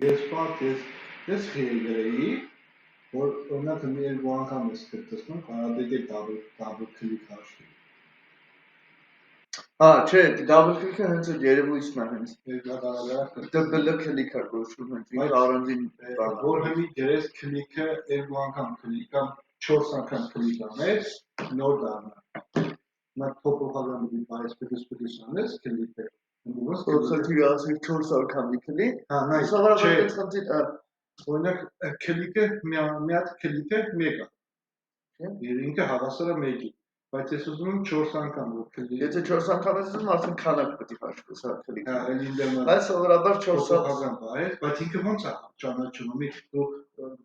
Ես խելգրեի, որ օրինակ մի երկու անգամ ես կտցնում, կարադեք է double click հաշվի։ Չէ, double click-ը հենց այդ երևույթն է հենց։ Double click-ը կոչվում հենց ինքը առանձին բան։ Որ հիմի գրես click-ը երկու անգամ click ամ, 4 անգամ click անես, նոր դառնա։ Նա փոփոխական մի բայս պլյուս անես click-ը։ Խոսքի ասել 4 անգամ click։ Նայ, սովորաբար այդ խնդիր, օրինակ click-ը մի հատ click-ը 1 է։ Ինքը հավասար է 1-ի, բայց ես ուզում եմ 4 անգամ որ click։ Եթե 4 անգամ ես ուզում, արդեն քանակ պետք է հաշվես հա click։ Բայց սովորաբար 4 փոփոխական բա է, բայց ինքը ոնց է ճանաչում,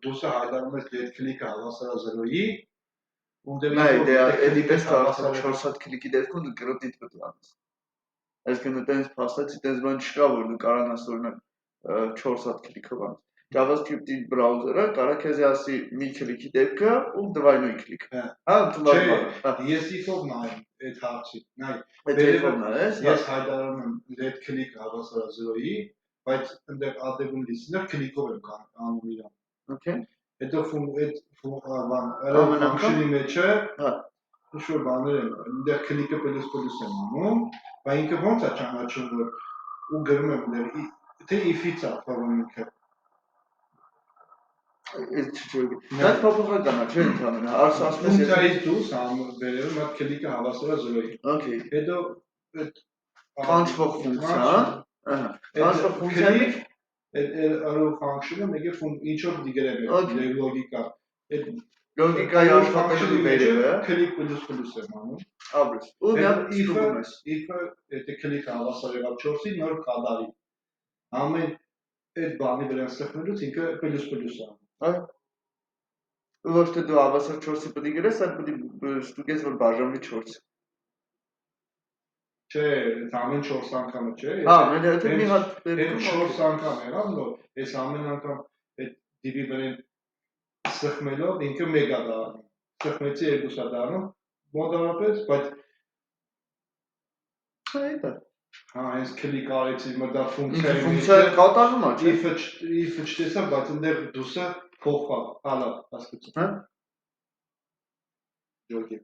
դուսը հայտարարում ես այդ click-ը հավասար է 0-ի, Նայ, էդի պես հավասար 4 հատ click-ի դեպքում դու կրոտիդ պետք է անես։ Այսինքն այտենց փաստացի այտենց բան չկա, որ դու կարողանաս օրինակ 4 հատ click-ով անես։ JavaScript-ի բրաուզերը կարող քեզ ասի մի click-ի դեպքը ու двойной click։ Հա, ես իֆով նայեմ այդ հարցի։ Նայ, ես հայտարարում եմ այդ click-ը հավասար է 0-ի, բայց այնտեղ ադեբուն լիստներ click-ով եմ անում իրան։ Okay։ Հետո function-ի մեջը ինչ-որ բաներ եմ, այնտեղ click-ը պլյուս եմ անում, բայց ինքը ոնց է ճանաչում, որ ու գրում եմ դեր, թե if-ից է թվում ինքը։ Դա փոփոխական է, չէ՞ ընդհանրապես։ Ասում ես ֆունկցիայից դուրս վերևում այդ click-ը հավասար է 0-ի։ Okay։ Հետո այդ կանչվող ֆունկցիա, կանչվող ֆունկցիայի arrow function-ը մեկ է ինչ-որ դիգրեմ է, լոգիկա։ Այդ լոգիկայի աշխատանքի վերևը click պլյուս եմ անում։ Ապրես։ Ու մի հատ ստուգում ես։ If-ը եթե click-ը հավասար եղավ 4-ի, նոր կադարի։ Ամեն այդ բանի վրա ստեղծելուց ինքը պլյուս է անում։ Այո։ Ոչ թե դու հավասար 4-ի պետք է գրես, այլ պետք է ստուգես, որ բաժանվի 4-ը։ Չէ, ամեն 4 անգամը չէ։ Եթե մի հատ 4 անգամ եղավ, նոր, ես ամեն անգամ այդ div-ի վրա սխմելով ինքը 1 է դառնում։ Սխմեցի 2 է դառնում, մոտավորապես, բայց հենց click արեցի, դա ֆունկցիայի կատարվում է, չէ՞։ If-ը չտեսա, բայց այնտեղ դուսը փոխվավ, հալա, հասկացա։ Հա։ Ջոկի։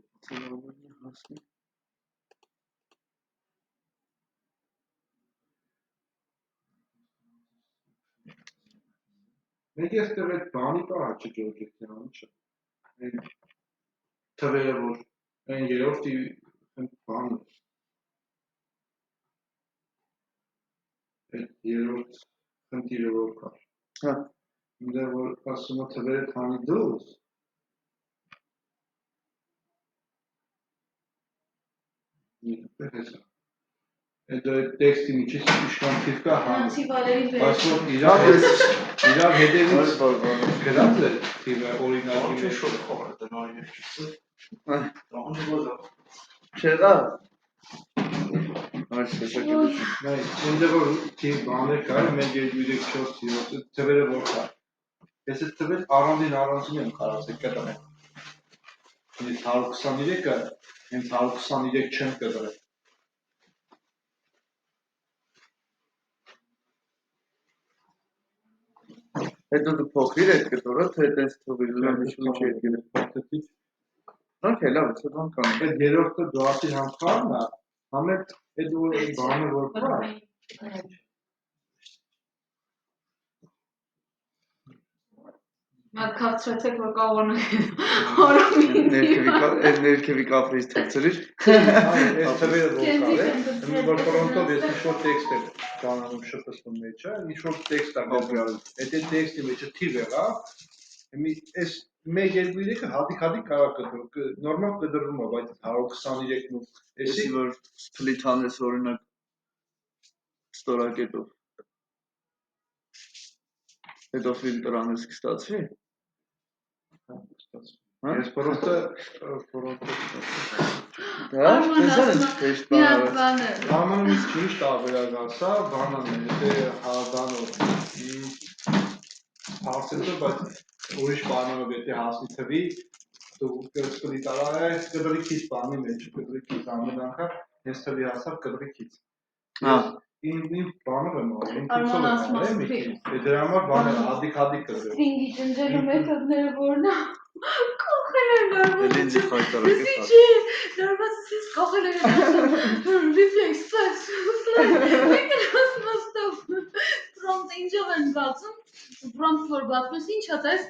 Մեկ ես տեղ այդ բանի պահա չջոկեցյան, չէ։ Թվերը որ այն երորդի բանը այդ երորդ խնդիրը որ կար։ Հա։ Այնտեղ որ ասում է թվերը քանի դուս։ Այդ տեքստի միջից իշքան թիվ կա հանի։ Բայց որ իրար հետևից գրած է թիվը օրինակի մեջ։ Չեղա։ Այնտեղ որ թիվ բաներ կար, 1 2 3 4 5 թվերը որ կա։ Ես այդ թվեր առանձին եմ կարծել կտրել։ Այս 123-ը հենց 123 չեմ կտրել։ Հետո դու փոխիր այդ կտորը, թե այդպես թողիր, դու միջում չի երկել։ Okay, լավ, դա բան կա։ Այդ երրորդը դասի համբարն է, համեր այդ բանը որ կա։ Մատ քաղցրացեք, որ կարողանաք օրոմին։ Ներքևի կապրից թողցրիր։ Այս թվերը որ կա, որ ֆրոնտով ես ինչ-որ տեքստ եմ կանանում շփոթում մեջը, ինչ-որ տեքստ է գրում։ Այդ տեքստի մեջը թիվ եղա, այս 1 2 3-ը հատիկ կարող կտրում, նորմալ կտրվում է, բայց 123-ն ու էսի որ split անես օրինակ ստորակետով։ Հետո ֆիլտր անես կստացվի։ Ես պրոստը Դա տեսած էս բանը։ Բանը ճիշտ ավերագացա, բանան է, եթե հազանով հարցեցը, բայց ուրիշ բանանով եթե հասնի թվի, դու կրծկլի տարա է, կդրի քիչ բանի մեջ, կդրի քիչ ամեն անգամ, ես թվի հասավ կդրի քիչ։ Իմ բանը եմ արել, իմ Արման փիքսով եմ ասում արել, ասում մի դրա համար բանը հադիկ կրել։ Սթրինգի ջնջելու մեթոդները որն է։ Կողել են Էլինձի խայտարակը Լսի չի, դարվածից կողել են ասում Reflex, flex, Prompt ինչով են բացում, prompt որ բացում ես, ինչ հատես,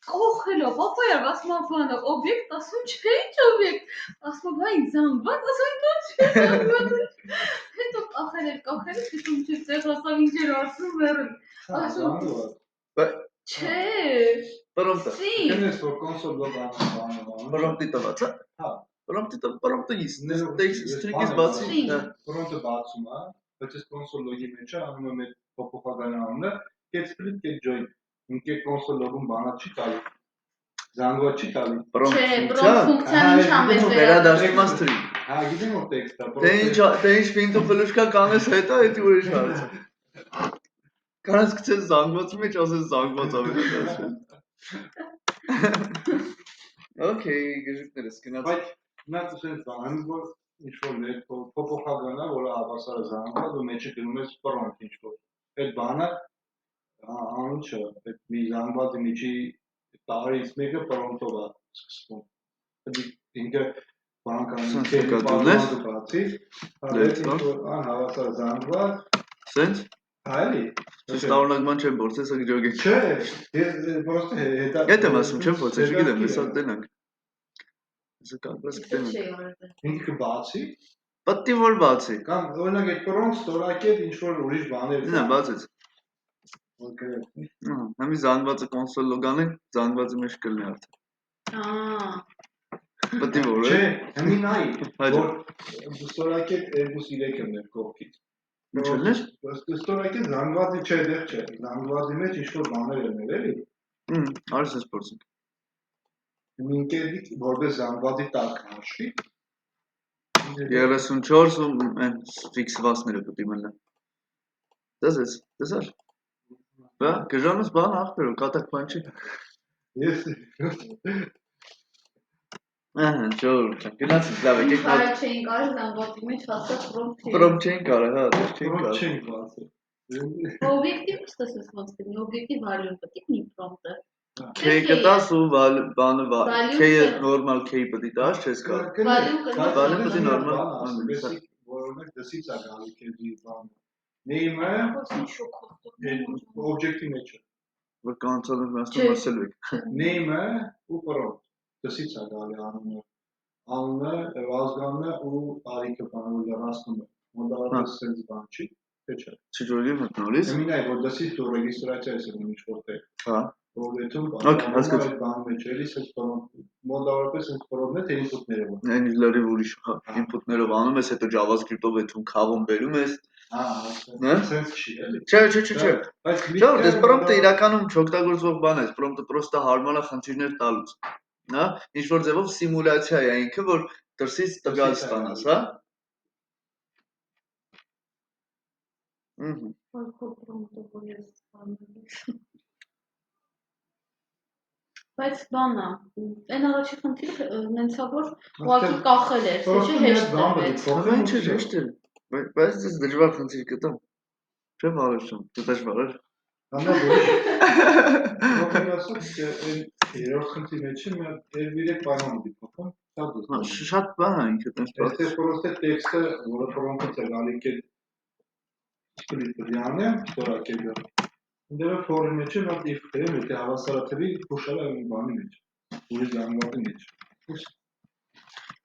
կողելով, ապա երված մապանը, օբյեկտ, ասում չէ, ինչ օբյեկտ, ասում բա ինձ զանգված, ասում դա չէ զանգված, հետո կախել, հետո չէ, ծեղ ասավ ինչ էր ասում վերել, Զանգված։ չէ, Պրոմպտը։ Կնես որ կոնսոլը բանը։ Պրոմպտի տված, հա։ Պրոմպտը ის ստրինգից բացի, հա։ Պրոմպտը բացում է, բայց այս կոնսոլ լոգի մեջ անում եմ այդ փոփոխական անունը, get split get join։ Ինքը կոնսոլ լոգում բանա չի տալի։ Զանգված չի տալի։ Չէ, prompt ֆունկցիան ինչ ամեն վերադասում է string։ Հա, գիտեմ որ տեքստը, Դե ինչ ֆինտո ֆլուշկա կանես հետո էդի ուրիշ հարց է։ Կանես գցես զանգվածի մեջ, ասես զանգված ավելացրել։ Okay, գժիկներս գնաց։ Բայց նա ցույց բան, որ ինչ որ փոփոխական է, որը հավասար է զանգված ու մեջը գնում ես prompt ինչ որ։ Այդ բանը անուն չէ, այդ մի զանգվածի միջի տարից մեկը prompt-ով է սկսվում։ Ինքը բանկան բացի, հավասար զանգված։ Սենց։ Այլի։ Ես տառնագման չեմ փորձել, սա ջոգ է։ Չէ, ես просто հետա։ Եթե ասում չեմ փորձել, չգիտեմ, հեսա տենանք։ Հեսա կապրես կտենանք։ Ինքը բացի։ Պատի որ բացի։ Կամ օրինակ այդ prompt ստորակետ ինչ որ ուրիշ բաներ։ Նա բացեց։ Okay։ Համի զանգվածը կոնսոլ լոգան է, զանգվածի մեջ կլինի արդեն։ Պատի որ է։ Չէ, հիմի նայ, որ ստորակետ 2-3 եմ կողքից։ Ինչ է։ Ստորակետ զանգվածի չէ, դեռ չէ։ Զանգվածի մեջ ինչ որ բաներ են էլի։ Արս ես փորձենք։ Ինքեդից որպես զանգվածի տակ հաշվի։ 34 ու այն ֆիքսվածները պետք է մնան։ Տեսար։ Բա, գժանոց բան ախտերով կատակ բան չի։ Ես Ահա, ճոր, գնացի լավ է, եկեք Կարա չէին կարել զանգվածի մեջ հաստատ prompt չէին կարել, հա, դեռ չէին կարել։ չենք բացել։ Օբյեկտիվ ստացած մոստի, օբյեկտիվ value պետք է մի prompt-ը։ K կտաս ու բանը K-ը նորմալ K պետք է տաս, չես կարող։ Value պետք է նորմալ բան։ Որոնք դասից է գալի քեզի բանը։ Name-ը օբյեկտի մեջ է։ Որ կանցալը մասը մասել եք։ Name-ը ու prompt դասից է գալի անունը։ Անունը, ազգանունը ու տարիքը բանը լրացնում է։ Մոդալապես sense բան չի, թե չէ։ Չջորի մտնորից։ Հիմա նայ որ դասից դու ռեգիստրացիա ես անում ինչ որտեղ։ Հա։ Որտեղ հասկացա։ այդ բանը մեջ էլի sense մոդալապես sense prompt-ը թե input-ներով։ Այն լրիվ ուրիշ input-ներով անում ես, հետո JavaScript-ով այդում քաղում բերում ես։ Sense չի էլի։ Չէ։ Ճոր, դες prompt-ը իրականում չօգտագործվող բան է, prompt-ը պրոստը հարմար է խնդիրներ տալուց։ Հա, ինչ որ ձևով սիմուլյացիա է ինքը, որ դրսից տվյալ ստանաս, հա։ Բայց բանա, այն առաջի խնդիրը նենցա որ ուղղակի կախել էր, թե չէ հեշտ տրվեց։ Հա, ինչ է հեշտ է, բայց դες դժվար խնդիր կտամ։ Չէ՞ վարաշում, դու դժվար է։ Համա ոչ։ Ո՞ր ասած թե երրորդ խնդրի մեջ է մի 3 պայման դի փոխում։ Շատ բան է ինքը տես բաց։ Այստեղ պրոստը տեքստը, որը prompt-ից է գալի կետ սպրիտյանը, ստորակետը։ Դեռ for-ի մեջ է նա if քրեմ, եթե հավասար թվի փոշալը մի բանի մեջ։ Ուրիշ զանգվածի մեջ։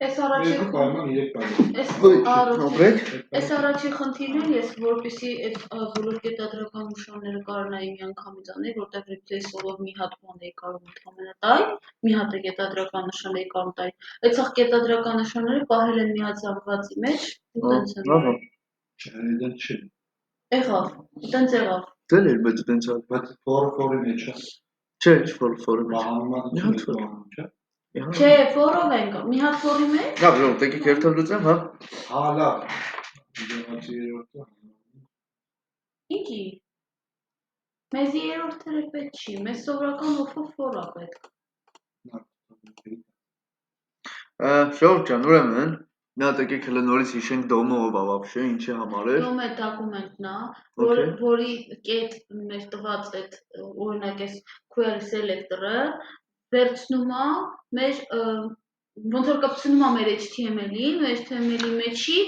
Այս առաջի պայման 3 պայման։ Այս առաջի խնդիրն ես որպեսի այդ բոլոր կետադրական նշանները կարողանայի միանգամից անել, որտեղ replace-ով մի հատ բան էի կարող ընդհանրապես տալ, մի հատ կետադրական նշան էի կարող տալ։ Այդ ցախ կետադրական նշանները պահել են մի հատ զանգվածի մեջ, այտենց են։ Ահա։ Չէ, չէ։ Եղավ, այտենց եղավ։ Դել էր բայց այտենց է։ Բայց for-ի մեջ է։ Չէ, for-ի մեջ։ Բանալիություն չէ։ Չէ, for-ով ենք, մի հատ for-ի մեջ։ Լավ, լավ, եկեք երթով լուծեմ, հա։ Հա, լավ։ Դեպի երրորդը։ Ինչի։ Մեզ երրորդը պետք չի, մեզ սովորական of-ով for-ա պետք։ Շորջ ջան, ուրեմն Նա եկեք հələ նորից հիշենք դոմը ով է вообще, ինչի համար է։ Դոմը դոկումենտն է, Okay. որի կետ մեր տված այդ օրինակ էս query selector-ը վերցնում է մեր ոնց որ կապցնում է մեր HTML-ին, մեր HTML-ի մեջի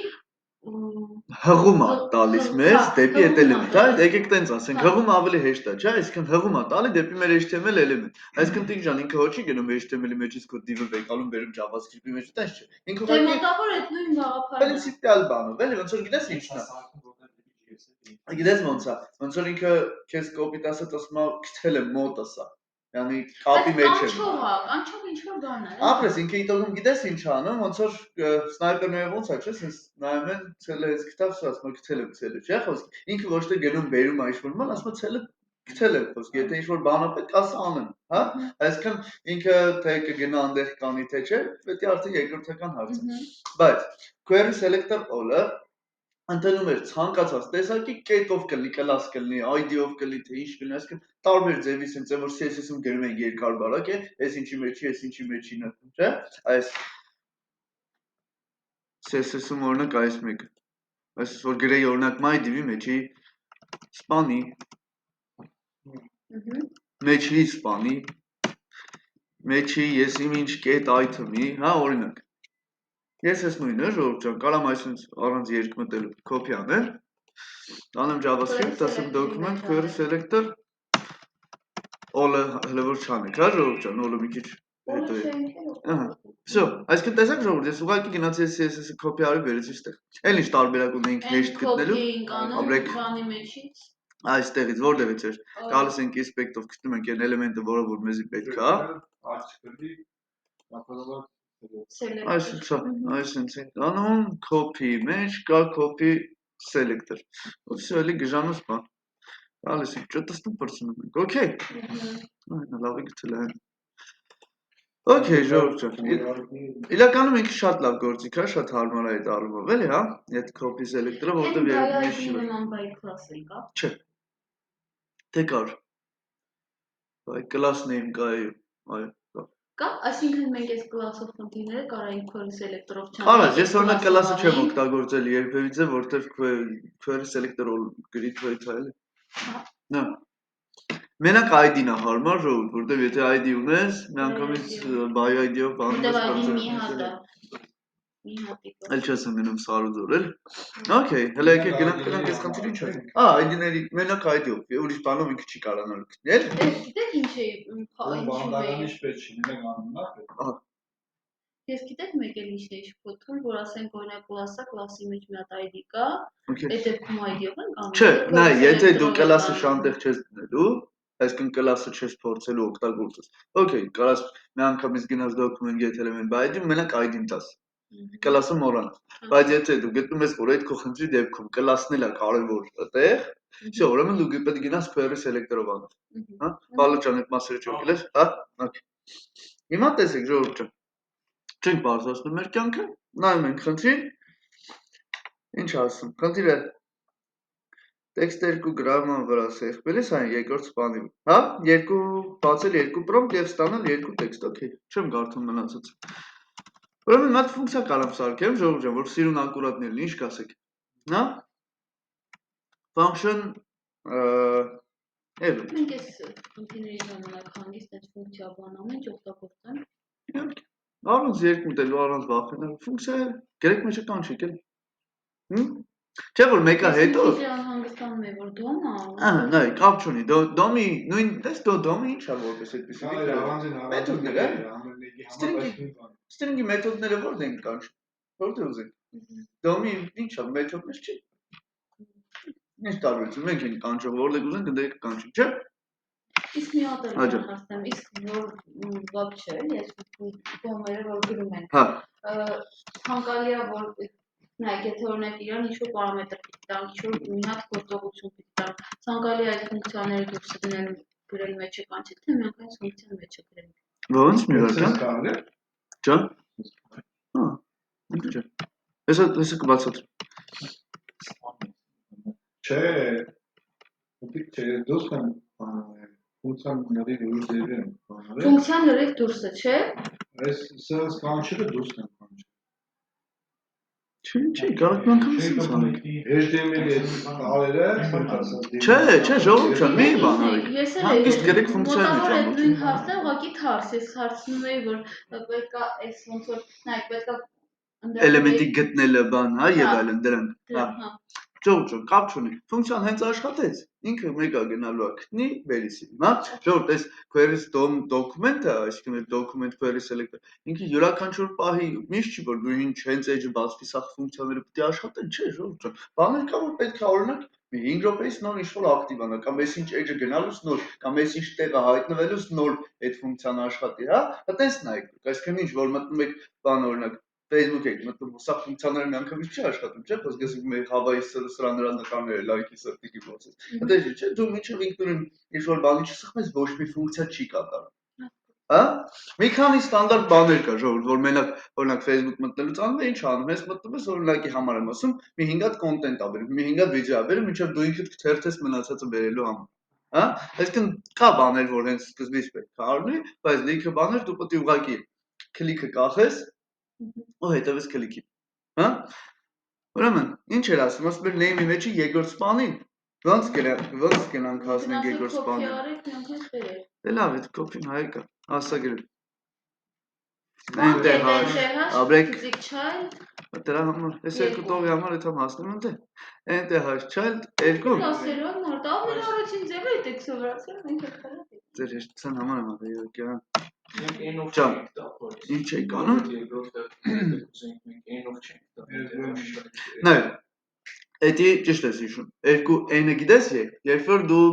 հղում է տալիս մեզ դեպի այդ էլեմենտ, հա, եկեք տենց ասենք, հղումը ավելի հեշտ է, չէ՞, այսինքն հղում է տալի դեպի մեր HTML էլեմենտ։ Այսինքն տիկ ջան, ինքը ոչ չի գնում HTML-ի մեջից քո div-ը բեկալում վերում JavaScript-ի մեջ, տես չէ։ Ինքը Դե մոտավոր այդ նույն գաղափարն է։ Պրինցիպիալ բանով, էլի ոնց որ գիտես ինչն է։ Գիտես ոնց է, ոնց որ ինքը քեզ կոպիտ ասած ասում է գցել եմ մոտս է։ Yani copy մեջ է։ Կանչող ինչ որ բան է։ Ապրես ինքը իտոգում գիտես ինչ անում, ոնց որ սնայպերները ոնց է, չէ՞, sense նայում են ցելը էս գտավ, ասում է գցել եմ ցելը, չէ՞ խոսք։ Ինքը ոչ թե գնում բերում է ինչ-որ բան, ասում է ցելը գցել եմ խոսք, եթե ինչ-որ բան է պետք ասա անեմ, հա։ Այսինքն ինքը թե կգնա այնտեղ կանի թե չէ, պետք է արդեն երկրորդական հարց է։ Բայց query selector all-ը ընդունում էր ցանկացած տեսակի կետով կլինի, կլաս կլինի, ID-ով կլինի, թե ինչ կլինի, այսինքն տարբեր ձևի sense որ CSS-ում գրում են երկար բարակ է, այս ինչի մեջի, այս ինչի մեջին է, չէ՞։ Այս CSS-ում օրինակ այս մեկը։ Այս որ գրեի օրինակ my div-ի մեջի span-ի մեջի span-ի մեջի ես իմ ինչ get item-ի, հա, օրինակ Ես ես նույնը ժողովուրդ ջան, կարամ այսինքն առանց երկմտելու copy անել, անեմ JavaScript, ասեմ document query selector all-ը հələ որ չանեք, հա ժողովուրդ ջան, all-ը մի քիչ հետո է։ Ահա։ Всё, այսինքն տեսեք ժողովուրդ, ես ուղղակի գնացի CSS-ը copy արի բերեցի այստեղ։ Էլ ինչ տարբերակ ունենք հեշտ գտնելու։ Ապրեք բանի մեջից։ Այստեղից որտեղից էր։ Գալիս ենք inspect-ով գտնում ենք այն էլեմենտը, որը որ մեզի պետք է։ Article-ի նախադասական Այսինքն անում copy մեջ կա copy selector։ Всё, էլի գժանոց բան։ Գալիս ենք, ճտստում պրծնում ենք, okay։ Այնա լավ է գցել այն։ Okay, ժողովուրդ ջան։ Իրականում ինքը շատ լավ գործիք է, շատ հարմար է այդ առումով, էլի, հա։ Այդ copy selector-ը, որտեղ երկու նման բայ class-ը կա։ Չէ։ Թե կար։ Բայ class name կա, այո։ Կա, այսինքն մենք այս class-ով խնդիրները կարայինք query selector-ով չանենք։ Արած, ես օրինակ class-ը չեմ օգտագործել երբևիցե, որտեղ query selector-ով գրի թվայց այլ։ Նա Մենակ ID-ն է հարմար ժողովուրդ, որտեղ եթե ID ունես, միանգամից by ID-ով բանում ես Էլ չես ընկնում սարուձոր, էլ։ Okay, հələ եկեք գնանք այս խնդիրը ինչ է։ ID-ների մենակ ID-ով, ուրիշ բանով ինքը չի կարողանալ գտնել։ Գիտեք ինչ է, բանդական ինչ պետք չի, նենք անուննա։ Ես գիտեք մեկ էլ ինչ է շփոթում, որ ասենք օրինակ class-ը, class-ի մեջ մի հատ ID կա, այդ դեպքում ID-ով են կանում։ Չէ, նայ, եթե դու class-ը շանտեղ չես դնելու, այսինքն class-ը չես փորձելու օգտագործես։ Okay, կարաս մի անգամից գնաս document get element by ID, մենակ ID-ն տաս։ Class-ը մոռանաս։ Բայց եթե դու գտնում ես, որ այդ քո խնդրի դեպքում class-ն էլ է կարևոր այդտեղ, всё, ուրեմն դու պետք է գնաս query selector-ով անես։ Հա, բալը ջան, այդ մասերը ճոգել ես, հա։ Okay։ Հիմա տեսեք ժողովուրդ ջան։ Չենք բարձրացնում մեր կյանքը, նայում ենք խնդրին։ Ինչ ասում, խնդիրը տեքստը 2 գրաման վրա սեղմել ես, այն երկրորդ սպանի։ Հա, բացել 2 prompt եւ ստանալ 2 տեքստ, okay։ Չեմ կարդում մնացած։ Ուրեմն մատ ֆունկցիա կարամ սարքեմ, ժողովուրդ ջան, որ սիրուն ակուրատն լինի, ինչ կասեք։ Հա։ Function Մենք այս խնդիրների ժամանակ հանգիստ այս ֆունկցիա բանամ ինչ օգտագործենք։ Առանց երկմտելու, առանց վախենալու, ֆունկցիա գրեք մեջը կանչիկ էլ։ Չէ՞ որ մեկը հետո հանգստանում է որ դոմ է։ Ահա, նայ, կապ չունի, դոմի նույն, տես դոմի ինչ է որպես այդպեսի։ Մեթոդներ է։ String-ի մեթոդները ո՞րն են կանչում։ Որտե ուզենք։ Դոմի ինչ է, մեթոդներ չի։ Ինչ տարբերություն, մենք ենք կանչում, որտեղ ուզենք, դե կանչում, չէ՞։ Իսկ մի հատ էլ հարցնեմ, իսկ որ вообще, ես դոմերը որ գրում են։ Հա։ Ցանկալի է որ նայեք, եթե օրինակ իրան ինչ-որ պարամետր պիտի տանք, ինչ-որ մի հատ գործողություն պիտի տանք, ցանկալի է այդ ֆունկցիաները դուրս դնելու գրել մեջը կանչել, թե միանգամից ֆունկցիան մեջը գրել։ Ոնց մի հատ։ Ջան։ Հա։ Ինչ։ Հեսա կբացատրեմ։ Չէ։ Ուտիկ չէ, դուրս են ֆունկցիաների դուրս են։ Ֆունկցիան լրիվ դուրս է, չէ։ Այս սենց կանչելը դուրս են կանչել։ Չի, կարող եք անգամ ասես անեք։ HTML-ի արերը, Չէ, ժողովուրդ ջան, մի բան արեք։ Ես Հանգիստ գրեք ֆունկցիաների մոտավոր այդ ճանաչում։ նույն հարցն է, ուղղակի թարս, ես հարցնում էի, որ պետքա այս ոնց որ, նայեք, պետքա Էլեմենտի գտնելը բան, հա, եւ Հա, այլն դրանք։ Հա։ հա, Ժողովուրդ, կապ չունի։ Ֆունկցիան հենց աշխատեց։ Ինքը մեկա գնալու է գտնի վերիսի։ Հա։ Ժողովուրդ, այս query document-ը, այսինքն այդ document query selector, ինքը յուրաքանչյուր պահի միշտ չի որ դու ինչ հենց edge-ը բացվի, սա ֆունկցիաները պետք է աշխատեն, չէ, ժողովուրդ։ Բաներ կա որ պետք է օրինակ 5 րոպեից նոր ինչ-որ ակտիվ անա, կամ այսինչ edge-ը գնալուց նոր, կամ այսինչ տեղը հայտնվելուց նոր այդ ֆունկցիան աշխատի, հա։ Դա տես նայեք, այսինքն ինչ որ մտնում եք բան օրինակ Facebook-եք մտնում, սա ֆունկցիաները միանգամից չի աշխատում, չէ՞, խոսք ես մեր հավայի սրա նրա նկարները լայքի սրտիկի process։ Դա չէ, դու մինչև ինքնուրույն ինչ-որ բանի չսխում ես, ոչ մի ֆունկցիա չի կատարում։ Հա? Մի քանի ստանդարտ բաներ կա, ժողովուրդ, որ մենակ օրինակ Facebook մտնելուց անում է, ինչ անում ես, մտնում ես օրինակի համար եմ ասում, մի 5 հատ կոնտենտ աբերում, մի 5 հատ վիդեո աբերում, մինչև դու ինքդ կթերթես մնացածը բերելու համար։ Հա? Այսինքն կա բաներ, որ հենց սկզբից պետք է արվի, բայց լիքը բաներ դու պետք է ուղղակի քլիքը կախես ու հետևես քլիքի։ Հա? Ուրեմն, ինչ էր ասում, ասում էր name-ի մեջի երկրորդ սպանին։ Ոնց կենանք հասնենք երկրորդ սպանին։ Դե լավ, այդ կոպին հայ կա, ասա գրել։ Այնտեղ ապրեք դրա համար, այս երկու տողի համար այդ համ հասնում են դե։ Այնտեղ հայ child 2 Ասելով նոր տա, մեր առաջին ձևը է տեք սովորացել, մենք էլ քարը։ Ձեր հեշտության համար եմ ասել, իհարկե, հա։ Ջան, ինչ եք անում։ Նայ, էդի ճիշտ ես հիշում։ Երկու n-ը գիտես երբ որ դու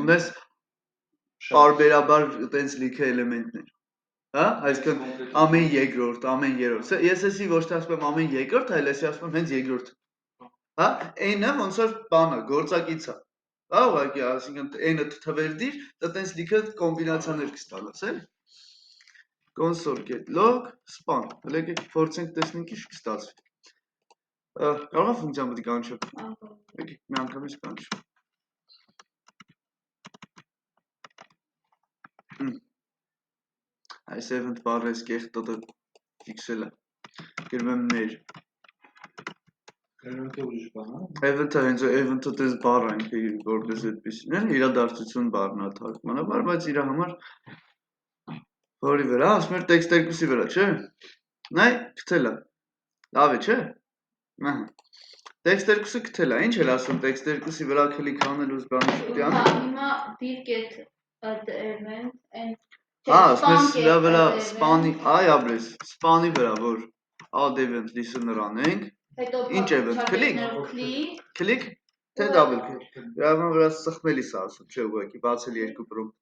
ունես պարբերաբար այտենց լիքը էլեմենտներ։ Հա, այսինքն ամեն երկրորդ, ամեն երրորդ։ Ես էսի ոչ թե ասում եմ ամեն երկրորդ, այլ էսի ասում եմ հենց երկրորդ։ Հա, n-ը ոնց որ բան է, գործակից է։ Հա, ուղղակի, այսինքն n-ը թվեր դիր, դա այտենց լիքը կոմբինացիաներ կստանաս, էլի։ console.log span։ Եկեք փորձենք տեսնենք ինչ կստացվի։ Կարող է ֆունկցիան պետք է կանչել։ Եկեք մի անգամից կանչել։ Այս event բառը էս կեղտոտը ֆիքսել է։ Գրում մեր Event-ը ուրիշ բան է։ Event-ը հենց event-ը դες բառ է ինքը որպես այդպեսին է, իրադարձություն բառն է թարգմանաբար, բայց իր համար որի վրա, ասում էր text 2-ի վրա, չէ՞։ Նայ, գտել է։ Լավ է, չէ՞։ Ահա։ Text 2-ը գտել է, ինչ էր ասում text 2-ի վրա քլիք անելուց բանը պետք է անի։ Հիմա did get at event and սրա վրա սպանի, այ ապրես, սպանի վրա, որ add event listener անենք, ինչ event, click, թե double click, դրա վրա սխմելիս է ասում, չէ ուղղակի, բացել երկու prompt,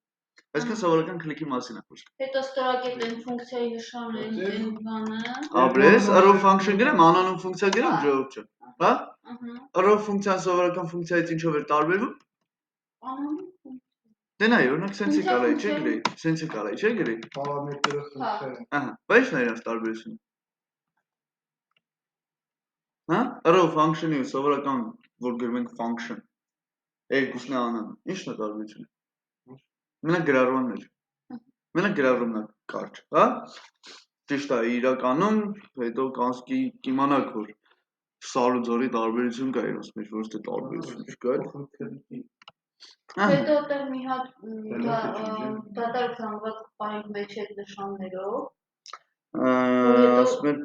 այսինքն սովորական click-ի մասին է խոսքը։ Հետո ստորագրել են ֆունկցիայի նշանը են բանը։ Ապրես, arrow function գրեմ, անանուն ֆունկցիա գրեմ, ժողովուրդ ջան, հա? Arrow ֆունկցիան սովորական ֆունկցիայից ինչով էր տարբերվում։ Անանուն Դե նայ, օրինակ սենսի կարայի, չէ գրեի, սենսի կարայի, չէ գրեի։ Պարամետրերը ֆունկցիա։ Ահա, բայց նա իրանց տարբերությունը։ Հա? Arrow function-ի ու սովորական որ գրում ենք function։ Երկուսն է անան։ Ի՞նչն է տարբերությունը։ Մենակ գրառումն է։ Մենակ գրառումն է կարճ, հա? Ճիշտ է, իրականում հետո կանցքի կիմանաք որ սար ու ձորի տարբերություն կա իրենց մեջ, ոչ թե տարբերություն չկա։ Հետո դեռ մի հատ դատարկ զանգված պահենք մեջ այդ նշաններով։ Ասում էր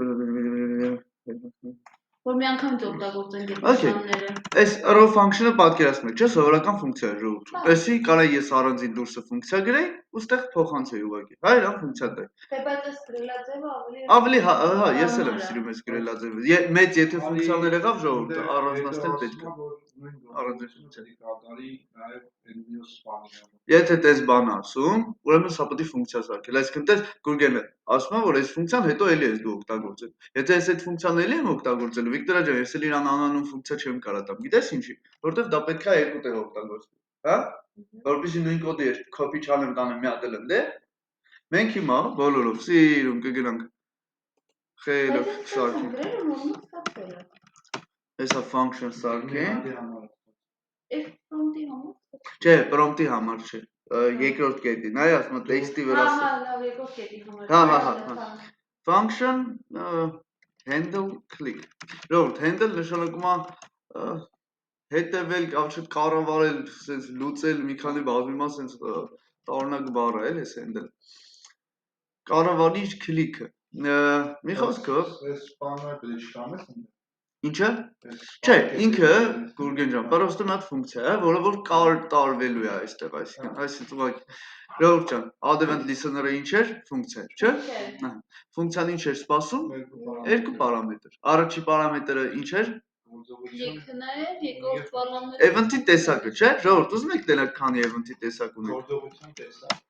որ մի անգամից օգտագործենք այդ նշանները։ Այս arrow function-ը պատկերացնում եք, չէ՞, սովորական ֆունկցիա է ժողովուրդ։ Էսի կարա ես առանձին դուրսը ֆունկցիա գրեի, ու ստեղ փոխանցեի ուղղակի։ Հա, իրան ֆունկցիա տա։ Դե բայց այս գրելաձևը ավելի հա, ես էլ եմ սիրում այս գրելաձևը։ Մեծ եթե ֆունկցիաներ եղավ ժողովուրդը առանձնացնել պետք է։ Առանձին ֆունկցիա կատարի նաև n-ը սպանի։ Եթե տես բան ասում, ուրեմն սա պետք է ֆունկցիա սարքել։ Այսինքն տես Google-ը ասում է, որ այս ֆունկցիան հետո էլի ես դու օգտագործել։ Եթե ես այդ ֆունկցիան էլի եմ օգտագործել, Վիկտորա ջան, ես էլ իրան անանուն ֆունկցիա չեմ կարա տամ։ Գիտես ինչի։ Որտեղ դա պետք է երկու տեղ օգտագործվի, հա? Որպեսզի նույն կոդը ես copy չանեմ տանեմ մի հատ էլ դե։ Մենք հիմա բոլորով սիրում կգնանք խելով սարքենք։ Էսա function սարքենք։ Այս prompt-ի համար։ Չէ, prompt-ի համար չէ։ Երկրորդ կետին, այ ասում եմ text-ի վրա։ Հա, լավ, երկրորդ կետի համար։ Հա։ Function handle click ժողովուրդ handle նշանակում է հետևել, կարճ կառավարել, sense լուծել մի քանի բազմիմա sense տարօրինակ բառ է, էս handle կառավարիչ click-ը մի խոսքով Այս բանը դրիչ կամ է։ Ինչը չէ ինքը Գուրգեն ջան պրոստը մի հատ ֆունկցիա է որը որ տարվելու է այստեղ այսինքն ժողովուրդ ջան advent listener-ը ինչ էր ֆունկցիա չէ ֆունկցիան ինչ էր սպասում երկու պարամետր առաջի պարամետրը ինչ էր Եքներ, երկրորդ պարամետրը event-ի տեսակը չէ ժողովուրդ ուզում եք տենալ քանի event-ի տեսակ ունի Գործողության տեսակ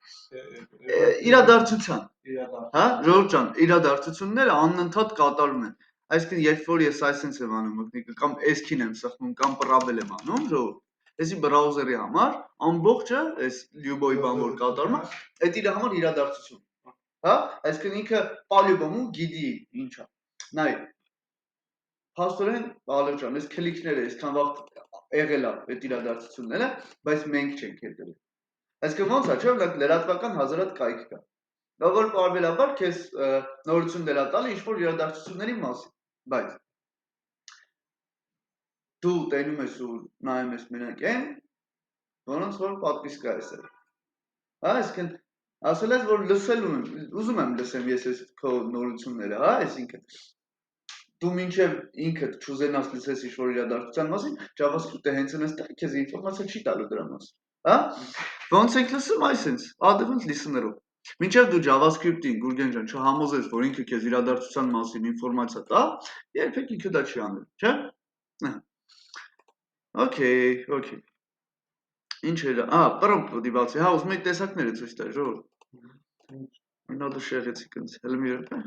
իրադարձության հա ժողովուրդ ջան իրադարձությունները անընդհատ կատարում են այսինքն երբ որ ես այսպես եմ անում մտնիկը կամ էսքին եմ սխմում կամ պրաբել եմ անում ժողովուրդ էսի բրաուզերի համար ամբողջը այս լյուբոյ բան որ կատարում է այդ իր համար իրադարձություն հա այսինքն ինքը պալյուբոմում գիտի ինչա նայ փաստորեն բալեր ջան այս քլիկները այսքան վաղ եղել է այդ իրադարձությունները բայց մենք չենք հետել այսինքն ոնց է չէ լրատվական հազարատ կայք կա որ պարբերաբար քեզ նորություն դրա տալը ինչ որ իրադարձությունների մասին բայց դու տենում ես ու նայում ես մենակ այն որոնց որ պատվիսկա ես հա այսինքն ասել ես որ լսել ուզում եմ լսեմ ես այս քո նորությունները հա այսինքն դու մինչև ինքդ չուզենաս լսես ինչ որ իրադարձության մասին JavaScript-ը հենց այնստեղ քեզ ինֆորմացիա չի տալու դրա մասին հա ոնց եք լսում այսպես advent listener-ով մինչև դու JavaScript-ին Գուրգեն ջան չհամոզես որ ինքը քեզ իրադարձության մասին ինֆորմացիա տա երբեք ինքը դա չի անել չէ Okay ինչ էր prompt-ը դիվացի հա ուզում եք տեսակները ցույց տալ ժողովուրդ ինքնա դու շեղեցիք ինձ հələ մի րոպե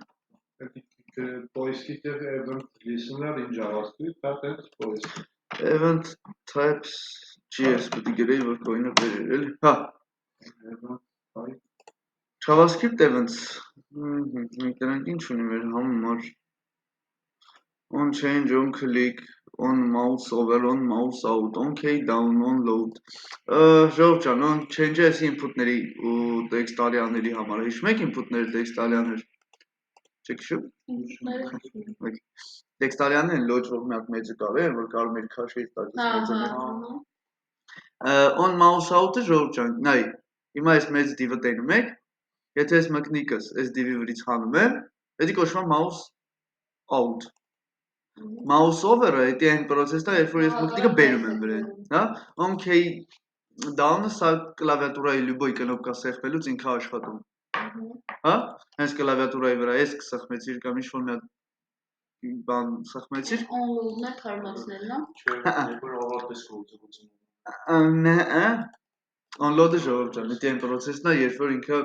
poist-ի տեղ event listener in JavaScript that's poist event types JS պետք է գրեի որ կոինը վերեր էլի հա JavaScript events դրանք ինչ ունի մեր համար on change on click on mouse over on mouse out on key down on load ժողովուրդ ջան on change-ը էսի input-ների ու տեքստալյաների համար հիշում եք input-ները տեքստալյաներ չեք հիշում տեքստալյանն են լոջվող մի հատ մեջը կար է որ կարող մեր քաշեից տակից on mouse out-ը ժողովուրդ ջան նայ հիմա այս մեծ div-ը տենում եք եթե ես մկնիկս այս div-ի վրից հանում եմ դա կոչվում է mouse out mouse over-ը դա այն process-ն է երբ որ ես մկնիկը բերում եմ վրան հա on key down-ը սա կլավիատուրայի լյուբոյ կնոպկա սեղմելուց ինքը աշխատում հա հենց կլավիատուրայի վրա ես կսխմեցիր կամ ինչ որ մի հատ բան սխմեցիր on load-ն է թարմացնել նա չէ երբ որ ավարտես գործողությունը Unload-ը ժողովուրդ ջան, դա այն process-ն է, երբ որ ինքը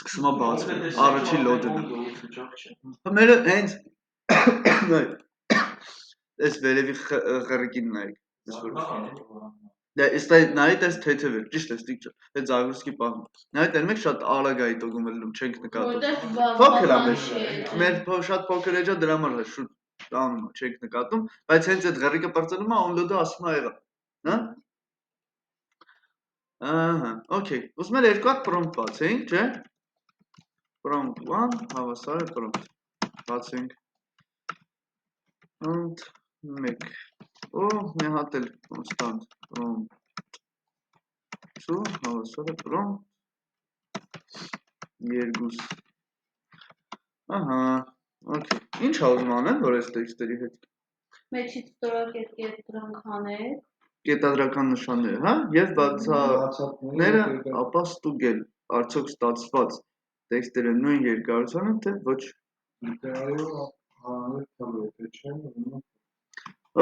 սկսում է բացվել, առաջի load-ը։ Մերը հենց այս վերևի խրիկին նայեք։ Դա էստա նայեք այս թեթևը, ճիշտ է, ստիկ չէ։ Դա Zagorski պահում։ Նայեք, դեռ մեկ շատ արագ է այդ օգնվում, չենք նկատում։ Փոքր է մեր շատ փոքր էջա դրա համար է շուտ տանում, չենք նկատում, բայց հենց այդ ղրիկը բարձրանում է, unload-ը ասում է եղա։ Հա? Ահա, okay։ Ուզում եմ երկու հատ prompt բացենք, չէ՞։ Prompt 1, հավասար է prompt։ Բացենք։ Prompt 1։ Օ, մի հատ էլ constant prompt 2, հավասար է prompt 2։ Ահա, okay։ Ինչ է ուզում անեմ, որ այս տեքստերի հետ։ Մեջից ստորակետ դրանք հանեք Կետադրական նշանները, հա, եւ բացաները, ապա ստուգել, արդյոք ստացված տեքստերը նույն երկարության են, թե ոչ։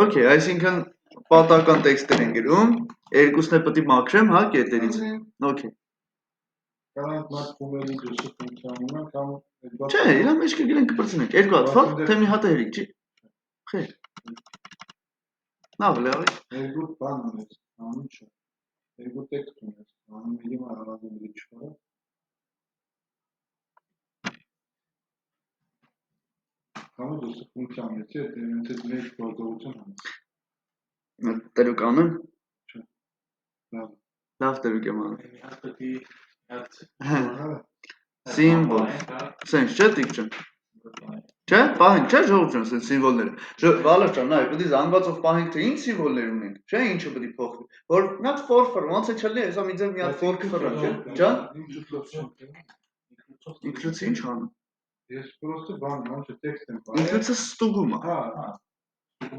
Okay, այսինքն պատահական տեքստեր են գրում, երկուսն է պետք է մաքրեմ, հա, կետերից։ Okay։ Կարանք մաքրումելի դուսը ֆունկցիոնը կամ Չէ, իրա մեջ կգրենք կպրծնենք, երկու հատ ֆակտ, թե մի հատը հերիք, չի։ Խեր։ Նավ լավի։ Երկու բան ունես, անում չէ։ Երկու տեքստ ունես, անում իրիմ արագումելի չկա։ Կամ դուս ֆունկցիան է, չէ, դրանց հետ մեր գործողություն անում։ Տերուկ անում։ Չէ։ Լավ տերուկ եմ անում։ Հատ պետք է հատ Symbol։ Sense չէ՞ դիք ջան։ Չէ, պահենք, չէ, ժողովուրդ ջան, ասեն սիմվոլները։ Վալեր ջան, նայ, պետք է զանգվածով պահենք, թե ինչ սիմվոլներ ունենք, չէ, ինչը պետք է փոխվի։ Որ մի հատ for, ոնց է չլինի, հեսա մի ձեր մի հատ for կֆրանք, չէ։ Ջան։ Ինքնից ինչ անում։ Ես պրոստը բան, ոնց է տեքստ եմ բարել։ Ինքնից ստուգում է։ Հա։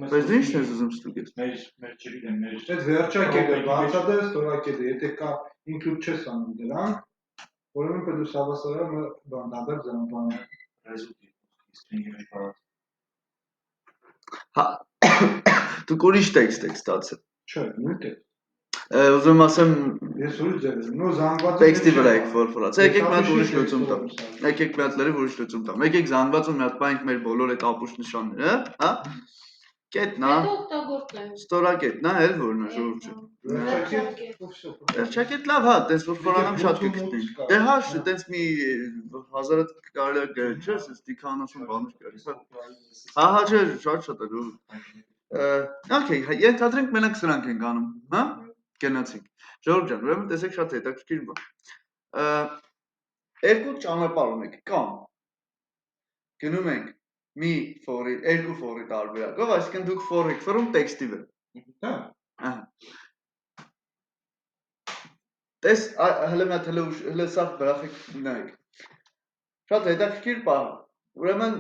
Բայց ինչ ես ուզում ստուգես։ Մեր չգիտեմ, մեր Այդ վերջակետը, բացադես ստորակետը, եթե կա include չես անում դրան, ուրեմն պետք է հավասարը բան դադար զանգան ռեզուլտի string-ի մեջ բառած։ Հա։ Դուք ուրիշ տեքստ եք ստացել։ Չէ, նույն է։ Ուզում ասեմ Ես ուրիշ ձև եմ, նո զանգվածը տեքստի վրա եք for-ած։ Եկեք մի հատ ուրիշ լուծում տամ։ Եկեք մի հատ լրիվ ուրիշ լուծում տամ։ Եկեք զանգվածում մի հատ պահենք մեր բոլոր այդ ապուշ նշանները, հա։ Կետն է։ Հետո օգտագործեմ։ Ստորակետն է, էլ որն է ժողովուրդ։ Վերջակետ լավ, հա, տես որ ֆորանամ շատ կգտնի։ Դե հա, տես մի 1000 կարելի է գրել, չէ՞, ասես դիքանացում բաներ կարելի։ Հա, չէ, շատ է ժողովուրդ։ Okay, ենթադրենք մենակ սրանք ենք անում, հա։ Գնացինք։ Ժողովուրդ ջան, ուրեմն տեսեք շատ հետաքրքիր բան։ Երկու ճանապարհ ունենք, կամ գնում ենք մի for-ի, երկու for-ի տարբերակով, այսինքն դուք for եք ֆրում տեքստի վրա։ Հա։ Ահա։ Տես, հələ մի հատ հələ սա գրաֆիկ նայեք։ Շատ հետաքրքիր բան։ Ուրեմն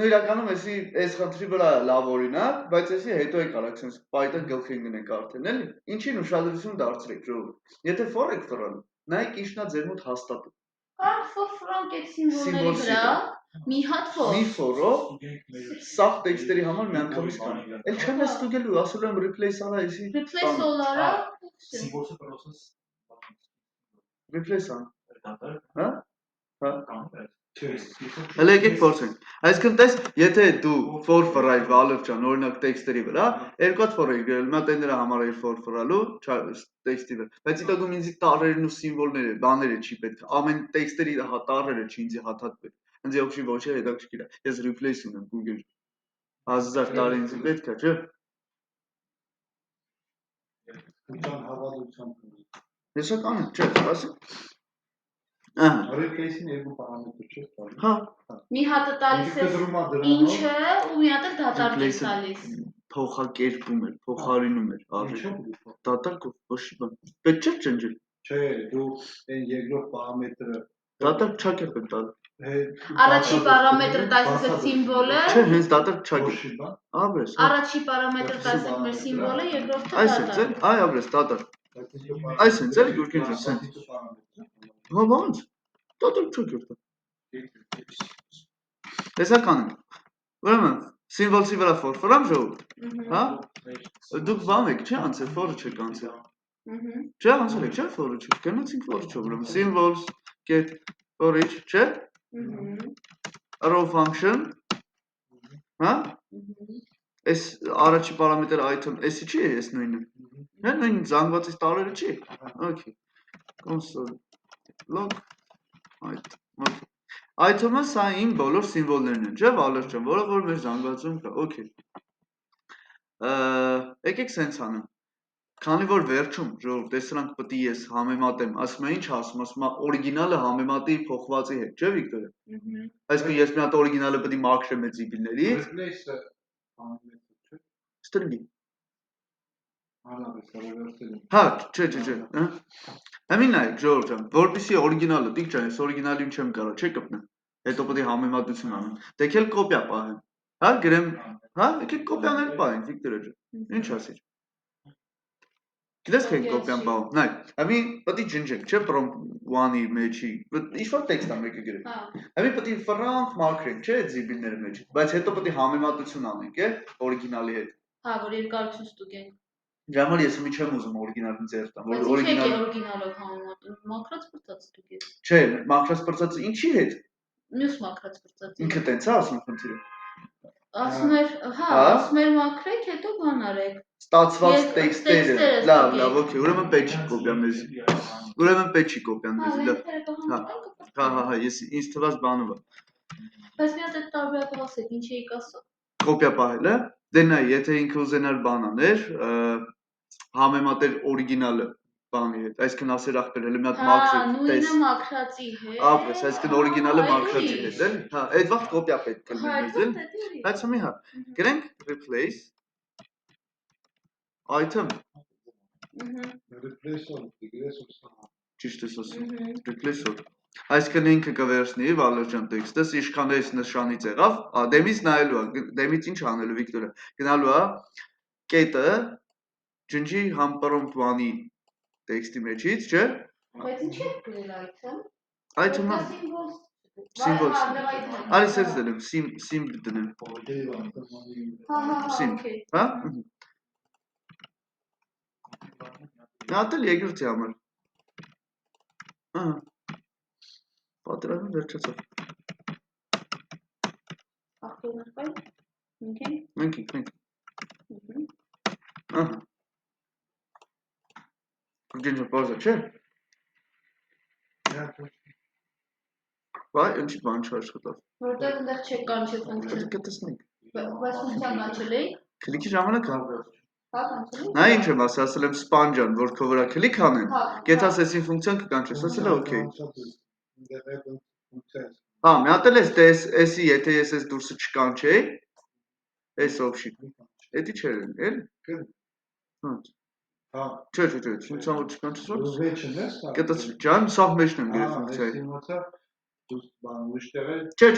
նույն իրականում էս խնդրի վրա լավ օրինակ, բայց էսի հետո է կարող sense պայտը գլխին գնենք արդեն, էլի։ Ինչին ուշադրություն դարձրեք ժողովուրդ։ Եթե for եք ֆրան, նայեք ինչն է ձեր մոտ հաստատում։ Կարող for frank այդ սիմվոլների վրա մի հատ for։ Մի for-ով սաղ տեքստերի համար միանգամից կան։ Էլ չեմ ես ստուգելու, ասում եմ replace արա էսի։ Replace all-արա։ Սիմվոլը process Replace ան։ հա? Հա։ Կամ Հələ եկեք փորձենք։ Այսինքն տես, եթե դու for fry value ջան, օրինակ տեքստերի վրա, երկու հատ for եք գրել, մի հատ դրա համար է for fry-լու տեքստի վրա։ Բայց իտա դու ինձ տառերն ու սիմվոլները, բաները չի պետք։ Ամեն տեքստերի տառերը չի ինձ հաթաթ պետք։ Ինձ ոչի ոչ է հետաքրքիր է։ Ես replace ունեմ Google 1000 տարի ինձ պետք է, չէ՞։ Ուրան հավատությամբ։ Հեսա կան, չէ, ասի։ Ահա։ Replace-ին երկու պարամետր չես տալիս։ Հա։ Մի հատը տալիս է ինչը ու մի հատը դատարկ է տալիս։ Փոխակերպում է, փոխարինում է արժեքը։ Դատարկ ոչի բան։ Պետք չէ ջնջել։ Չէ, դու այն երկրորդ պարամետրը Դատարկ չակ է պետք տալ։ Առաջի պարամետրը տալիս է սիմվոլը։ Չէ, հենց դատարկ չակ է։ Աբրես։ Առաջի պարամետրը տալիս է մեր սիմվոլը, երկրորդը դատարկ։ Այ աբրես դատարկ։ Այսինքն ձեր գուրգին ջան։ Հա ո՞նց։ Դատարկ չակ է։ Տեսական է։ Ուրեմն սիմվոլի վրա for-ամ ժողովուրդ։ Հա։ Դուք բան եք, չէ՞, անցել for-ը չեք անցել։ Չէ, անցել եք, չէ՞, for-ը չեք։ Գնացինք for-ը չէ, ուրեմն symbols get for each, չէ՞։ Row function։ Հա։ Այս առաջի պարամետր item s-ի չի է, s նույնը։ Հա, նույն զանգվածից տարերը չի։ Okay. Console log item. Okay. Item-ը սա իմ բոլոր սիմվոլներն են, չէ՞, Վալեր ջան, որը որ մեր զանգվածում կա։ Okay. Եկեք սենց անեմ։ Քանի որ վերջում ժողովուրդ, տեսրանք պետք է ես համեմատեմ, ասում եմ ինչ ասում, ասում եմ օրիգինալը համեմատի փոխվածի հետ, չէ՞ Վիկտորիա։ Այսինքն ես մի հատ օրիգինալը պետք է մաքրեմ այդ զիբիլներից։ Replace-ը պարամետր չէ։ String-ի։ Հա, չէ։ Համին նայեք ժողովուրդ ջան, որպեսզի օրիգինալը, դիք ջան, ես օրիգինալին չեմ կարող, չէ՞ կպնեմ։ Հետո պետք է համեմատություն անեմ։ Դեքել կոպիա պահեմ։ Հա, գրեմ, հա, եկեք կոպիաներ պահենք, Վիկտորիա ջան։ Ինչ ասիր։ Գիտես թե կոպիան պահում։ Նայ, համի պետք է ջնջենք, չէ՞ prompt 1-ի մեջի։ Ինչ-որ տեքստ ա մեկը գրել։ Համի պետք է ֆրանկ մաքրենք, չէ՞ այդ զիբիլների մեջ, բայց հետո պետք է համեմատություն անենք, օրիգինալի հետ։ Հա, որ երկարություն ստուգենք։ Դրա համար ես մի չեմ ուզում օրիգինալին ձեռք տամ, որ օրիգինալով համեմատում, մաքրած բրծած ստուգես։ Չէ, մաքրած բրծածը ինչի հետ։ Մյուս մաքրած բրծածը։ Ինքը տենց է ասում խնդիրը։ Ասում էր, հա, ասում էր մաքրեք, հետո բան արեք։ Ստացված տեքստերը, լավ, okay, ուրեմն պետք չի կոպիան մեզ։ Ուրեմն պետք չի կոպիան մեզ, լավ։ Հա, ես ինձ թվաց բանը բա։ Բայց մի հատ այդ տարբերակով ասեք, ինչ էիք ասում։ Կոպիա պահելը, դե նայ, եթե ինքը ուզենար բան աներ, համեմատել օրիգինալը բանի հետ, այսինքն ասեր ախպեր հələ մի հատ Հա, մաքրել, նույնը մաքրածի հետ։ ապրես, այսինքն օրիգինալը մաքրածի հետ, էլի։ Հա, այդ վաղ կոպիա պետք է Հա, լինի, այդ էլի։ դեպի։ Բայց հիմա հա, գրենք replace item, ճիշտ ես ասում, replace-ով։ Այսինքն ինքը կվերցնի Վալերջան տեքստը, ինչքան էս նշանից եղավ, դեմից նայելու է, դեմից ինչ անելու Վիկտորը, գնալու է կետը ջնջի համպրոմպտ բանի տեքստի մեջից, չէ՞։ Բայց ինչ է գրել item։ Item-ը սիմվոլ։ Արի սենց դնեմ, sim դնեմ։ Հա, Sim, օքեյ։ հա։ Նատել երկրորդի համար։ Ահա։ Պատրաստը վերջացավ։ Ախտորներ կայ։ Մենք։ Ահա։ Գինը պոզը, չէ՞։ Վայ, ինչի բան չաշխատավ։ Որտեղ այնտեղ չեք կանչել ֆունկցիա։ Պետք է տեսնենք։ Բայց ֆունկցիան կանչել եք։ Քլիքի ժամանակ հա։ Հա, կանչել եք։ Նա ինչ եմ ասել եմ սպանջան, որ քո վրա քլիք անեմ, գետաս էսին ֆունկցիան կկանչես, ասել է օքեյ։ Հա, մի հատ էլ էսի, եթե ես էս դուրսը չկանչեի, էս option, էդի չէր, էլի։ Հա։ Չէ, ֆունկցիան որ չկանչես, գետաս ջան, սաղ մեջն եմ գրել ֆունկցիայի։ Չէ,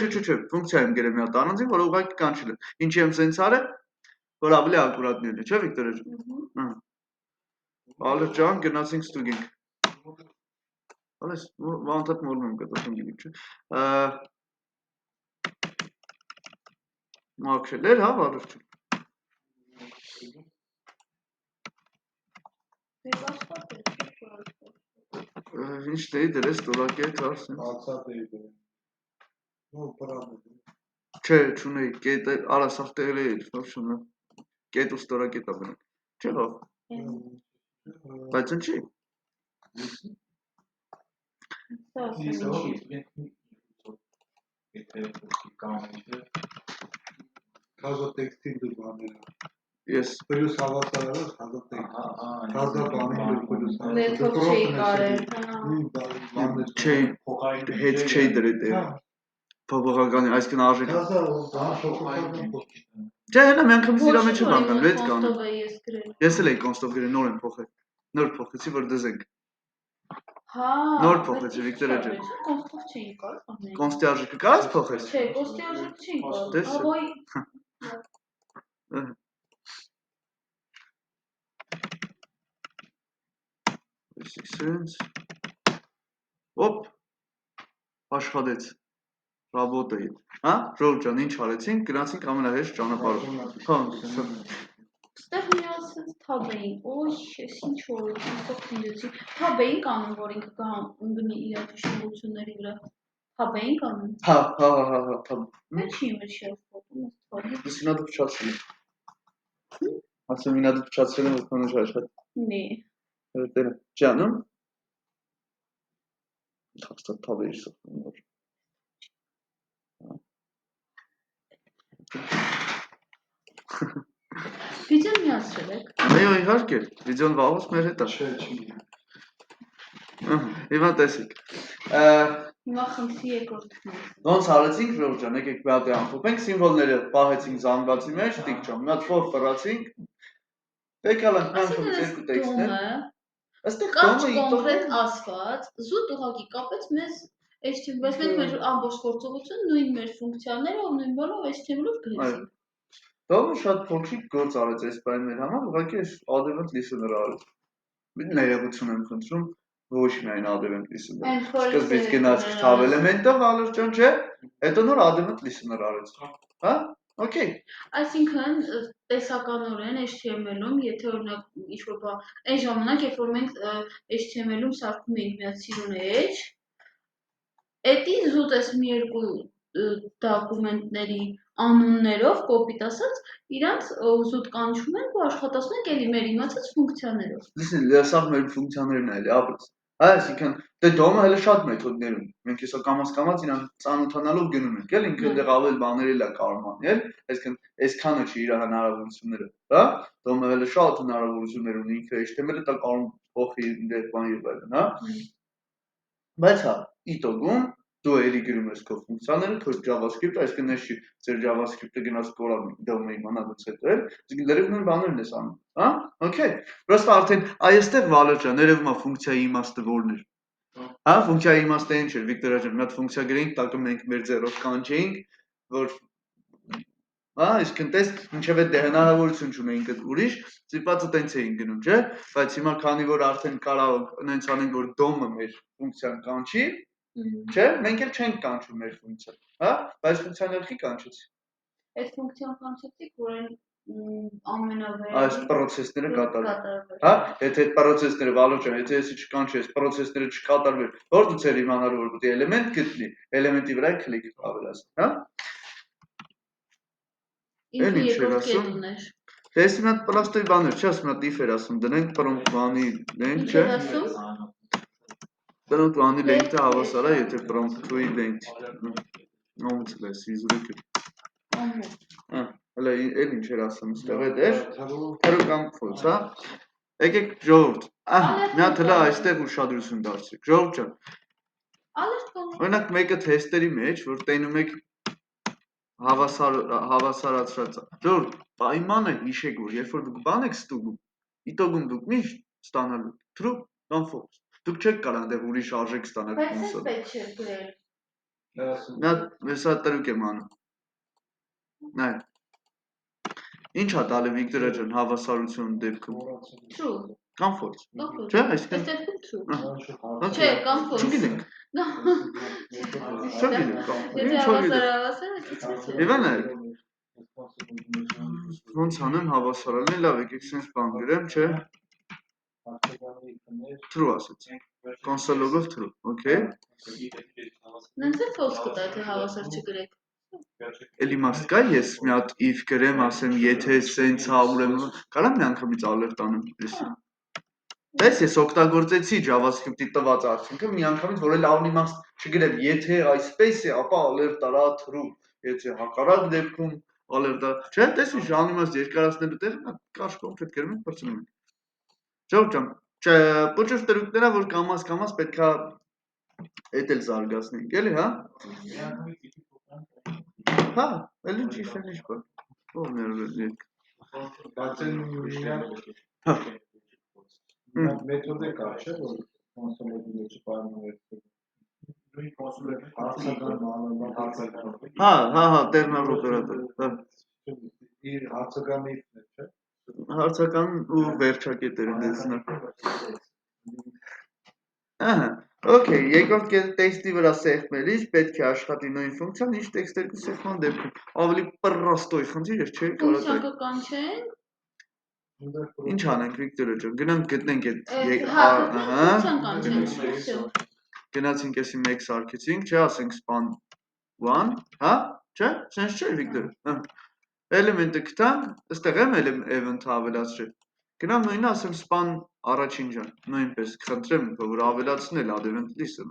ֆունկցիա եմ գրել մի հատ առանձին, որ ուղղակի կանչել եմ։ Ինչի եմ սենց արել, որ ավելի ակուրատնի լինի, չէ՞ Վիկտորը ջան։ Հա։ Ալեր ջան, գնացինք ստուգենք։ Ալես, վանտատ մորնում եմ կտոտում գինիք, չէ։ Մաքրել էր, հա, Վալեր ջան։ Ինչ դեի դրես տորակի հետ ասեմ։ Չէ, չունեի, կետ արա սաղ տեղել էի, որ չունեմ։ Կետ ու ստորակի տա բնենք։ Չէ հավ։ Բայց ինչի։ Կազոտեքստին դու բաները։ Ես։ Պլյուս հավասարարով կազոտեքստ։ Կազա բանին պլյուս Նետով չէի կարել, Չէ, հետ չէի դրել տեղ։ Փոփոխականի, այսինքն արժեք։ Կազա շոկոլադը։ Չէ, հենա մի անգամ սիրա մեջ եմ անգամ, վեց կան։ Ես էլ էի կոնստով գրել, նոր եմ փոխել։ Նոր փոխեցի, որ դզենք։ Հա։ Նոր փոխեցի Վիկտորը ջան։ Կոնստով չէի կարել անել։ Կոնստի արժեքը կարած փոխես։ Չէ, կոնստի արժեքը չէի կարել։ Սենց։ Ոպ։ Աշխատեց։ Ռաբոտը հետ։ Հա, Ժողովուրդ ջան, ինչ արեցինք, գնացինք ամենահեշտ ճանապարհով։ Հա, Ստեղ միացած թաբ էին, ոյ, ես ինչ որ ինքով դիրեցի, թաբ էին կանում, որ ինքը կանգնի իր ճշտությունների վրա, թաբ էին կանում։ Հա, թաբ։ Ինչի մեջ ես փոխում ես թաբի։ Ես ինադը փչացրել եմ։ Ասեմ ինադը փչացրել եմ, որ քոնը աշխատի։ Նե։ Դերը, ջանում։ Հաստատ թաբ էի սոխում որ։ Վիդեոն միացրել եք։ Այո, իհարկե, վիդեոն վաղուց մեր հետ է։ Չէ, չի։ Հիմա տեսեք։ Հիմա խնդրի երկրորդն է։ Ոնց արեցինք, Ժողովուրդ ջան, եկեք մի հատ ամփոփենք, սիմվոլները պահեցինք զանգվածի մեջ, տիկ ջան, մի հատ ֆոր ֆռացինք։ Եկալ ենք մենք երկու տեքստներ։ Այստեղ Կապ կոնկրետ ասված, զուտ ուղղակի կապեց մեզ HTML, բայց մենք մեր ամբողջ գործողությունը նույն մեր ֆունկցիաներով, նույն բանով HTML-ով գրեցինք։ Դόμը շատ փոքրիկ գործ արեց այս բանի մեր համար, ուղղակի այս adevent listener արեց։ Մի ներողություն եմ խնդրում, ոչ միայն adevent listener։ Սկզբից գնաց թավ էլեմենտը Վալեր ջան, չէ՞։ Հետո նոր adevent listener արեց։ Հա? Okay։ Այսինքն տեսականորեն HTML-ում, եթե օրինակ ինչ-որ բան, այն ժամանակ, երբ որ մենք HTML-ում սարքում էինք միած սիրուն edge, էդի զուտ ես մի երկու դոկումենտների անուններով, կոպիտ ասած, իրանց զուտ կանչում ենք ու աշխատացնում ենք էլի մեր իմացած ֆունկցիաներով։ Լսի, սա մեր ֆունկցիաներն է էլի, ապրես։ Այսինքն, դե դոմը հələ շատ մեթոդներ ունի։ Մենք հեսա կամաց իրան ծանոթանալով գնում ենք, էլ ինքը դեռ ավելի բաներ էլ է կարող անել, այսինքն, այսքանը չի իր հնարավորությունները, հա? Դոմը հələ շատ հնարավորություններ ունի, ինքը HTML-ը դա կարող փոխի բան եւ այլն, հա։ Բայց հա, իտոգում դու էլի գրում ես քո ֆունկցիաները, քո JavaScript-ը, այսինքն ես չի ձեր JavaScript-ը գնաց կորավ դոմը իմանալուց հետո էլ, իսկ դերև նույն բաներն ես անում, հա։ Okay։ Պրոստը արդեն այստեղ Վալեր ջան, ներևում է ֆունկցիայի իմաստը որն էր։ Հա, ֆունկցիայի իմաստը ինչ էր, Վիկտորիա ջան, մի հատ ֆունկցիա գրենք, տակը մենք մեր ձեռով կանչեինք, որ հա, այսինքն տես ինչև է հնարավորություն չունեինք այդ ուրիշ, ծիպածը տենց էին գնում, չէ՞, բայց հիմա քանի որ արդեն կարող նենց անենք, որ դոմը մեր ֆունկցիան կանչի, չէ՞, մենք էլ չենք կանչում մեր ֆունկցիան, հա, բայց ֆունկցիան ելքի կանչեցի։ Այդ ֆունկցիան կանչեցիք, որ ամենավերին այս պրոցեսները կատարվեն։ Հա, եթե այդ պրոցեսները Վալեր ջան, եթե ես չկանչես, պրոցեսները չկատարվեն, որ դու ցեր իմանալու որ պետք է էլեմենտ գտնի, էլեմենտի վրա քլիկ ավելացնի, հա։ Ինքը երկրորդ կետ ուներ։ Դες մի հատ պլաստոյի բաներ, չէ՞, ասում եմ իֆեր ասում, դնենք prompt բանի length, չէ՞։ Prompt բանի length-ը հավասար է, եթե prompt-ի length-ի։ Ոնց է, սիզուրը։ Հա, հələ էլ ինչ էր ասում, ստեղ է դեր, թրու կամ false, հա։ Եկեք ժողովուրդ, մի հատ հələ այստեղ ուշադրություն դարձրեք։ Ժողովուրդ ջան։ Օրինակ մեկը թեստերի մեջ, որ տենում եք հավասարացրած է։ Ժողովուրդ, պայմանը հիշեք, որ երբ որ դուք բան եք ստուգում, իտոգում դուք միշտ ստանալու true կամ false։ Դուք չեք կարող այնտեղ ուրիշ արժեք ստանալ կոնսոլը։ Բայց պետք չէ գրել։ Նա հեսա տրուկ եմ անում։ Նայ։ Ինչ է տալի Վիկտորիա ջան հավասարություն դեպքում։ True։ Կամ false։ Չէ, այսինքն Այս դեպքում true։ Չէ, կամ false։ Չգիտենք։ Եթե հավասարը քիչ Եվ նայեք։ Ոնց անեմ հավասարալն է, լավ եկեք sense բան գրեմ, չէ։ True ասեցի։ Console log-ով true, okay։ Նենց է false կտա, եթե հավասար չգրեք։ Էլի մաստ կա, ես մի հատ if գրեմ, ասեմ, եթե sense հա ուրեմն, կարամ մի անգամից alert անեմ էսի։ Դες ես օգտագործեցի JavaScript-ի տված արդյունքը մի անգամից, որ էլ անիմաստ չգրեմ, եթե այսպես է, ապա alert արա true, եթե հակառակ դեպքում alert-ը, չէ՞, դες ինչ անիմաստ երկարացնելու տեղ, կարճ կոնկրետ գրում ենք, բարձրանում ենք։ Ժողովուրդ ջան, պոճով տրուկները, որ կամաց պետքա էդ էլ զարգացնենք, էլի, հա։ Հա, էլ ինչ իշխան ինչ բան։ Ո՞վ ներողեք։ Բայց այն մեթոդը կա, չէ՞, որ կոնսոլի մեջ պայմանավորվում։ Հա, տերնալ օպերատոր, հա։ Իր հարցականի իֆն է, չէ՞։ Հարցական ու վերջակետերը դեսնա։ Ահա, okay, երկրորդ տեքստի վրա սեղմելիս պետք է աշխատի նույն ֆունկցիան, ինչ տեքստերկու սեղման դեպքում։ Ավելի պրոստոյ խնդիր է, չէ՞, կարող է։ Կանչենք։ Ինչ անենք Վիկտորիա ջան, գնանք գտնենք այդ ահա, գնացինք էսի մեկ սարքեցինք, չէ, ասենք span 1, հա, չէ, sense չէ Վիկտոր։ Էլեմենտը գտանք, այստեղ եմ event ավելացրել։ Գնամ նույնը ասեմ span առաջին ջան, նույնպես խնդրեմ, որ ավելացնել add event list-ը։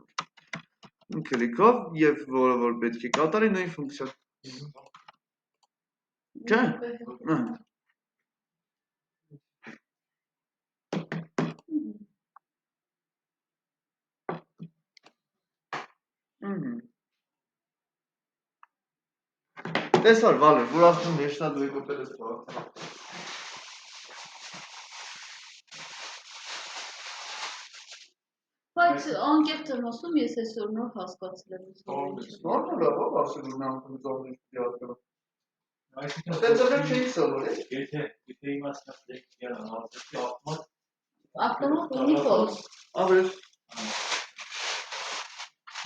Քլիկով եւ որը որ պետք է կատարի նույն ֆունկցիա։ Չէ։ Տեսար Վալեր, որ ասում եշտա դու եկոպել ես բաղ։ Բայց անկեղծ եմ ասում, ես այսօր նոր հասկացել եմ։ Նորմալ է, ով ասում որ նա անգամ պիտի հասկանա։ Այսինքն չէի սովորել։ Եթե իմաստացեք հարցի ավտոմատ ավտոմատ ունի false։ Ավել։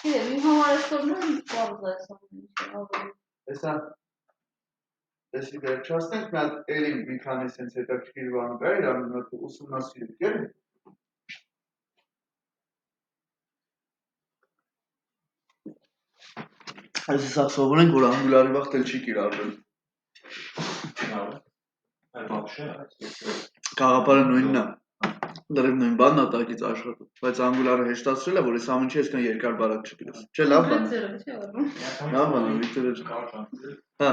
Գիտեմ, իմ համար այսօր նույն բառը է ասում։ Հեսա Դեսի վերջացնենք, մի հատ էլի մի քանի սենց հետաքրքիր բան կա, իրան ուսումնասիրենք, էլի։ Այս սա սովորենք, որ անգուլարի վաղ տել չի կիրարվել։ Կաղապարը նույնն է, դրև նույն բանն ատակից աշխատում, բայց անգուլարը հեշտացրել է, որ ես ամեն չի այսքան երկար բարակ չգրես։ Չէ, լավ բան է։ Լավ բան է, Վիկտորիա։ Հա։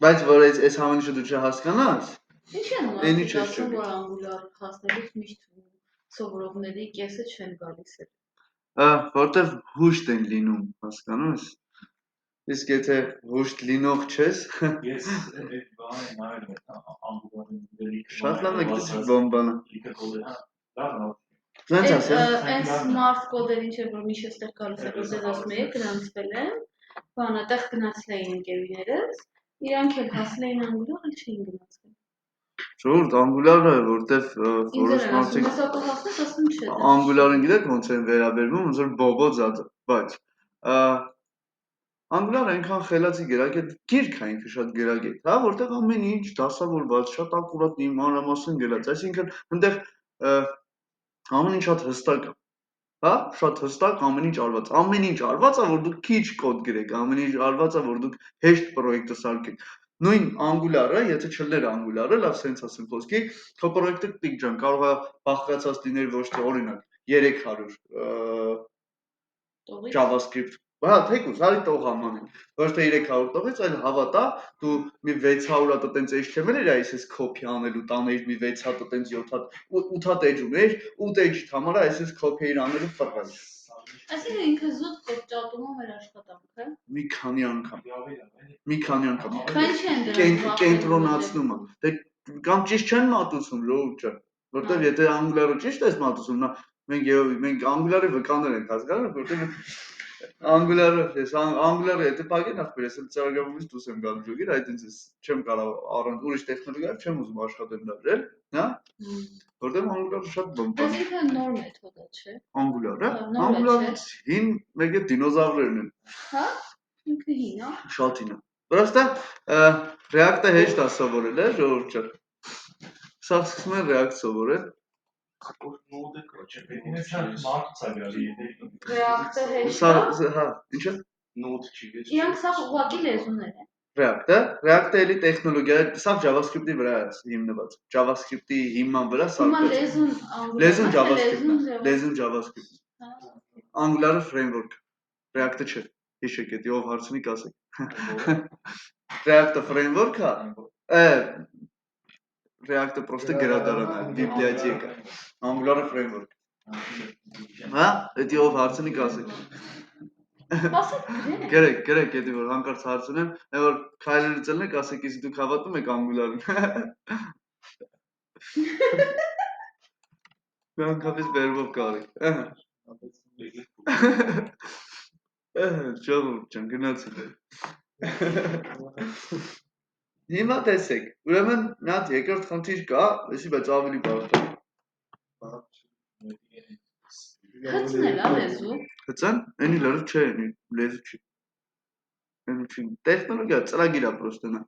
Բայց որ այս ամեն ինչը դու չհասկանաս, Ինչ են Էնի մարդիկ չես ասում, ճոգի։ որ անգուլար հասնելուց միշտ սովորողների կեսը չեն գալիս էլ։ Որտեվ հուշտ են լինում, հասկանում ես։ Իսկ եթե հուշտ լինող չես, Ես այդ բանը նայել եմ անգլերենի շատ լավ է գիտես բոմբանը։ լիքը կոդեր, հա, լավ։ Ոնց ասեմ։ Այն smart code-երին չէ, որ միշտ էստեղ գալիս է, որ ձեզ ասում եք, գրանցվել եմ, բանը, տեղ գնացել էին ընկերուներս, իրանք էլ հասել էին անգուլար, էլ չէին գնացել։ Ժողովուրդ անգուլարը, որտեվ Ինձ որոշ էլ են ասում, մարդիկ ես ապա հասնես, ասում չէ։ անգուլարին գիտեք ոնց են վերաբերվում, ոնց որ բոբոց բայց անգուլարը այնքան խելացի գրագետ, գիրք է ինքը շատ գրագետ, հա, որտեղ ամեն ինչ դասավորված, շատ ակուրատ մանրամասն գրած, այսինքն այնտեղ ամեն ինչ շատ հստակ է, հա, շատ հստակ ամեն ինչ արված է, որ դուք քիչ կոդ գրեք, ամեն ինչ արված է, որ դուք հեշտ պրոյեկտը սարքեք։ Նույն անգուլարը, եթե չլներ անգուլարը, լավ սենց ասեմ խոսքի, քո պրոյեկտը տիկ ջան, կարող է բաղկացած լիներ ոչ թե օրինակ 300 JavaScript, հա, թեկուզ, հարի տող ամանին, ոչ թե 300 տողից, այլ հավատա, դու մի 600 հատ տենց HTML էր այսպես copy անելու, տաներ մի 6 հատ տենց 7 հատ, 8 հատ edge ուներ, 8 edge համար այսպես copy էր անելու ֆռվալ։ Այսինքն ինքը զուտ կոդ ճատում է մեր աշխատանքը։ Մի քանի անգամ։ Քանի չեն Կենտրոնացնում է։ Դե կամ ճիշտ չեն մատուցում, ժողովուրդ ջան, որտեվ եթե անգուլարը ճիշտ ես մատուցում, մենք անգուլարի վկաներ ենք հասկանում, որտեվ անգուլարը եթե փակեն ախպեր, ես ծրագրավորումից դուրս եմ գալու ջոգիր, այդ ինձ չեմ կարող առանց ուրիշ տեխնոլոգիայով չեմ ուզում աշխատել դարձել, հա? Որտեվ անգուլարը շատ բան։ Այսինքն նոր մեթոդ է, չէ։ Անգուլարը, անգուլարից հին մեկ է դինոզավրերն են։ Հա? Ինքը հին է։ Շատ հին է։ Просто React-ը հեշտ է սովորել, ժողովուրդ ջան։ Սա սկսում են React սովորել։ React-ը հեշտ է։ Հա, ինչը։ Node չի, Իրանք սա ուղղակի լեզուներ են։ React-ը էլի տեխնոլոգիա է, սա JavaScript-ի վրա է հիմնված։ JavaScript-ի հիման վրա Հիմա սարքած։ Լեզուն JavaScript։ Angular-ը framework, React-ը չէ։ Հիշեք, եթե ով հարցնի կասեք։ React-ը framework-ը, React-ը просто գրադարան է, բիբլիոթեկա։ Angular-ը framework։ Հա, եթե ով հարցնի կասեք։ Գրեք, եթե որ հանկարծ հարցնեմ, որ քայլերը ծլնեք, ասեք, իսկ դուք հավատում եք Angular-ին։ Հանկարծ վերբով կարեք։ Ժողովուրդ ջան, գնացինք։ Հիմա տեսեք, ուրեմն մի հատ երկրորդ խնդիր կա, էսի բայց ավելի բարդ է։ Հծնել է լեզու։ Հծան, էնի լրիվ չէ, էնի լեզու չի։ Էնի չի, տեխնոլոգիա, ծրագիր է պրոստը նա։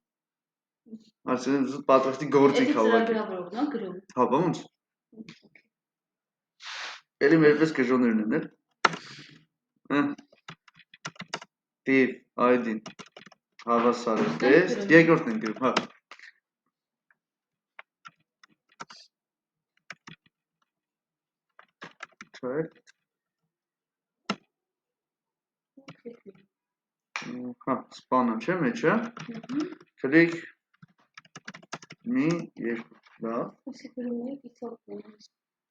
Այսինքն զուտ պատրաստի գործիք հավաքի։ Էդի ծրագրավորողն է գրում։ Հա, ոնց։ Էլի մերպես կժոներն են, էլ։ Div, ID, հավասար է, test, երկրորդն են գրում, հա։ Track։ Հա, սպանը չէ մեջը, click, մի, երկու, լավ։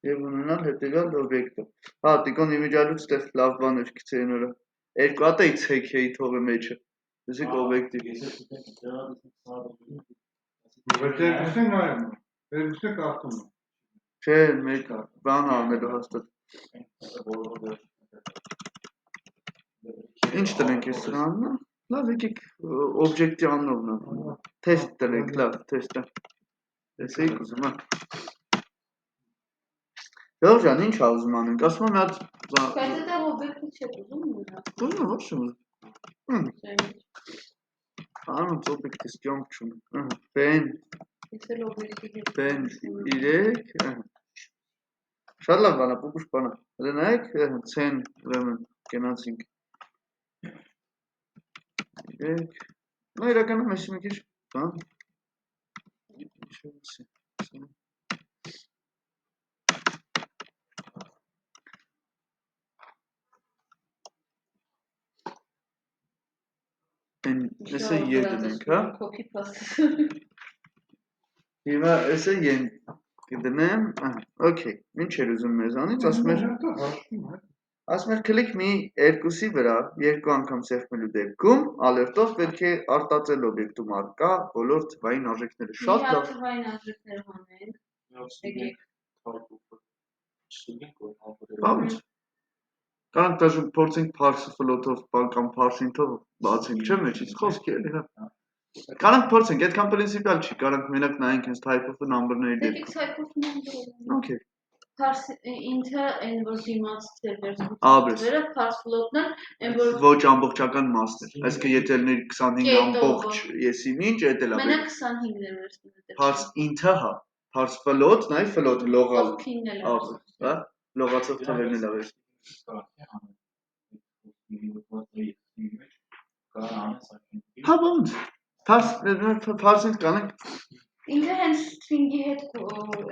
Եվ ունենալ հետևյալ օբյեկտը։ Հա, տիկոն իմիջալուց տեղ լավ բաներ գցեին վրա։ Երկու հատ էի ցեքեի թողը մեջը։ Դեսիք օբյեկտիվ։ Վերջերքուսն նայում, վերջերքուսն կարդում։ Չէ, մեկ բան անելու հաստատ։ Ինչ տնենք ես սրանն է։ Լավ, եկեք օբյեկտի աննովն է։ Թեստ տնենք, լավ, թեստը։ Տեսեք ուզում է։ Ժողովուրդ ջան, ինչ ա ուզում անենք, ասում եմ մի հատ Բայց դա օբյեկտը չէ ուզում ունենա։ Ուզում ոչ չեմ Անում օբյեկտի սկյոմք չունեմ։ Ben 3 Շատ լավ բան է, պուպուշ բան է։ Դե նայեք, ցեն ուրեմն գնացինք։ Նա իրականում էսի մի քիչ բան։ Էսը եդնենք, հա։ Հիմա էսը են կդնեմ, okay, ինչ էր ուզում մեզանից, ասում էր click մի երկուսի վրա երկու անգամ սեղմելու դեպքում ալերտով պետք է արտածել օբյեկտում առկա բոլոր թվային արժեքները շատ լավ թվային արժեքներ հանենք։ Բանջ Կանք դաժե փորձենք parse float-ով կամ parse-ով բացենք, չէ՞ մեջից խոսքի էլի հա Կանք փորձենք, այդքան պրինցիպիալ չի, կանք մենակ նայենք հենց type-of number-ների դեպքում Okay Parse int-ը այն որ դիմաց սերվերից Աբրես parse float-ն այն որ ոչ ամբողջական մասն է այսինքն եթե լինի 25 ամբողջ եսի ինչ էդ էլա մենակ 25-ներ վերցնենք Parse int-ը հա Parse float նայ float լողալ հա լողացող թվերն էլա վերցնի Հա ոնց Parse-ին կանենք Ինքը հենց string-ի հետ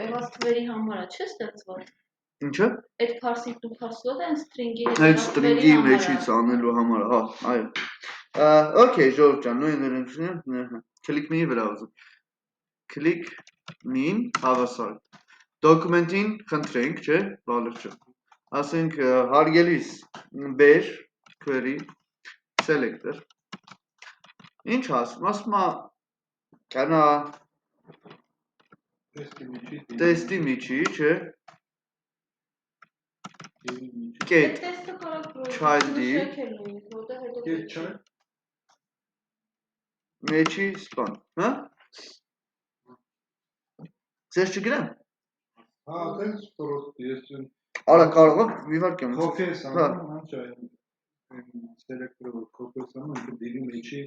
եղած թվերի համար է, չէ՞ ստեղծված Ինչը Այդ parse-ին ու parse-ը հենց string-ի հետ Այդ string-ի մեջից անելու համար հա այո Okay Ժորժ ջան նույն ներողություն click me-ի վրա ուզում click me-ին հավասար Document-ին խնդրենք, չէ՞, բալրճը Ասենք հարգելիս bear query selector Ինչ ասում, ասում է կանա Տեստի միջի, չէ Get child-ի Մեջի սպան, հա Ձեզ չգրեմ Հա, դες պրոստի, ես Արա կարող եմ, իվարկ եմ Կոպի ես անում, հանճ այն սելեկտորով կոպի ես անում, ինքը դիրի մեջի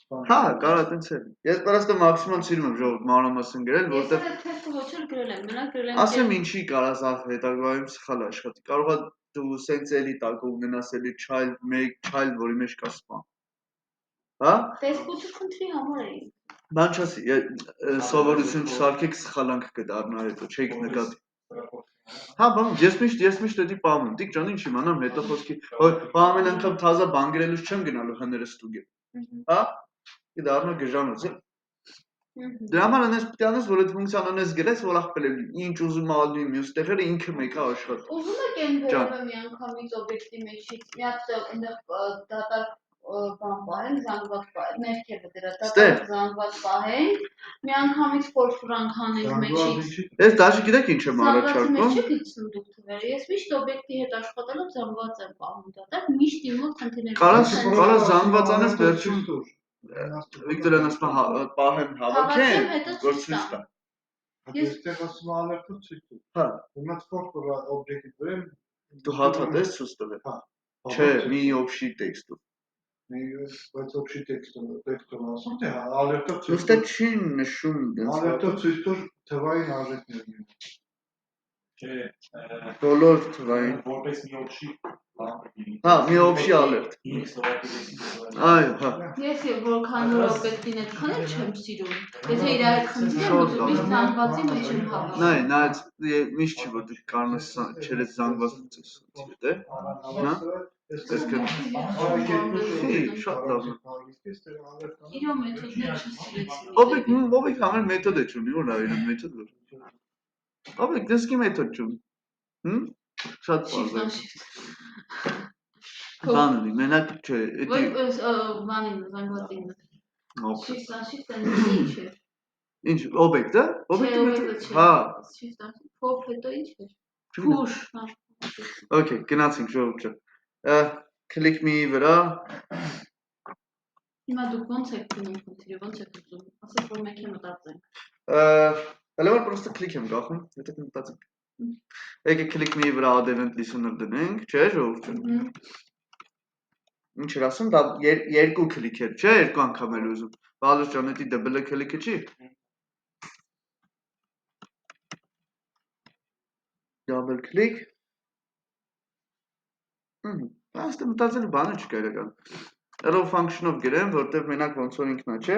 Հա, կարա տենց է Ես պարաստը մաքսիմոմ սիրում եմ ժողովուրդ մանրամասն գրել, որտեղ Ես այդ թեստը ոչ էլ գրել եմ, մենակ գրել եմ Ասեմ ինչի կարաս հետագայում սխալ աշխատի, կարող է դու սենց էլի տակ ունենաս էլի child, որի մեջ կա սպան Հա? Տեսկուցը խնդրի համար էի Բան չասի, սովորություն չսարքեք սխալանք կդառնա հետո, չեք նկատի Հա, բան, ես միշտ էդի պահում եմ, տիկ ջան, ինչ իմանամ, հետո խոսքի, ամեն անգամ թազա բան գրելուց չեմ գնալու հները ստուգել, հա, դառնա գժանոց է Դրա համար անես պիտի անես, որ այդ ֆունկցիան անես գրես, որ ախպել է ինչ ուզում ալնի մյուս տեղերը ինքը մեկը աշխատի Ուզում եք այն վերևը միանգամից օբյեկտի մեջից, մի հատ այնտեղ դատարկ բան պահենք, զանգված պահենք, ներքևը դրա դատարկ զանգված պահենք, միանգամից ֆորֆրանք հանենք մեջից Ես դաշի գիտեք ինչ եմ առաջարկում Զանգվածի մեջ չեք իցնում դուք թվերը, ես միշտ օբյեկտի հետ աշխատելով զանգված եմ պահում դատարկ, միշտ իմ մոտ խնդիրներ Կարաս զանգված անես վերջում Վիկտորյան ասում պահեմ հավաքեն, որ ցույց տա Ես տեղ ասում ալերտով ցույց տու Հա Ումած ֆորֆոր օբյեկտի վրեմ Դու հաթաթ ես ցույց տվել Չէ, մի օբշի տեքստով Բայց օբշի տեքստով ասում թե ալերտով ցույց Ոստե չի նշում Ալերտով ցույց տուր թվային արժեքներն Չէ Բոլոր թվային Որպես մի օբշի Հա, մի օբշի ալերտ Այո, հա Ես որքան որ օբյեկտին այդքան էլ չեմ սիրում Եթե իր այդ խնդիր եմ ուզում, միշտ զանգվածի մեջ եմ հավաքում Նայ, միշտ չի, որ դու կարնաս չերես զանգված լուծես դե Հա Շատ լավ Իրա մեթոդներ չսիրեցի Օբյեկտ համար մեթոդ է չունի, որ այրան մեթոդ որ Օբյեկտ դեսկի մեթոդ չունի Շատ պարզ է Բանունի, մենակ չէ Բանին, զանգվածին Շիֆտ ինչ էր Ինչ, օբյեկտը? Չէ, օբյեկտը չէ Հա Փոփ հետո ինչ էր Push Okay, գնացինք ժողովուրդ Click me-ի վրա Հիմա դուք ոնց եք դնում խնդիրը, ոնց եք ուզում Ասեք, որ մենք է մտածենք Հələ որ պրոստը click եմ գախում, հետո կմտածենք Եկեք click me-ի վրա add event listener դնենք, չէ ժողովուրդ Ինչ էր ասում, դա երկու click էր, չէ, երկու անգամ էր ուզում Բալուս ջան, էդի double click-ը չի Double click Այստեղ մտածելու բանը չկա իրական Arrow function-ով գրեմ, որտեղ մենակ ոնց որ ինքնա, չէ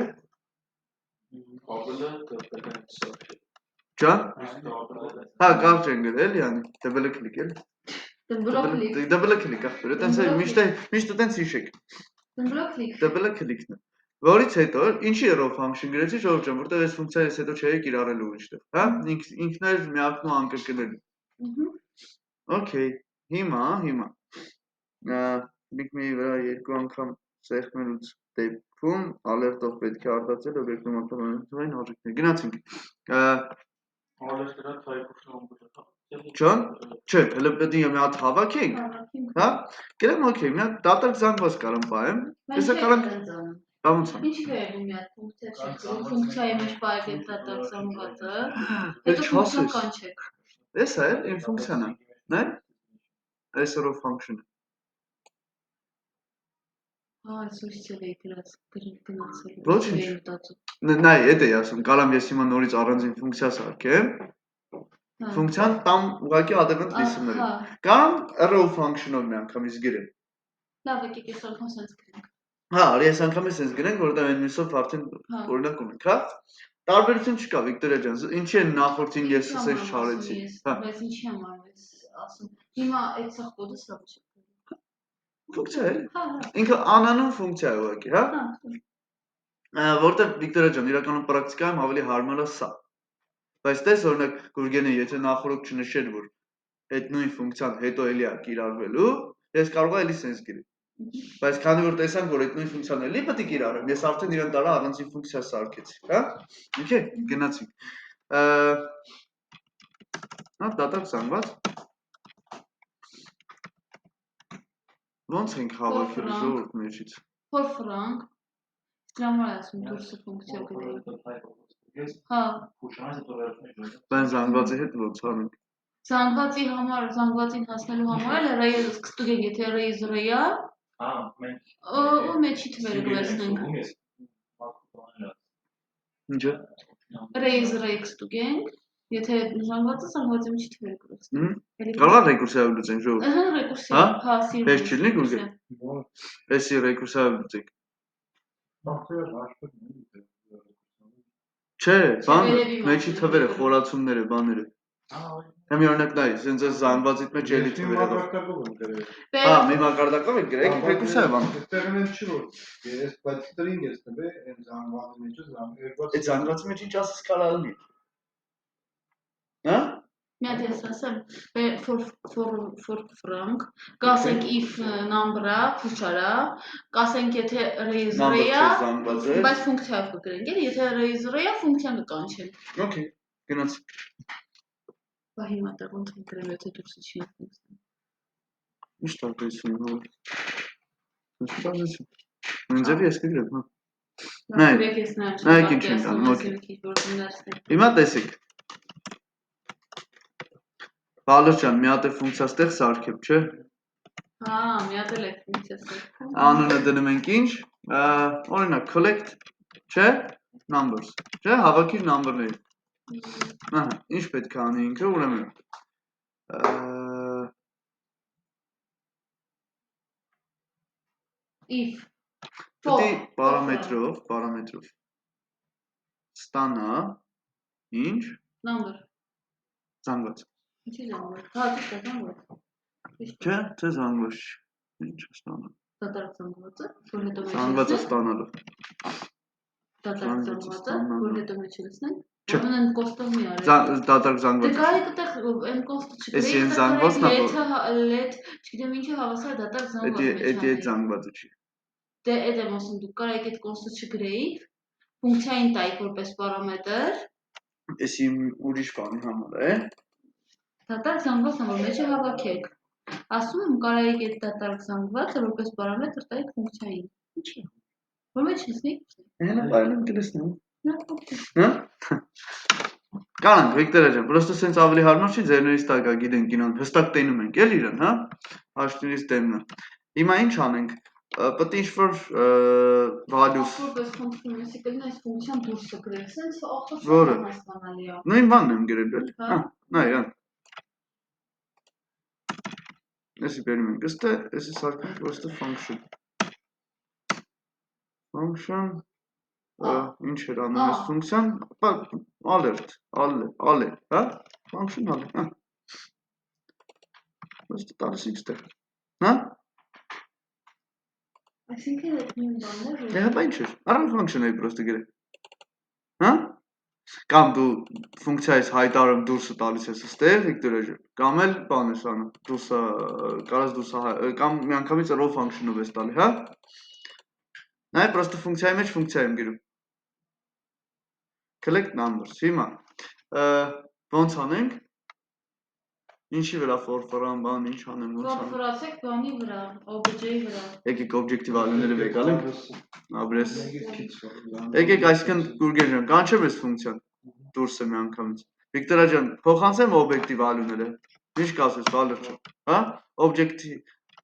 Ջան Հա, կարճ են գրել, յանի, double click էլ Double click ախպեր, միշտ ու տենց հիշեք Double click Double click-ն է Որից հետո ինչի row function գրեցի ժողովուրդ ջան, որտեղ այս ֆունկցիայից հետո չէի կիրառելու ինչտեղ, հա? Ինքն էր միակն ու անկրկնելու։ Okay, հիմա լիքմի վրա երկու անգամ սեղմելուց դեպքում ալերտով պետք է արտացել օբյեկտում արտադրության արժեքներ։ Գնացինք։ Ալերտը թայփուշն Ջան, չէ, հələ պետք է մի հատ հավաքենք, հա? Գերեմ okay, մի հատ դատարկ զանգված կարամ պահեմ։ Հեսա կարանք Ոնց է։ Ինչի՞ վերում մի հատ ֆունկցիա չի, ֆունկցիայի մեջ պահեք այդ դատարկ զանգվածը, հետո Չասես։ ֆունկցիան կանչեք։ Էս է, իմ ֆունկցիան է, նայ։ Այս row function-ը։ Այսօր էի գրած գնացել։ Ոչ։ Նայ, էդ էի ասում, կարամ ես հիմա նորից առանձին ֆունկցիա սարքեմ։ Ֆունկցիան տամ ուղղակի ադեվանտ լիսումները։ Կամ row function-ով մի անգամից գրեմ։ Լավ, եկեք այս անգամ sense գրենք։ Հա, արի այս անգամ sense գրենք, որովհետեւ այն մյուսով արդեն օրինակ ունենք, հա։ Տարբերություն չկա, Վիկտորիա ջան, ինչի են նախորդին ես sense չարեցի։ Հա։ Բայց ինչի համար ես ասում։ Հիմա այդ սա կոդը սա չէ։ Ֆունկցիա է։ Ինքը անանուն ֆունկցիա է ուղղակի, հա։ Որտեղ Վիկտորիա ջան, իրականում պրակտիկայում ավելի հարմար է սա։ Բայց տես օրինակ Գուրգենը եթե նախորդ չնշեր, որ այդ նույն ֆունկցիան հետո էլի է կիրառվելու, ես կարող եմ էլի sense գրել։ Բայց քանի որ տեսանք, որ այդ նույն ֆունկցիան էլի պետք է կիրառեմ, ես արդեն իրեն տարա առանձին ֆունկցիա սարքեցի, հա։ Okay, գնացինք։ Հա, դատարկ զանգված։ Ոնց ենք հավաքել ժողովուրդ մեջից։ For franc Դրամալ ասում դուրսը ֆունկցիա գրեի։ Հա։ Բան զանգվածի հետ ոնց անենք։ Զանգվածի համար, զանգվածին հասնելու համար հեռայից կստուգենք, եթե հեռայից ռեյա, ու մեջի թվերը գվերցնենք։ Ինչը։ Հեռայից ռեյ կստուգենք, եթե զանգվածը զանգվածի մեջի թվերը գվերցնենք։ Կարող է ռեկուրսիվ լուծենք ժողովուրդ։ Ահա ռեկուրսիվ, հա, սիրում։ Ես չլինի Գուրգեն։ Էսի ռեկուրսիվ լուծենք։ Չէ, բան, մեջի թվերը, խորացումները, բաները։ Հիմա օրինակ նայ, sense այս զանգվածիդ մեջ էլի թվերը։ Հա, մի մակարդակով եք գրեք, ռեկուրսիվ բան։ Այդտեղ են չի որ ես բայց string ես տվել այն զանգվածի մեջ զանգված։ Այդ զանգվածի մեջ ինչ ասես կարա լինի։ Հա? Մի հատ ես ասեմ, for franc, կասենք if number-ը, փուչարա, կասենք եթե raise ray-ը, բայց ֆունկցիայով կգրենք, էլի, եթե raise ray-ը ֆունկցիան կկանչենք։ Okay, գնաց։ Բա հիմա տեղ ոնց գրեմ, եթե դուրսը չի ֆունկցիան։ Ինչ տարբերություն հա։ Ինչ տարբերություն։ Ինձ ես կգրեմ, հա։ Նայեք ես նայեմ։ Նայեք ինչ ենք անում, okay։ Հիմա տեսեք։ Բալոս ջան, մի հատ է ֆունկցիա ստեղ սարքեմ, չէ։ Հա, մի հատ էլ է ֆունկցիա սարքում։ Անունը դնում ենք ինչ, օրինակ collect, չէ, numbers, չէ, հավաքիր number-ները։ Ահա, ինչ պետք է անի ինքը, ուրեմն։ If Պետք պարամետրով ստանա ինչ number զանգված։ Ինչի զանգված։ Հա, ճիշտ է զանգված։ Չէ, թե զանգված ինչ ստանա։ Դատարկ զանգվածը, որ հետո մեջ զանգվածը ստանալով։ Դատարկ զանգվածը, որ հետո մեջ լցնենք։ Ուրեմն այն կոստով մի արեք։ Դատարկ զանգվածը։ Դե կարելի այդտեղ այն կոստը չգրեի։ Էսի այն զանգվածն է։ Let, չգիտեմ ինչի հավասար դատարկ զանգված մեջ։ Էդի այդ զանգվածը չի։ Դե այդ եմ ասում, դուք կարեք այդ կոստը չգրեիք, ֆունկցիային տայիք որպես պարամետր։ Էսի ուրիշ բանի համար է։ Դատարկ զանգվածն որ մեջը հավաքեք։ Ասում եմ կարեք այդ դատարկ զանգվածը որպես պարամետր տայիք ֆունկցիային։ Ինչի՞։ Որ մեջ լսնի։ Հենա բայլում կլսնեմ։ Հա։ Կանանք Վիկտորիա ջան, պրոստը sense ավելի հարմար չի ձերներից տակա գիտենք ինան հստակ տենում ենք էլի իրան, հա։ Հաշտինից տեմնա։ Հիմա ինչ անենք։ Պետք է ինչ-որ values որպես ֆունկցիա, այսինքն այս ֆունկցիան դուրս կգրել, sense Որը հասկանալի է։ նույն բանն եմ գրել, էլի։ Հա, նայ, հա։ Էսի բերում ենք, ըստը, էսի սարքենք ըստը function։ Function ինչ էր անում այս ֆունկցիան, alert, հա? Function alert, հա։ Ըստը տալիս x տեղ։ Հա? Այսինքն այդ նույն բանն է, Դե հա ինչ է։ Առանց ֆունկցիոնի պրոստը գրե։ Հա? Կամ դու ֆունկցիայից հայտարարում դուրսը տալիս ես ստեղ Վիկտորիա ջան, կամ էլ բան ես անում, դուրսը կարաս դուրսը կամ միանգամից row function-ով ես տալի, հա? Նայ պրոստը ֆունկցիայի մեջ ֆունկցիա եմ գրում։ Collect numbers, հիմա ոնց անենք։ Ինչի վրա for-ան բան, ինչ անեմ, ոնց անեմ։ For-ասեք բանի վրա, object-ի վրա։ Եկեք օբյեկտիվ value-ները վեկալենք, ապրես։ Եկեք այսինքն Գուրգեն ջան, կանչեմ ես ֆունկցիան դուրսը միանգամից։ Վիկտորիա ջան, փոխանցեմ օբյեկտիվ value-ները։ Ինչ կասես, value-ը, հա? Օբյեկտի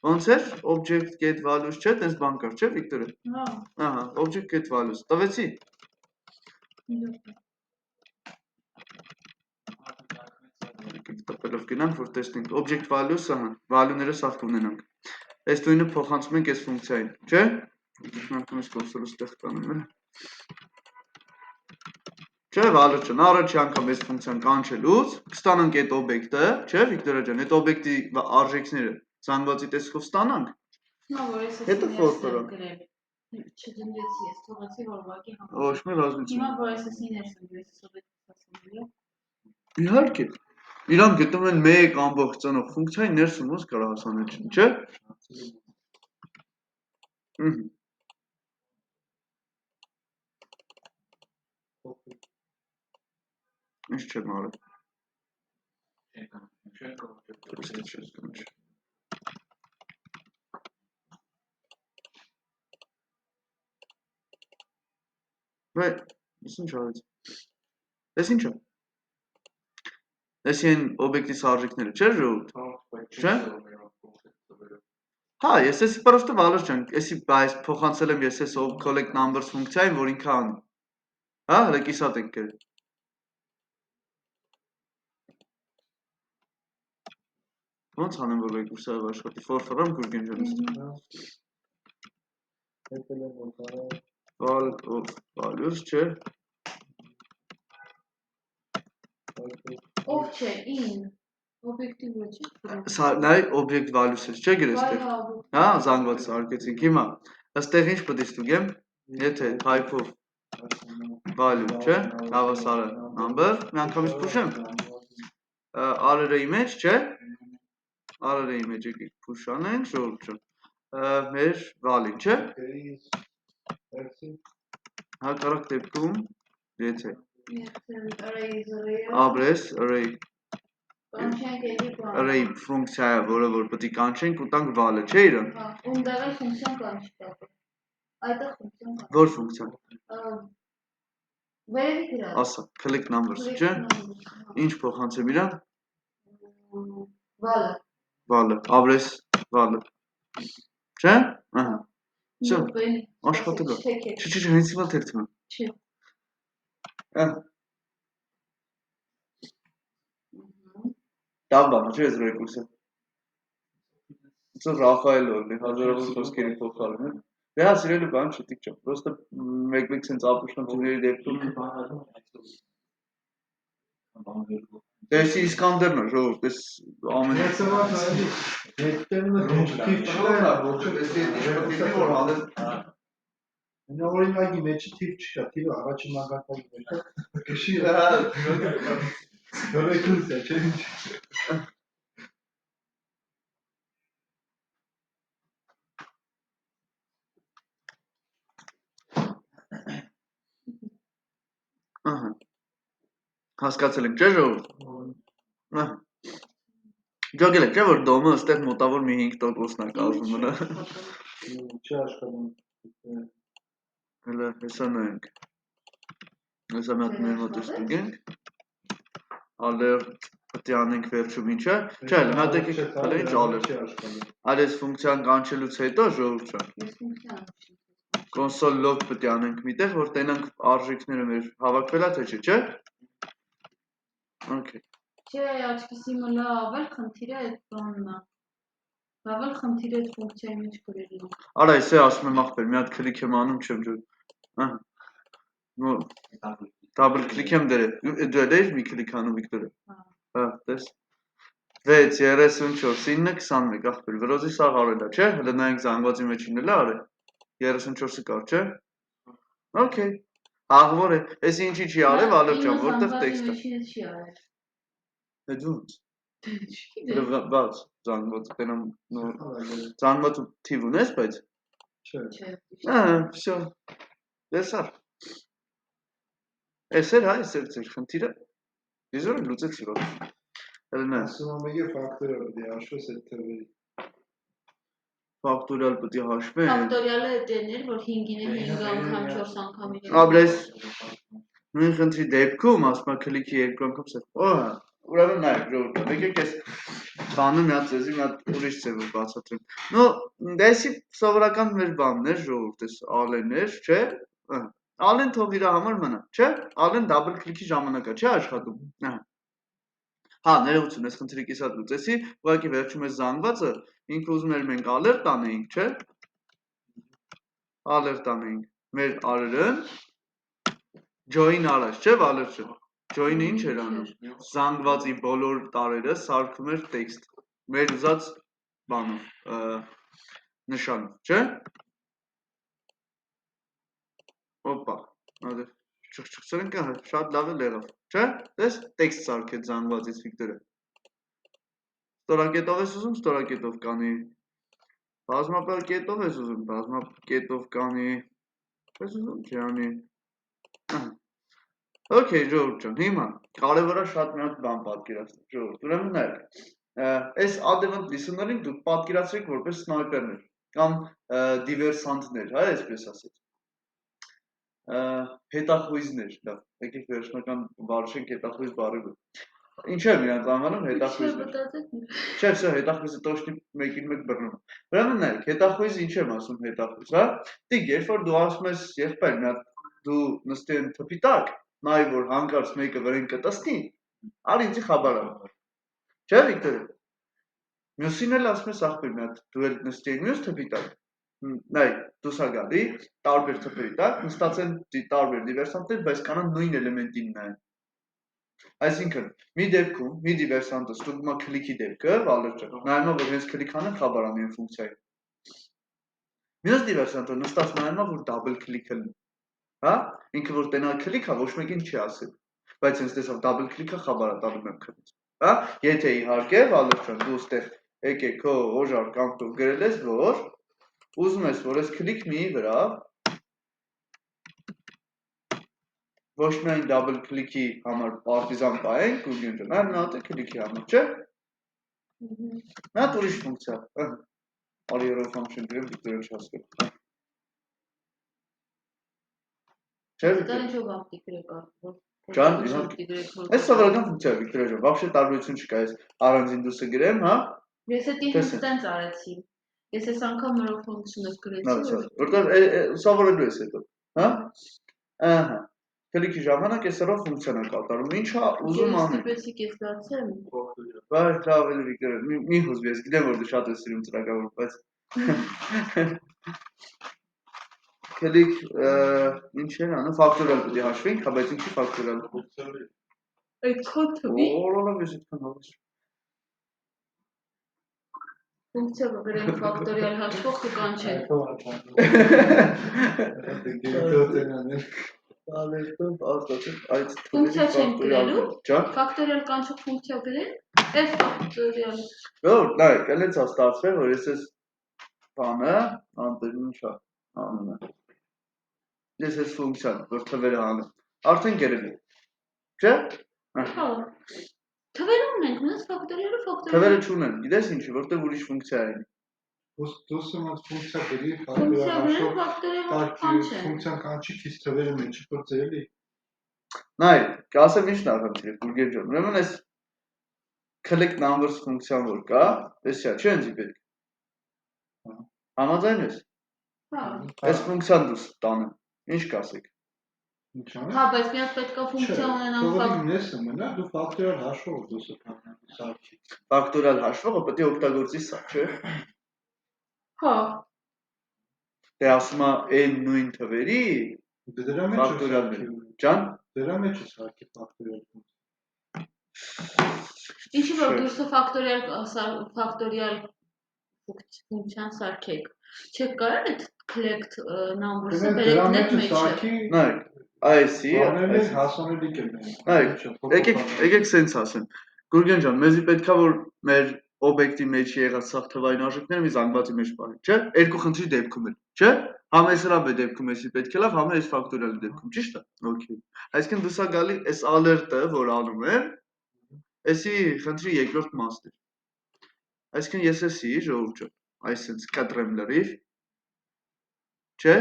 ոնց էր? Object get values չէ, տես բան կար, չէ, Վիկտորիա։ Հա։ Ահա, object get values։ Տվեցի։ Տպելով գնանք, որ տեսնենք object values, ահա, value-ները սաղ կունենանք։ Այս նույնը փոխանցում ենք այս ֆունկցիային, չէ՞։ Նախնից կոնսոլը ստեղ տանում եմ։ Չէ, value չն, առաջի անգամ այս ֆունկցիան կանչելուց կստանանք այդ օբյեկտը, չէ, Վիկտորիա ջան, այդ օբյեկտի արժեքները զանգվածի տեսքով ստանանք։ Հիմա որ ես Հետո for-ը։ Չդնդեցի, ես թողեցի որ ուղղակի համար։ Ոչ մի ռազմություն։ Հիմա որ ես ներս եմ ես օբյեկտը։ Իհարկե։ Իրանք գտնում են մեկ ամբողջ ծանոթ ֆունկցիայի ներսում ոնց կարող հասանել չին, չէ՞։ Ինչ չեմ արել։ Վայ, ես ինչ արեց։ Ես ինչ է։ Ես են օբյեկտի արժեքները չէ՞ ժողովուրդ։ Չէ՞։ Հա, ես էսի պրոստը value չեմ, էսի բայց փոխանցել եմ ես էս collect numbers ֆունկցիային, որ ինքը անի։ Հա, հələ կիսատ ենք գրել։ Ոնց անեմ որ ռեկուրսիվ աշխատի for-ը Գուրգեն ջան։ Val of values չէ։ Ով չէ, ին օբյեկտիվը չէ։ Սա նայ օբյեկտ values-ը չէ գրես դեր։ Հա, զանգված արկեցինք հիմա։ Այստեղ ինչ պետք է ստուգեմ։ Եթե type of value չէ, հավասարը number, միանգամից push-եմ։ Array-ի մեջ չէ։ Array-ի մեջ եկեք push անենք, ժողովուրդ։ Մեր value չէ։ Հակառակ դեպքում եթե ապրես array array ֆունկցիա որը որ պետք է կանչենք ու տանք value չէ իրան։ Հա, ունդեղ է ֆունկցիան կանչի տակը։ Այդտեղ ֆունկցիան կանչի։ Որ ֆունկցիան։ Վերևի դրա։ Ասա, collect numbers չէ։ Ինչ փոխանցեմ իրան։ Value։ Value, ապրես value։ Չէ։ Ահա։ Всё, աշխատել է։ Չէ, հենց հիմա թերթում եմ։ Չէ։ Դա բան, չէ՞ ես ռեկուրսը։ Սա Ռաֆայել օրնի, հազարավոր խոսքերի փոխարեն։ Դե հա, սիրելի բան չի, դիք չէ։ Պրոստը մեկ-մեկ sense ապուշնությունների դեպքում Դեսի Իսկանդերն է, ժողովուրդ, էս ամեն օրինակի մեջ թիվ չկա, թիվը առաջին մագարտակի մեջ է։ Քշի դա։ Ռեկուրսիա, չէ՞ ինչ։ Ահա։ Հասկացել եք, չէ՞ ժողովուրդ։ Ահա։ Ջոգել եք, չէ՞ որ դոմը այստեղ մոտավոր մի 5%-ն է կազմում մնա։ Չի աշխատում։ Հələ հեսա նայենք։ Հեսա մի հատ մեր մոտ ստուգենք։ Alert պետք է անենք վերջում ինչա։ Չէ, մի հատ եկեք, հələ ինչ alert։ Այլ այս ֆունկցիան կանչելուց հետո ժողովուրդ ջան։ Ես ֆունկցիան Console log պետք է անենք միտեղ, որ տենանք արժեքները մեր հավաքվել է թե չէ։ Okay։ Չէ, աչքիս իմը լավ էլ խնդիրը այդ բանն է։ Լավ էլ խնդիրը այդ ֆունկցիայի մեջ գրելն է։ Արա, էսե ասում եմ ախպեր, մի հատ քլիք եմ անում, չեմ ջոր։ Ահա։ Double click եմ դրել։ Դու էլ մի քլիք անում Վիկտորը։ Հա, տես։ 6 34 9 21 ախպեր, վրոզի սաղ արել է, չէ՞։ Հələ նայենք զանգվածի մեջ ինել է արել։ 34-ը կար, չէ։ Okay։ Աղվոր է, այս ինչի չի արել Վալերջան, որտեղ տեքստը։ Չի արել։ Այդ ո՞նց։ Չգիտեմ։ Բաց, զանգված, բենամ զանգված թիվ ունես, բայց։ Չէ։ Всё։ Դեսար։ Էսեր հայ, էսեր ձեր խնդիրը։ Իզորը լուծեցի որ։ Հելնա։ Ասում եմ եկե ֆակտորիալ դի հաշվես այդ թվերի։ Ֆակտորիալ պետք է հաշվեն։ Ֆակտորիալը դերներ, որ 5-ին է 5 անգամ 4 անգամ իրեն։ Աբրես նույն խնդրի դեպքում ասում եմ քլիքի 2 անգամ սա։ Ուրեմն նայեք, ժողովուրդ, եկեք այս բանը մի հատ ծեզի մի հատ ուրիշ ձևով բացատրեմ։ Նո, դեսի սովորական մեր բանն է, ժողովուրդ, այս ալեններ, չէ՞։ Ալեն թող իր համար մնա, չէ՞։ Ալեն դաբլ քլիքի ժամանակ է, չէ՞ աշխատում։ Հա, ներողություն, այս խնդրի կիսատ լուծեցի, ուղղակի վերջում այս զանգվածը ինքը ուզում էր մենք ալերտ անեինք, չէ՞։ Ալերտ անեինք։ Մեր արերն join արած, չէ՞ Վալերջան։ Join-ը ինչ էր անում։ Զանգվածի բոլոր տարերը սարքում էր տեքստ։ Մեր ուզած բանով, նշանով, չէ՞։ Օպա, այդը չխչխցրենք, շատ լավ է եղավ, չէ՞։ Դες տեքստ սարքեց զանգվածից Վիկտորը։ Ստորակետով ես ուզում, ստորակետով կանի։ Բազմապար կետով ես ուզում, բազմակետով կանի։ Ես ուզում ջանի։ Okay, ժողովուրդ ջան, հիմա կարևորը շատ մի հատ բան պատկերացնեմ, ժողովուրդ։ Ուրեմն նայեք, այս adevant listener-ին դուք պատկերացրեք որպես սնայպերներ կամ դիվերսանտներ, հա, այսպես ասած։ Հետախույզներ, լավ, եկեք վերջնական վարշենք հետախույզ բառը։ Ինչ է միած անվանում հետախույզներ։ Չէ, всё, հետախույզը точно մեկին մեկ բռնում։ Ուրեմն նայեք, հետախույզ ինչ եմ ասում հետախույզ, հա։ Դիք, երբ որ դու ասում ես եղբայր, մի հատ դու նստեն թփի տակ, նայ որ հանկարծ մեկը վրեն կտստի, ար ինձի խաբար ա։ Չէ, Վիկտոր։ Մյուսին էլ ասում ես ախպեր, մի հատ դու էլ նստի մյուս թփի տակ։ Նայ, դուս ա գալի, տարբեր թփերի տակ, նստած են տարբեր դիվերսանտներ, բայց կանան նույն էլեմենտին նայեն։ Այսինքն, մի դեպքում, մի դիվերսանտը ստուգում է քլիքի դեպքը, Վալերջան, նայում է, որ հենց քլիք անը խաբար անի այն ֆունկցիային։ Մյուս դիվերսանտը նստած նայում է, որ դաբլ քլիք է լինի։ Հա, ինքը որ տենա քլիք է, ոչ մեկին չի ասել, բայց հենց տեսավ դաբլ քլիքը խաբար է տալու եմ քլիք։ Հա, եթե իհարկե Վալերջան դու ստեղ եկեք քո օժար կամտով գրել ես, որ ուզում ես, որ այս քլիք մի վրա ոչ միայն դաբլ քլիքի համար պարտիզան պայենք, Գուրգեն ջան, այլ մի հատ է քլիքի համար, չէ՞։ Մի հատ ուրիշ ֆունկցիա, arrow function գրեմ Վիկտորը չհասկա։ Չէ՞։ Դա ինչով բախտի գրեք արդյոք։ Ջան, իհարկե։ Այս սովորական ֆունկցիա է Վիկտորը ջան, вообще տարբերություն չկա, այս առանձին դուսը գրեմ, հա։ Ես էդի հենց տենց արեցի։ Ես այս անգամ arrow function-ը գրեցի, որտեղ սովորելու ես հետո, հա։ Ահա։ Քլիքի ժամանակ այս arrow ֆունկցիան է կատարում, ինչա ուզում անենք։ Ստիպեցի կես դարձեմ։ Բայց լավ է Վիկտորը, մի հուզվի, ես գիտեմ որ դու շատ ես սիրում ծրագրավորում, բայց քլիք ինչ էր անում, ֆակտորիալ պետք է հաշվենք, հա, բայց ինչի ֆակտորիալ։ Այդ քո թվի։ Օրորով ես այդքան հավես։ Ֆունկցիա գրենք ֆակտորիալ հաշվող կկանչեն։ Ֆունկցիա չեմ գրելու։ Ֆակտորիալ կանչող ֆունկցիա գրենք։ Այս ֆակտորիալ։ Որ, նայեք, այլից է ստացվել, որ ես այս բանը, անտեր ինչա անում եմ։ Ես այս ֆունկցիան, որ թվերը անում, արդեն գրել եմ։ Չէ՞։ Հա։ Թվերը ունենք, մնաց ֆակտորիալը ֆակտորիալ։ Թվերը չունեմ, գիտես ինչի, որտեղ ուրիշ ֆունկցիա է։ Դուսը մոտ ֆունկցիա գրի, ֆունկցիան կանչի քիչ թվերը մեջ փորձելի։ Նայ, կասեմ ինչ նախընտրի, Գուրգեն ջան։ Ուրեմն այս click numbers ֆունկցիան որ կա, էսա չէ՞ ինձի պետք։ Համաձայն ես։ Հա։ Այս ֆունկցիան դուս տանեմ։ Ինչ կասեք։ Ինչ անում։ Հա, բայց միած պետք է ֆունկցիա ունենան Նեսը մնա, դու ֆակտորիալ հաշվող դուսը կանանի սարքի։ Ֆակտորիալ հաշվողը պետք է օգտագործի սա, չէ՞։ Հա։ Դե ասում է այն նույն թվերի դրա մեջ ֆակտորիալներ։ Ջան, դրա մեջ է սարքի ֆակտորիալ։ Ինչի՞ որ դուրսը ֆակտորիալ ֆունկցիան սարքեք։ Չեք կարող այդ collect numbers-ը Դրա բերեք net մեջ մեջը։ սարքի Նայեք, այսի, բաները հասանելիք են։ նայեք, եկեք սենց ասեմ։ Գուրգեն ջան, մեզի պետքա որ մեր օբյեկտի մեջ եղած սաղ թվային արժեքները մի զանգվածի մեջ պահենք, չէ՞։ Երկու խնդրի դեպքում էլ, չէ՞։ Համ SRAB դեպքում էսի պետք է լավ, համ էս ֆակտորիալի դեպքում, ճիշտ է։ Okay։ Այսինքն դուսա գալի այս alert-ը, որ անում եմ, էսի խնդրի երկրորդ մասն է։ Այսինքն ես էսի ժողովուրդ ջան, այսինքն կտրեմ լրիվ, չէ՞։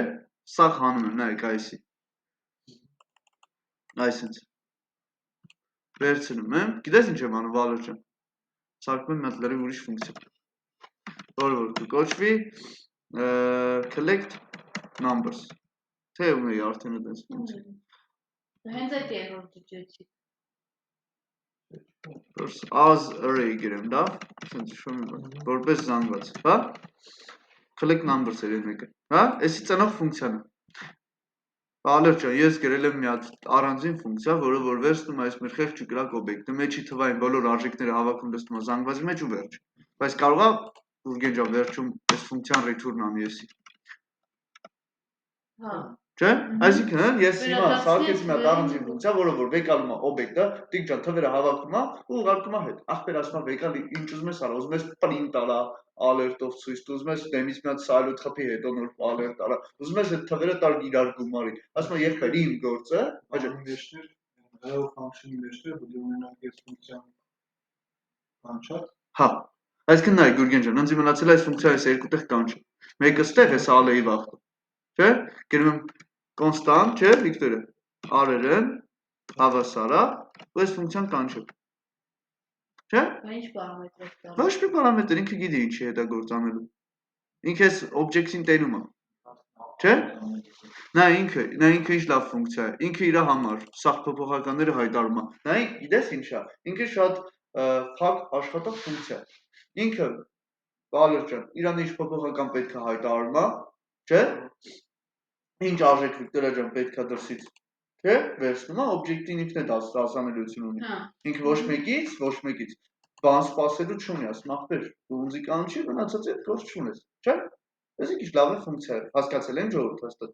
Սա հանում եմ, նայեք այսի։ Այսինքն վերցնում եմ, գիտես ինչ եմ անում Վալեր ջան։ Սարքում եմ մի հատ լրիվ ուրիշ ֆունկցիա, որը որ կոչվի collect numbers։ Թե ունի արդեն այդպես ֆունկցիա։ Հենց այդ երրորդ դիջեցի։ As array գրեմ, դա, ասենց շոմ որպես զանգված, հա։ Collect numbers էր այն մեկը, հա։ Էսի ծնող ֆունկցիան է։ Վալեր ջան, ես գրել եմ մի հատ առանձին ֆունկցիա, որը որ վերցնում է այս մեր խեղճ ու կրակ օբյեկտը, մեջի թվային բոլոր արժեքները հավաքում դստում է զանգվածի մեջ ու վերջ։ Բայց կարող է Գուրգեն ջան վերջում այս ֆունկցիան return անի էսի։ Հա։ Չէ՞։ Այսինքն ես հիմա սարքեցի մի հատ առանձին ֆունկցիա, որը որ վեկալում է օբյեկտը, տիկ ջան թվերը հավաքում է ու ուղարկում է հետ։ Ախպեր ասում է վեկալ ինչ ուզում ես արա, ուզում ես print արա, alert-ով ցույց տա, ուզում ես դեմից մի հատ silent խփի հետո նոր alert արա, ուզում ես այդ թվերը տար իրար գումարի։ Ասում է երբ էլ իմ գործը, մեջներ, hello function-ի մեջներ պետք է ունենանք այս ֆունկցիան կանչած։ Հա։ Այսինքն նայ Գուրգեն ջան, ինձ մնացել է այս ֆունկցիայի այս երկու տեղ կանչը։ Մեկը ստեղ է ալեի վախտը։ Չէ՞։ Գրում եմ constant, չէ՞, Վիկտորը։ Արերն հավասարա, ու այս ֆունկցիան կանչել։ Չէ՞։ Ինչ պարամետրեր կա։ Ոչ մի պարամետր, ինքը գիտի ինչի հետ է գործանելու։ Ինքը այս օբյեկտին տենում է։ Չէ՞։ Նա ինքը ինչ լավ ֆունկցիա է։ Ինքը իր համար սաղ փոփոխականները հայտարարում է։ Նա գիտես ինչ է։ Ինքը շատ փակ աշխատող ֆունկցիա է։ Ինքը Վալեր ջան, իրան ինչ փոփոխական պետք է հայտարարում է, չէ՞։ Ինչ արժեք Վիկտորիա ջան պետք է դրսից, չէ՞, վերցնում է օբյեկտին ինքն է հասանելիություն ունի։ Ինքը ոչ մեկից բան սպասելու չունի, ասում ախպեր, դու ունձի կանչի, մնացած այդ գործ չունես, չէ՞։ Էսի քիչ լավ է ֆունկցիա, հասկացել են ժողովուրդ հաստատ։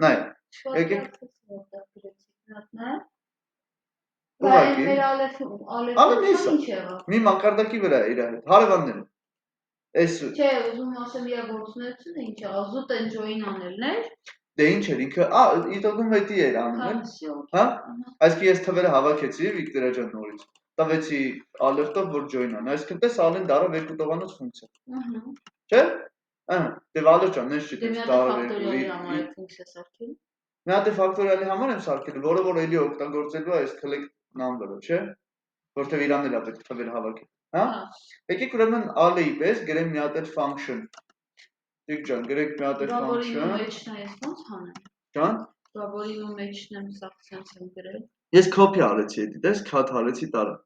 Նայ, եկեք ուղղակի մի մակարդակի վրա է իր հետ, հարևաններ են։ Էս Չէ, ուզում ասեմ իր գործունեությունը ինչ է, զուտ են join անելն էր։ Դե ինչ էր ինքը, իտոգում հետի էր անում էլ, հա։ Այսինքն ես թվերը հավաքեցի Վիկտորիա ջան նորից։ Տվեցի alert-ով որ join-ան, այսինքն տես ալեն դարավ երկու տողանոց ֆունկցիա։ Չէ՞։ Ահա, դե Վալեր ջան, նես չգիտես դարավ երկու։ Մի հատ ֆակտորիալի համար եմ սարքել, որը որ էլի օգտագործելու է այս collect number-ը, չէ՞։ Որտեվ իրանն էլ է պետք թվերը հավաքել, հա։ Եկեք ուրեմն ալեի պես գրեմ մի հատ այդ function։ Դիք ջան, գրեք մի հատ այդ function։ Մեջն է, ես ոնց հանեմ։ Ջան։ Բաբորի մեջն եմ սա sense եմ գրել։ Ես copy արեցի, դիտես, cut արեցի տարա։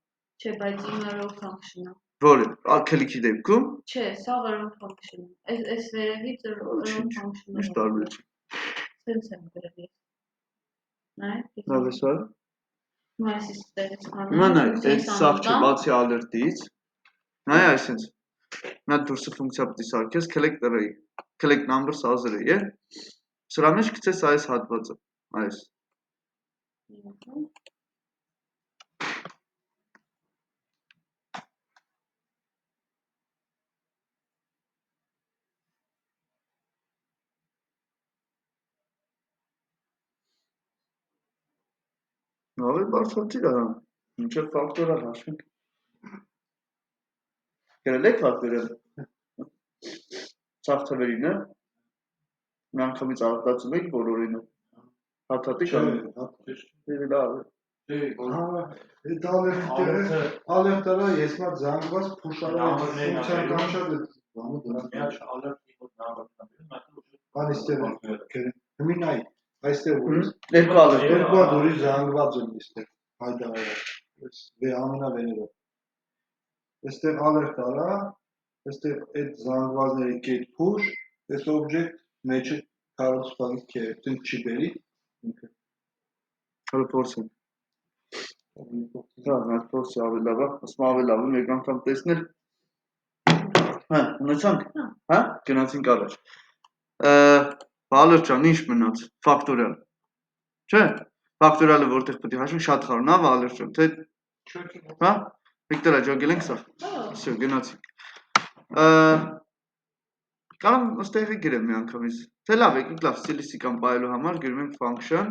Չէ, բայց իմը row function-ը։ Որը, click-ի դեպքում։ Չէ, սա row function-ը։ Այս վերևից row function-ը։ Ինչ տարբերություն։ Sense եմ գրել ես։ Նայ։ Լավ է սա։ Մասից տեղից հանեմ։ Հիմա նայ, այդ սաղ չէ, բացի alert-ից։ Նայ, այսինքն նա դուրսը ֆունկցիա պետք է սարքես collect array, collect numbers as array, է։ Սրա մեջ գցես այս հատվածը, այս։ Ավելի բարձրացիր ահա, մինչև ֆակտորիալ հաշվենք։ Գրել եք ֆակտորիալ։ Ցավ թվերին է։ Մի անգամից արտացում եք բոլորինը։ Հաթաթի կամ լավ է։ Դա alert-ը ես մա զանգված փուշարը ֆունկցիան կանչած է բանը դրա։ Հիմա այստեղ երկու alert երկու դուրի զանգված են այստեղ հայտարարը ամենավերևը այստեղ alert արա այստեղ այդ զանգվածների get push այս object մեջը կարող սպանից քերտին չի բերի ինքը հələ փորձեմ դա նա փորձի ավելի լավ է ասում ավելի լավ է մեկ անգամ տեսնել Հա, ունեցանք։ Հա, գնացինք առաջ։ Վալեր ջան, ինչ մնաց։ Ֆակտորիալ։ Չէ՞։ Ֆակտորիալը որտեղ պետք է հաշվենք շատ խառն է, Վալեր ջան, թե հա։ Վիկտորա ջոգել ենք սա։ Всё, գնացինք։ Կարամ ըստեղի գրեմ մի անգամից։ Թե լավ, եկեք լավ ստիլիստիկան պայելու համար գրում ենք function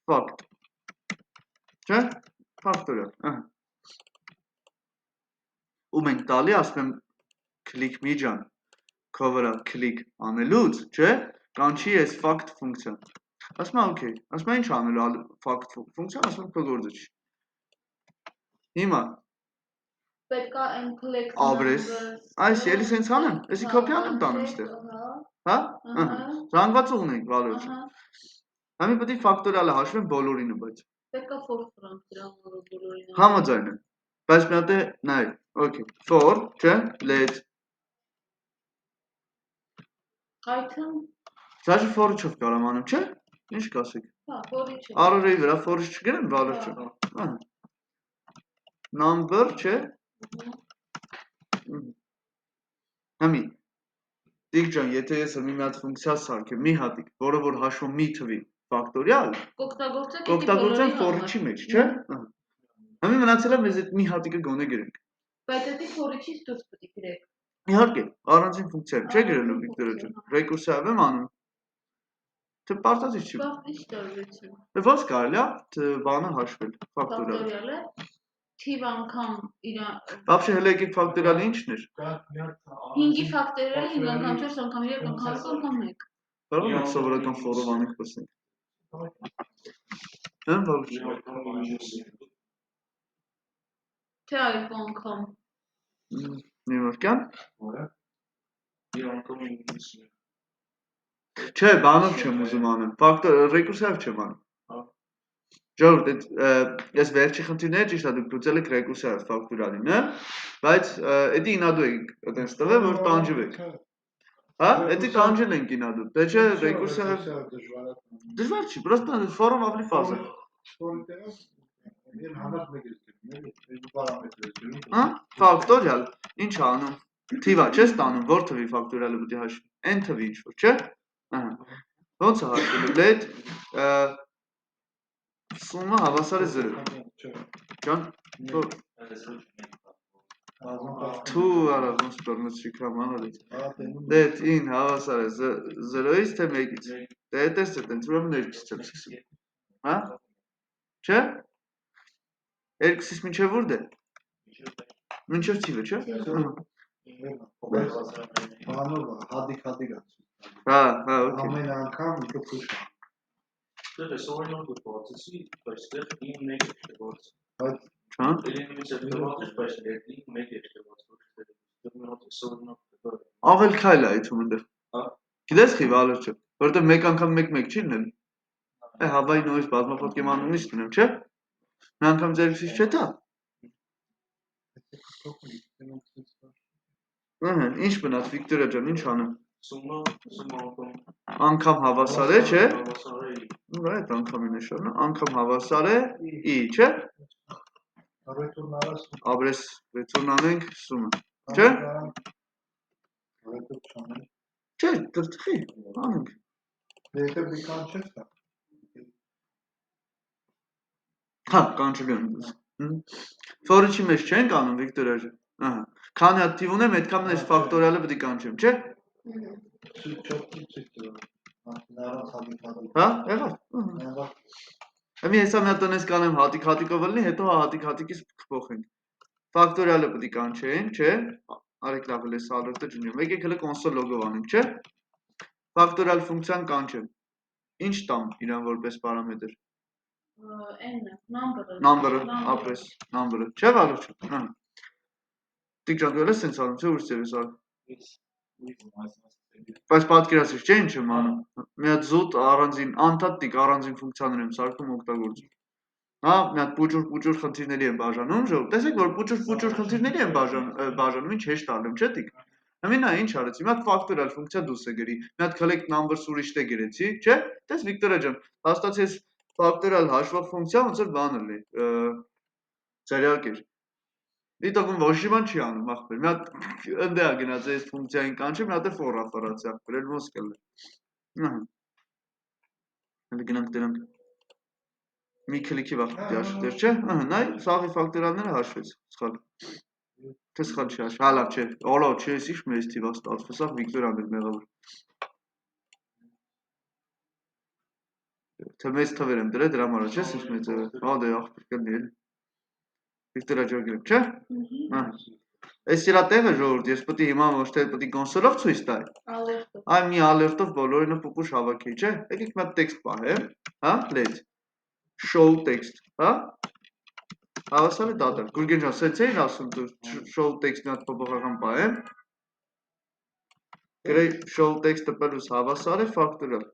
fact։ Չէ՞։ Ֆակտորիալ, ահա։ Ու մենք տալի ասում եմ click մի ջան, քո վրա click անելուց, չէ՞, կանչի այս fact ֆունկցիան։ Ասում եմ okay, ասում եմ ինչ անելու fact ֆունկցիան, ասում եմ փոխորդիչ։ Հիմա պետք է այն collect Abrես, այս էլի սենց անեմ, էսի կոպի անեմ տանեմ ստեղ։ Հա? Զանգվածը ունենք, Վալեր ջան։ Համի պետք է ֆակտորիալը հաշվեմ բոլորինը, բայց պետք է for frank դրա բոլորին։ համաձայն եմ։ Բայց մի հատ է նայ, okay, for, չէ՞, let Item, Սա for-ով կարամ անեմ, չէ՞։ Ինչ կասեք։ հա, for-ի։ Արորեի վրա for-ը չգրեմ, Վալեր ջան։ Ահա։ Number, չէ՞։ Համի Դիք ջան, եթե ես մի հատ ֆունկցիա սարքեմ, մի հատիկ, որը որ հաշվում մի թվի ֆակտորիալ, կօգտագործենք for-ի մեջ, չէ՞։ Համի մնացել է մեզ այդ մի հատիկը գոնե գրենք։ Բայց դա for-ից դուրս պետք է գրեք։ Իհարկե, առանձին ֆունկցիա չէ գրելու Վիկտորա ջան։ Ռեկուրսիվ եմ անում։ Թե պարտադիր չի։ Բա ի՞նչ տարբերություն։ Դե ո՞նց կարելի է բանը հաշվել ֆակտորիալը։ Ֆակտորիալը թիվ անգամ իր Вообще հələ եկեք ֆակտորիալը ի՞նչն էր։ 5-ի ֆակտորիալը 5 անգամ 4 անգամ 3 անգամ 4 անգամ 1։ Կարող ենք սովորական for-ով անենք տեսնենք։ Հա, բալուց։ Թե այլ անգամ։ Նյույորքյան։ Չէ, բանով չեմ ուզում անեմ։ Ֆակտոր ռեկուրսիվ չեմ անում։ Ժողովուրդ, ես վերջի խնդիրները ճիշտ է դուք լուծել եք ռեկուրսիվ ֆակտորիալին, հա, բայց էդի ինադու եք այտենց տվել, որ տանջվեք։ Հա, էդի տանջել ենք ինադու։ Դե չէ, ռեկուրսիվ դժվար չի, պրոստը for-ով ավելի ֆազա։ Հա, ֆակտորիալ, ինչ անում։ Թիվա չես տանում, որ թվի ֆակտորիալը պետք է հաշվի։ N թվի ինչ որ, չէ՞։ Ահա։ Ոնց է հաշվելու։ Let Սումը հավասար է 0։ Ջան, Թու արա ոնց բռնեցի կամանալից։ Let in հավասար է 0-ից թե 1-ից։ Դե տեսեք, տենց ուրեմն 2-ից եմ սկսում։ Հա? Չէ՞։ 2-ից մինչև ուր դե։ Մինչև թիվը, չէ՞։ Բանով հադիկ անցում։ Հա, օքեյ։ Ամեն անգամ ինքը push է։ Դե սովորյալ գործի, բայց դեռ 9-1 է գործ։ Բայց Հա։ Էլեմենտը դրված բայց դեռ 9-1 է գործ։ Ավել քայլ է այդում այնտեղ։ Հա։ Գիտես խի Վալեր չէ, որովհետև մեկ անգամ 1-1 չի լինել։ Հավայի նույնիսկ բազմապատկի մանունից դնեմ, չէ՞։ Մի անգամ ձերքից չէ՞ դա։ Ահա, ինչ մնաց Վիկտորա ջան, ինչ անեմ։ Սումը Անգամ հավասար է, չէ՞։ հավասար է Ու այդ անգամի նշանը, անգամ հավասար է i, չէ՞։ Abrես return անենք սումը, չէ՞։ Չէ, դրտխի, անենք։ Եթե մի կանչես կա։ Հա, կանչել եմ դուս։ For-ի մեջ չենք անում Վիկտորա ջան։ Ահա։ Քանի հատ թիվ ունեմ, այդքան այս ֆակտորիալը պետք է կանչեմ, չէ՞։ Հա, եղավ։ Հիմա հեսա մի հատ տնես կանեմ հատիկ-հատիկով լինի, հետո հատիկ-հատիկից կփոխենք։ Ֆակտորիալը պետք է կանչենք, չէ՞։ Արեք լավ է սալերտը ջնջեմ։ Եկեք հələ կոնսոլ լոգով անենք, չէ՞։ Ֆակտորիալ ֆունկցիան կանչեմ։ Ինչ տամ իրան որպես պարամետր։ Number-ը, ապրես, number-ը։ Չէ՞ Վալեր ջան։ Հա։ Դիք ջան, դու ես սենց անում, չէ՞ ուրիշ ձևս անում։ Բայց պատկերացրիչ չէ՞ ինչ եմ անում։ Մի հատ զուտ առանձին անդադ տիկ առանձին ֆունկցիաներ եմ սարքում օգտագործում։ Հա, մի հատ պուճուր խնդիրների եմ բաժանում, ժողովուրդ։ Տեսեք, որ պուճուր խնդիրների եմ բաժանում, ինչ հեշտ ալեմ, չէ՞ տիկ։ Հիմա ինչ արեցի, մի հատ ֆակտորիալ ֆունկցիա դուրս է գրի։ Մի հատ collect numbers ուրիշ է գրեցի, չէ՞։ Տես Վիկտորա ջան, հաստատի ես ֆակտորիալ հաշվող ֆունկցիա ոնց որ բանը լինի։ Ծրյակ էր։ Դիտողում ոչ մի բան չի անում, ախպեր։ Մի հատ ընդ է գնաց այս ֆունկցիային կանչի, մի հատ է for օպերացիա, գրել ոնց կլինի։ Ահա։ Հələ գնանք դրանք։ Մի քլիքի վաղ պետք է հաշվի, չէ՞։ Ահա, նայ, սաղի ֆակտորիալները հաշվեց։ Սխալ։ Թե սխալ չի հաշվի։ Հալա, չէ։ Օլո, չէ, ինչ մեծ թիվա ստացվում, սա Վիկտորիան էր մեղավոր։ Թե մեծ թվեր եմ դրել դրա համար, չէ՞, ինչ մեծ է։ Հա, դե ախպեր կլինի էլի։ Վիկտորիա ջան գրեմ, չէ՞։ Ահա։ Այս իրա տեղը ժողովուրդ, ես պետք է հիմա ոչ թե պետք է կոնսոլով ցույց տալ։ Ալերտով։ Այ մի ալերտով բոլորինը փոքուշ հավաքի, չէ՞։ Եկեք մի հատ տեքստ պահեմ, հա, let show text, հա։ Հավասար է դատա։ Գուրգեն ջան, սենց էի ասում դու show text-ն հատ փոփոխական պահեմ։ Գրեի show text-ը պլյուս հավասար է factorial։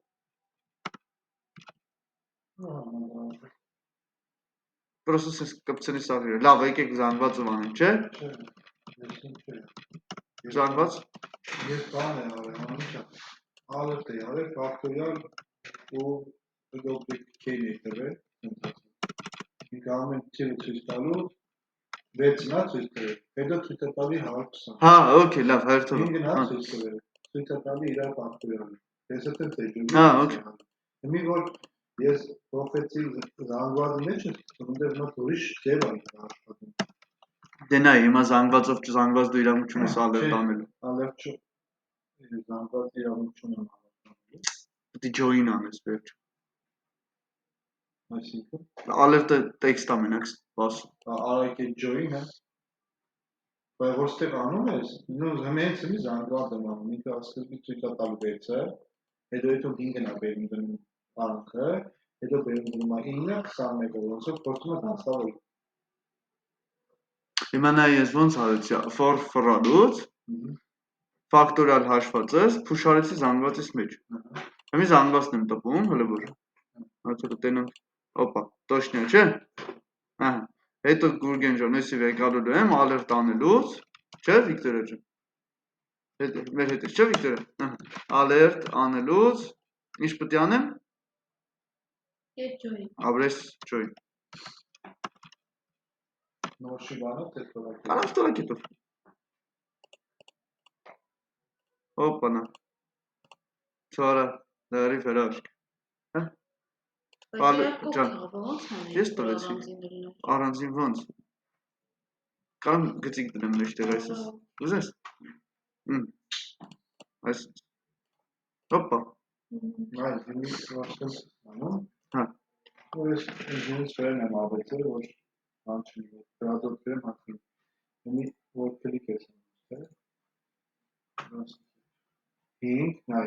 Պրոստը սենց կպցնի սաղիրը։ Լավ, եկեք զանգվածով անենք, չէ։ Զանգված։ Ես բան եմ արել, անիչա։ Ալերտ է արել, ֆակտորիալ ու object key-ն է տվել, մի գամ եմ թիվը ցույց տալու, 6-ն է ցույց տվել, հետո ցույց է տալի 120։ Հա, օքեյ, լավ, հերթով։ 5-ն է ցույց տվել, ցույց է տալի իր ֆակտորիալը։ Ես էլ տեջում։ Հա, օքեյ։ Մի որ ես փոխեցի զանգվածի մեջ, այնտեղ մոտ ուրիշ ձև այն աշխատում։ Դե նայ, հիմա զանգվածով զանգված դու իրավունք ունես ալերտ անելու։ Ալերտ չէ, զանգվածի իրավունք չունեմ ալերտ։ Պետք է join անես վերջ։ Այսինքն Ալերտը տեքստ է մենակ սպասում։ արեք այդ join-ը, բայց որտեղ անում ես, նույն հենց մի զանգված եմ անում, ինքը սկզբից ցույց է տալու 6-ը, հետո 5-ն է բերում դնում անքը, հետո բերում դնում 9-ը, 21-ը, ոնցով փորձում է անցնել։ Հիմա նայ ես ոնց արեցի, for for-ալուց factorial հաշվածս փուշարեցի զանգվածից մեջ։ Հիմա զանգվածն եմ տպում, հələ որ։ Հացը տենանք, օպա, точно չէ։ Ահա։ Հետո Գուրգեն ջան, էսի եկալու եմ ալերտ անելուց, չէ՞ Վիկտորիա ջան։ Հետո մեր հետ է, չէ՞ Վիկտորիա։ Ահա։ Ալերտ անելուց ինչ պետք է անեմ։ Get join։ Abrես join։ Նորշի բանը թե թողակ։ Կարամ ստորակետով։ Օպանա։ Չարա, դարի վերաշք։ Հա։ Ես տվեցի։ Առանձին ոնց։ Կարամ գծիկ դնեմ մեջտեղ այսպես։ Ուզես։ Այս։ Օպա։ Այ դիմի վարշս անում։ Հա։ Ես ինձ վերն եմ ավեցել, որ անցնի, գրադով գրեմ հացնի։ Ումի որ կլիկ ես անում, թե։ 5, նայ։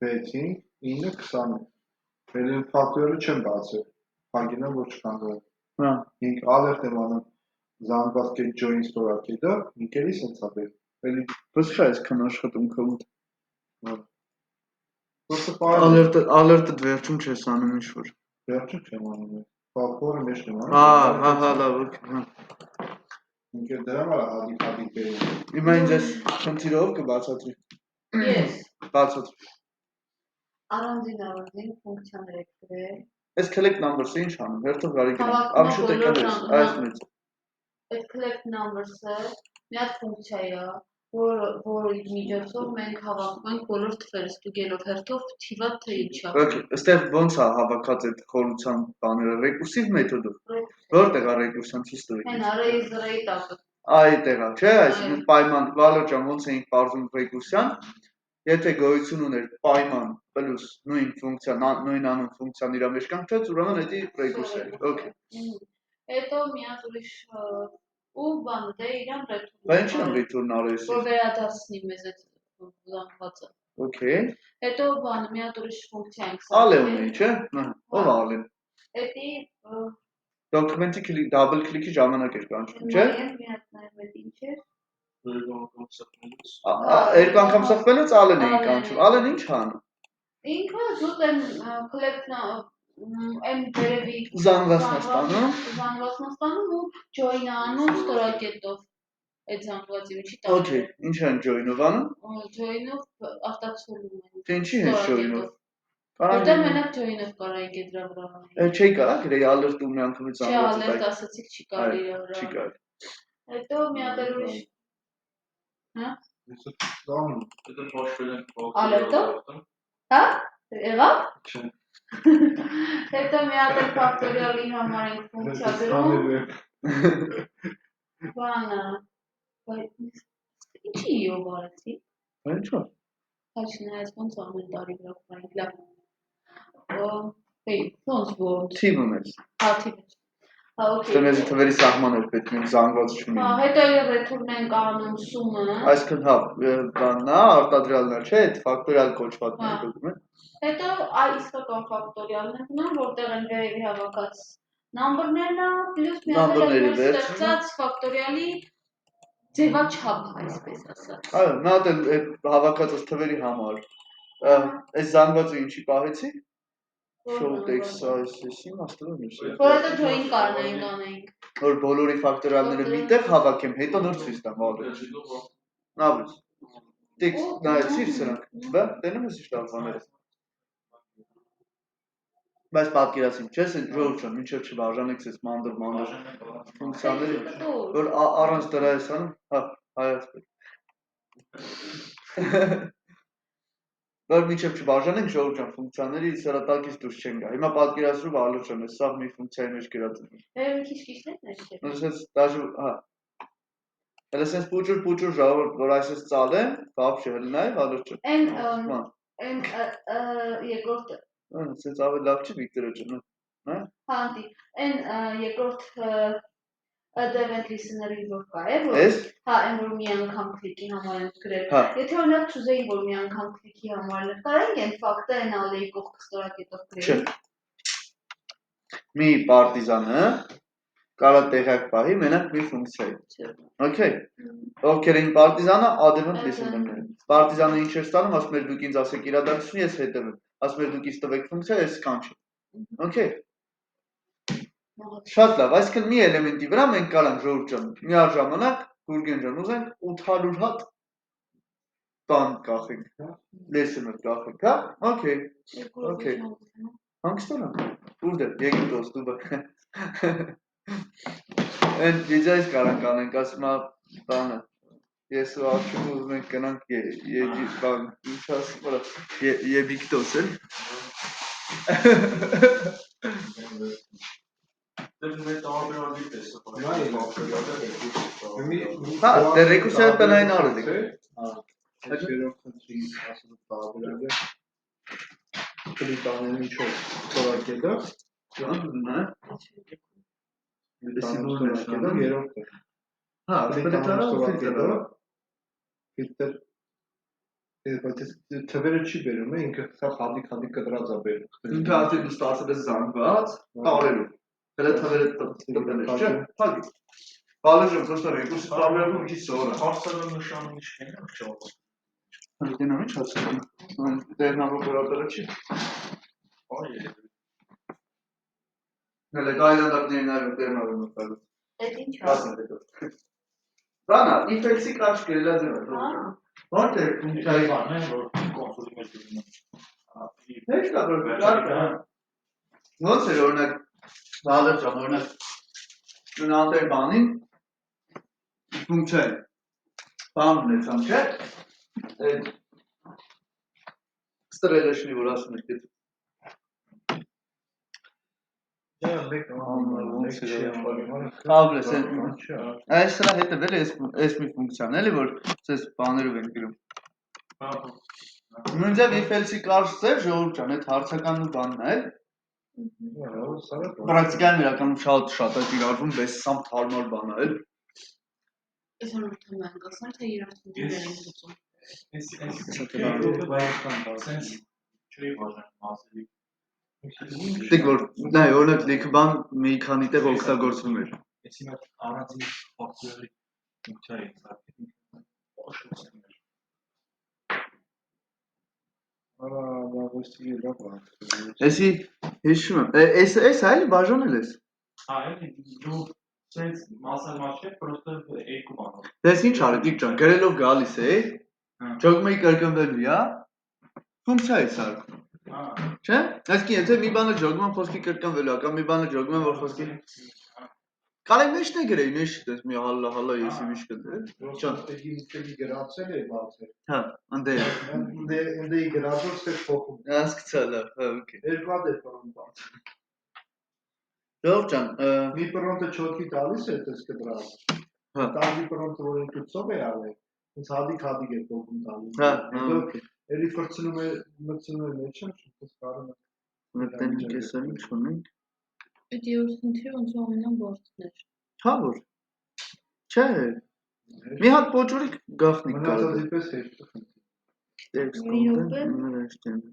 6-ին, 9, 20։ Վերին ֆակտորիալը չեմ բացել։ Հագինը ոչ կանգնել։ Հա։ 5 ալերտ եմ անում զանգված կետ join ստորակետը, ինքերի սենց ապել։ Էլի Ոսի այս քան աշխատում քո մոտ։ Просто պարել։ Ալերտը վերջում չես անում ինչ որ։ Վերջում չեմ անում։ Ֆակտորը մեջ եմ անում։ Հա, լավ, հա։ Ինքեր դրա համար հադիկ բերում։ Հիմա ինձ այս խնդիրով կբացատրի։ Yes։ Բացատրի։ Առանձին ֆունկցիաներ եք գրել։ Այս collect numbers-ը ինչ անում, հերթով գարի գնամ։ Ամշուտ եկել ես, այս մեծ։ Այդ collect numbers-ը մի հատ ֆունկցիա է, որի միջոցով մենք հավաքում ենք բոլոր թվերը, ստուգելով հերթով թիվը թե ինչա։ Okay, այստեղ ոնց է հավաքած այդ խորության բաները, recursive մեթոդով։ Որտեղ է recursion history։ Հեն array-ը տակը։ Այդտեղ է, չէ՞, այսինքն պայման value ջան ոնց էինք բարձում recursion, եթե գոյություն ուներ պայման պլյուս նույն ֆունկցիա, նույն անուն ֆունկցիան իր մեջ կանչած, ուրեմն դա recursion է։ Okay։ Հետո մի հատ ուրիշ ու բանը դե իրան return։ Բայց ինչ եմ return արես։ Որ վերադարձնի մեզ այդ զանգվածը։ Okay։ Հետո բանը մի հատ ուրիշ ֆունկցիա ենք Ալեն ունի, չէ՞։ Ով է Ալեն։ Էդի Document-ի double click-ի ժամանակ էր կանչում, չէ՞։ մի հատ նայեմ այդ ինչ է։ Երկու անգամ սխվելուց Ալեն էի կանչում։ Ալեն ինչ անում։ Ինքը զուտ են collect այն վերևի զանգվածն ստանում ու join-ը անում ստորակետով այդ զանգվածի միջի տակ։ Okay, ինչ են join-ով անում։ Join-ով արտացոլում են։ Թե ինչի հետ join-ով։ Որտեղ մենակ join-ով կարայինք այդ դրա վրա անել։ Չի կարա գրեի alert ու մի անգամից զանգվածը։ Չէ, alert ասացիք չի կարելի իր վրա։ Չի կարելի։ Հետո մի հատ էլ ուրիշ։ Հա։ Это пошлин. Ալերտո։ Հա։ Եղավ։ Հետո մի հատ էլ ֆակտորիալի համար ենք ֆունկցիա գրում։ Բանը։ Ինչի ով արեցի։ Ինչո՞։ Հաշ նայած ոնց ամեն տարի գրախային լավ։ Հեյ, ոնց որ։ Թիվում ես։ Հա, թիվ։ Հա, օքեյ։ Դրանից թվերի սահմաններ պետք է զանգված չունի։ Հա, հետո ռեթուրն ենք անում սումը։ Այսինքն հա, բանն է, արտադրյալն է, չէ, այդ ֆակտորիալ կոչվածն է դուք։ Հետո իսկական ֆակտորիալն է գնան, որտեղ են վերևի հավաքած նամբերներն է, պլյուս մի հատ ստեղծած ֆակտորիալի ձևաչափ, այսպես ասած։ Այո, նա դեռ հավաքածած թվերի համար։ Այս զանգվածը ինչի պահեցի։ Show text size-ի իմաստով է։ Որ հետո join կարնայինք անենք։ Որ բոլորի ֆակտորիալները միտեղ հավաքեմ, հետո նոր ցույց տամ ալու։ Նավուց։ Text նայեցի սրանք, բա տենում ես ինչ բաները։ Բայց պատկերացիմ, չես են ժողովուրդ ջան, մինչև չբաժանեք ես մանդր ֆունկցիաների, որ առանց դրա ես անում, հա, հայացեք։ Որ մինչև չբաժանենք ժողովուրդ ջան ֆունկցիաների սրատակից դուրս չեն գա։ Հիմա պատկերացրու Ալոս ջան, սա մի ֆունկցիայի մեջ գրած է։ Մի քիչ քիչներ ներքև։ Ասես դաժե, հա։ Հələ sense փուճուր ժողովուրդ, որ այսպես ծալեմ, բապ չհելնայ Ալոս ջան։ Այն երկրորդ Sense ավելի լավ չի Վիկտորը ջան, հա։ Հա, անտի, այն երկրորդ event listener-ին որ կա է, որ հա, այն որ մի անգամ քլիկի համար են գրել։ Եթե օրինակ չուզեի, որ մի անգամ քլիկի համար նկարենք, այն ֆակտը այն ալեի կողք ստորակետով գրել։ Մի պարտիզանը կարա տեղյակ պահի մենակ մի ֆունկցիայի։ Okay։ Ովքեր են պարտիզանը, advent listener-ները։ Պարտիզանը ինչ է ստանում, ասում է դուք ինձ ասեք իրադարձություն, ես հետևեմ։ Ասում է դուք ինձ տվեք ֆունկցիա, ես կանչեմ։ Okay։ Շատ լավ, այսինքն մի էլեմենտի վրա մենք կարանք ժողովուրդ ջան, միաժամանակ Գուրգեն ջան ուզենք 800 հատ բան կախենք, listener կախենք, հա? Okay։ Okay։ Հանգստանա։ Ուր դե, Եգիպտոս, Դուբայ։ Այն վիդեոից կարանք անենք, ասում է բանը։ Ես ու Աշուն ուզում ենք գնանք բան, ինչ ասում վրա, Եգիպտոս էլ։ Հա, դե ռեկուրսիա տնային արել եք։ Այս երրորդ խնդրի ասում տարբերակը կլիտանեն ինչով ստորակետը։ Երրորդը։ Հա, ստորակետը։ Ֆիլտր բայց թվերը չի բերում է, ինքը սա խադիկ կտրած է բերում։ Ինքը արդեն դու ստացել ես զանգված, տարերով։ Հələ թվերը տպել ես, չէ՞։ Հագի։ Բալեժը պրոստը ռեկուրսի տարբերակում քիչ սովոր է։ Հարցերը նշանում ինչքան է, չէ՞։ Դենամ ինչ ասում։ Դերնավ օպերատորը չի։ Այո։ Հələ գայլանդակների նայում դերնավ եմ օպերատորը։ Այդ ինչ է։ Բանա, if-else-ի կարճ գրելա ձևը։ Ո՞նց է ֆունկցիայի բանն է, որ կոնսոլի մեջ դնում։ Հեչ կա որ ոնց է օրինակ դալը ջան օրինակ նանտեր բանին ֆունկցիա բան ունեցան չէ այդ ստրելեշնի որ ասում եք Այս սրա հետևել է այս մի ֆունկցիան էլի որ ցես բաներով են գրում Նույնիսկ if-else-ի կարճ ձև ժողովուրդ ջան այդ հարցականն ու բանն է էլ Պրակտիկայում իրականում շատ է կիրառվում, բայց սամ թարմար բան է էլ Ես անորդում եմ ասում, թե իրար ծունդիներ են գծում Դեք որ, նայ, օրինակ լիքը բան մի քանի տեղ օգտագործվում էր Ես հիմա առանձին ֆակտորի ֆունկցիա եմ սարքել Էսի, հիշում եմ, էս այլի բաժանել ես դու սենց մասալ մաչե, պրոստը երկու բանով Դες ինչ արետիկ ջան, գրելով գալիս է, ջոգմեի կրկնվելու է, ֆունկցիա է սարքում Չէ, այսինքն եթե մի բանը ջոգման խոսքի կրկնվելու է, կամ մի բանը ջոգման որ խոսքի Կարելի մեջն է գրեի, մեջ չտես մի հալա եսի միշ կդրել։ Ոստի գրացել է բացել։ Հա, անդե։ Ընդե գրածոց է փոխում։ Հասկացա, հա, օքեյ։ Երկու հատ է ֆրոնտ բացել։ Լավ ջան, Մի ֆրոնտը չոտքի տալիս է դες կդրած։ Հա։ Տալի ֆրոնտը որ ինքնով է արել, ինձ հադիկ է փոխում տալի։ Հա, Հետո էլի մտցնում է մեջը, շուտով կարում է։ մտեն կեսարին չունենք։ Պետք է ուսնթի ոնց ամենան բարձներ։ Հա որ։ Չէ։ Մի հատ փոճուրիկ գախնիկ կարող։ Մնացածի պես հեշտ է խնդրի։ Տեքստ Մի րոպե։ կոնտենտ,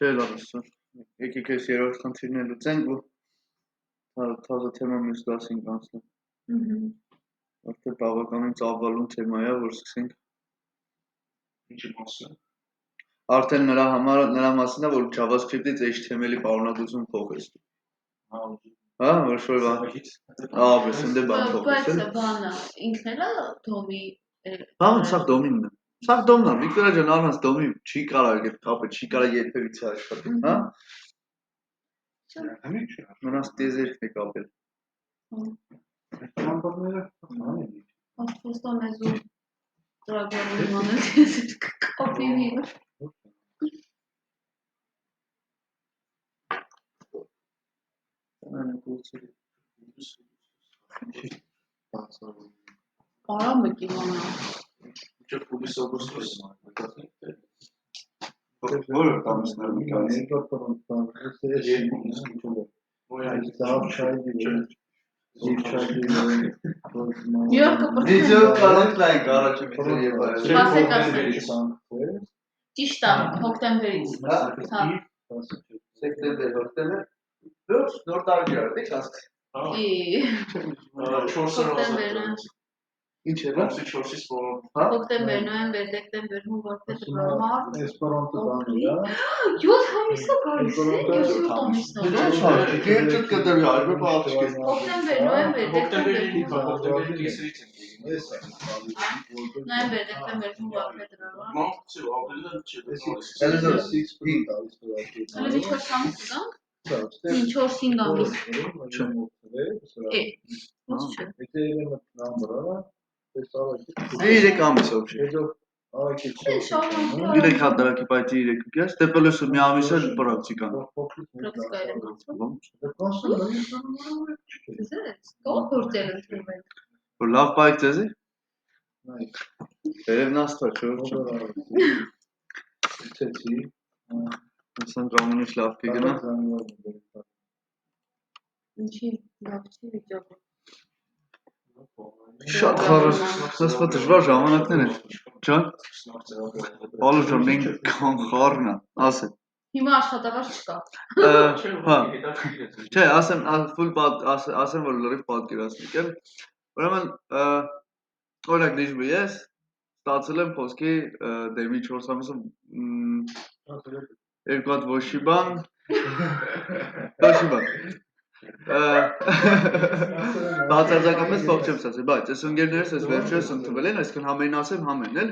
Չէ լավ է սա։ Եկեք այս երրորդ խնդիրն էլ լուծենք ու թազը թեմա մյուս դասին կանցնենք։ Արդեն բավականին ծավալուն թեմա է, որ սկսենք։ Ինչի մասը։ Արդեն նրա մասին է, որ JavaScript-ից HTML-ի պարունակություն փոխես։ Հա, որ շոր բան։ Աբես, ընդ է բան փոխես։ Բայց բանը ինքն էլա դոմի։ Հա, սա դոմինն է։ Սա դոմն է, Վիկտորիա ջան, առանց դոմի չի կարող այդ կապը, չի կարող երբևիցե աշխատի, հա։ Նրանց տեզերքն է կապել։ Համբավները հանել։ Աստվածա մեզ ու ծրագրավորում անես կապիվի։ Արամը կիմանա։ Չէ, փուլիս օգոստոս։ Որը տամսներում կայս։ Երկրորդ ֆրոնտ Դիջո կարանք նայենք առաջը մի ձեր եւ այլ։ Ճիշտ է, հոկտեմբերից։ Հա։ Սեպտեմբեր, հոկտեմբեր։ Նոր տարի էր, դե կասկ։ Հոկտեմբերն Ինչ է, Ամսի 4-ից բոլոր։ Հոկտեմբեր, նոյեմբեր, դեկտեմբեր, հունվար, փետրվար, մարտ։ Էսպերանտո բանը է։ 7 ամիսը գալիս է, 7 ամիսը։ Երկու կդրի, այո, բացի։ Հոկտեմբեր, նոյեմբեր, դեկտեմբեր, հոկտեմբերի կեսերից են եկել։ Էս է։ նոյեմբեր, դեկտեմբեր, հունվար, փետրվար։ Մանցի ապրիլը չի դալիս։ Էլի 6 ֆրոնտ տալիս Հələ դրած։ մի 4 ամիս կգանք։ 4-5 ամիս։ Ոնց չէ։ Եթե իրենը նամբրը, այս արակի։ 3 ամիս вообще։ Հետո արակի շարունակում։ 3 հատարակի պայթի 3 կես, դե պլյուսը մի ամիսը պրակտիկան։ Պրակտիկա է Ոնց։ Ձեզ, կողը գործել ընդունել։ Որ լավ պայք ձեզի։ Երևնաստա չէ։ Ցեցի։ Ասան կամունից լավ կգնա։ Ինչի լավ չի վիճակը։ Շատ խառը, սա դժվար ժամանակներ են։ Ջան։ Բալու ջան, մենք կան խառն է, ասե։ Հիմա աշխատավարձ չկա։ Հա։ Չէ, ասեմ որ լրիվ պատկերացնեք եմ։ Ուրեմն օրինակ դիժբի ես ստացել եմ խոսքի դեպի 4 ամիսը երկու հատ ոչի բան բացարձակապես փող չեմ ստացել, բայց այս ընկերներս այս վերջերս ընդունվել են, այսինքն համեն ասեմ համեն էլ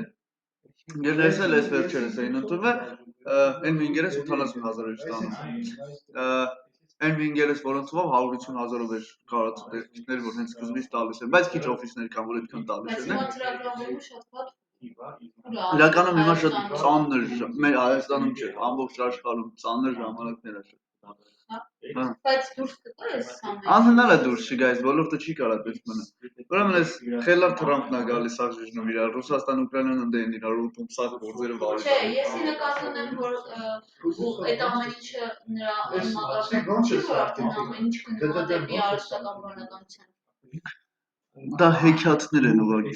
ընկերներս էլ այս վերջերս էին ընդունվել, այն մի ընկերս 80,000 էր ստանում, այն մի ընկերս որ ընդունավ 150,000-ով էր կարած տեխնիկներ, որ հենց սկզբից տալիս են, բայց քիչ օֆիսներ կան, որ այդքան տալիս են։ Բայց ծրագրավորումը շատ վատ իրականում հիմա շատ ծանր մեր Հայաստանում չէ, ամբողջ աշխարհում ծանր ժամանակներ է շատ։ Բայց դուրս կգա ես ամեն։ Անհնար է դուրս չգա, այս ոլորտը չի կարող այդպես մնա։ Ուրեմն այս խելար Թրամփն է գալիս աղջիկնում իրար, Ռուսաստան, Ուկրաինան ընդ են իրար ուտում սա գործերը վարի։ Չէ, ես նկատի ունեմ, որ այդ ամեն ինչը նրա մակարդակում չի, որ արդեն ամեն ինչ գնում է դեպի արհեստական բանականության։ Դա հեքիաթներ են ուղղակի։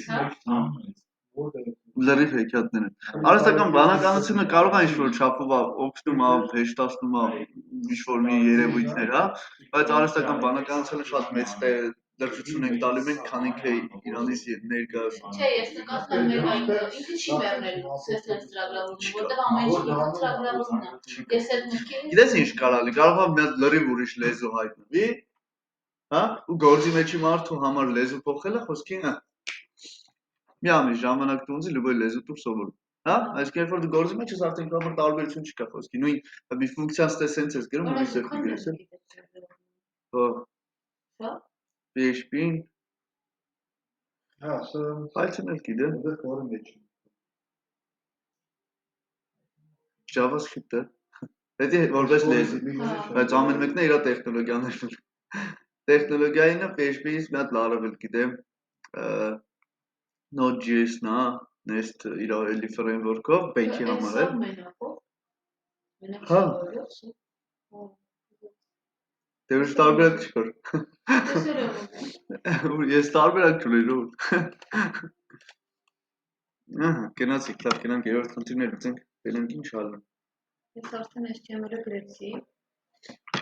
Լրիվ հեքիաթներ են։ Արհեստական բանականությունը կարող է ինչ-որ չափով օգնում է, հեշտացնում է ինչ-որ մի երևույթներ, հա, բայց արհեստական բանականությունը շատ մեծ լրջություն ենք տալի մենք, քանի թե Իրանից ներկայացնում։ Չէ, ես նկատում եմ մեր ինքը չի մեռնել սենց ծրագրավորումը, որտեղ ամեն ինչ ծրագրավորումն է։ Ես այդ մտքին Գիտես ինչ կարող է մի հատ լրիվ ուրիշ լեզու հայտնվի, հա, ու գործի մեջի մարդու համար լեզու փոխելը խոսքի մի ամիս ժամանակ տունձի լուբոյ լեզու տուր սովորում, Հա, այսինքն երբ որ դու գործի մեջ ես արդեն կապը տարբերություն չկա խոսքի։ Նույն մի ֆունկցիան ստեսենց ես գրում ու reset-ի գրես։ Հա։ Հա։ PHP-ին Հա, սա Python-ը գիտեմ, դեռ կորը մեջ։ JavaScript-ը։ Դա որպես լեզու, բայց ամեն մեկն է իր տեխնոլոգիաներն։ Տեխնոլոգիայինը PHP-ից մի հատ Laravel գիտեմ, Node.js-ն է, Nest իր էլի framework-ով, Bake-ի համար է։ Հա։ Դե ուրիշ տարբերակ չկար։ Ես տարբերակ չունեի ու։ Ահա, գնացիք, լավ, գնանք երրորդ խնդիրներ լուծենք, բերենք ինչ ալու։ Ես արդեն HTML-ը գրեցի։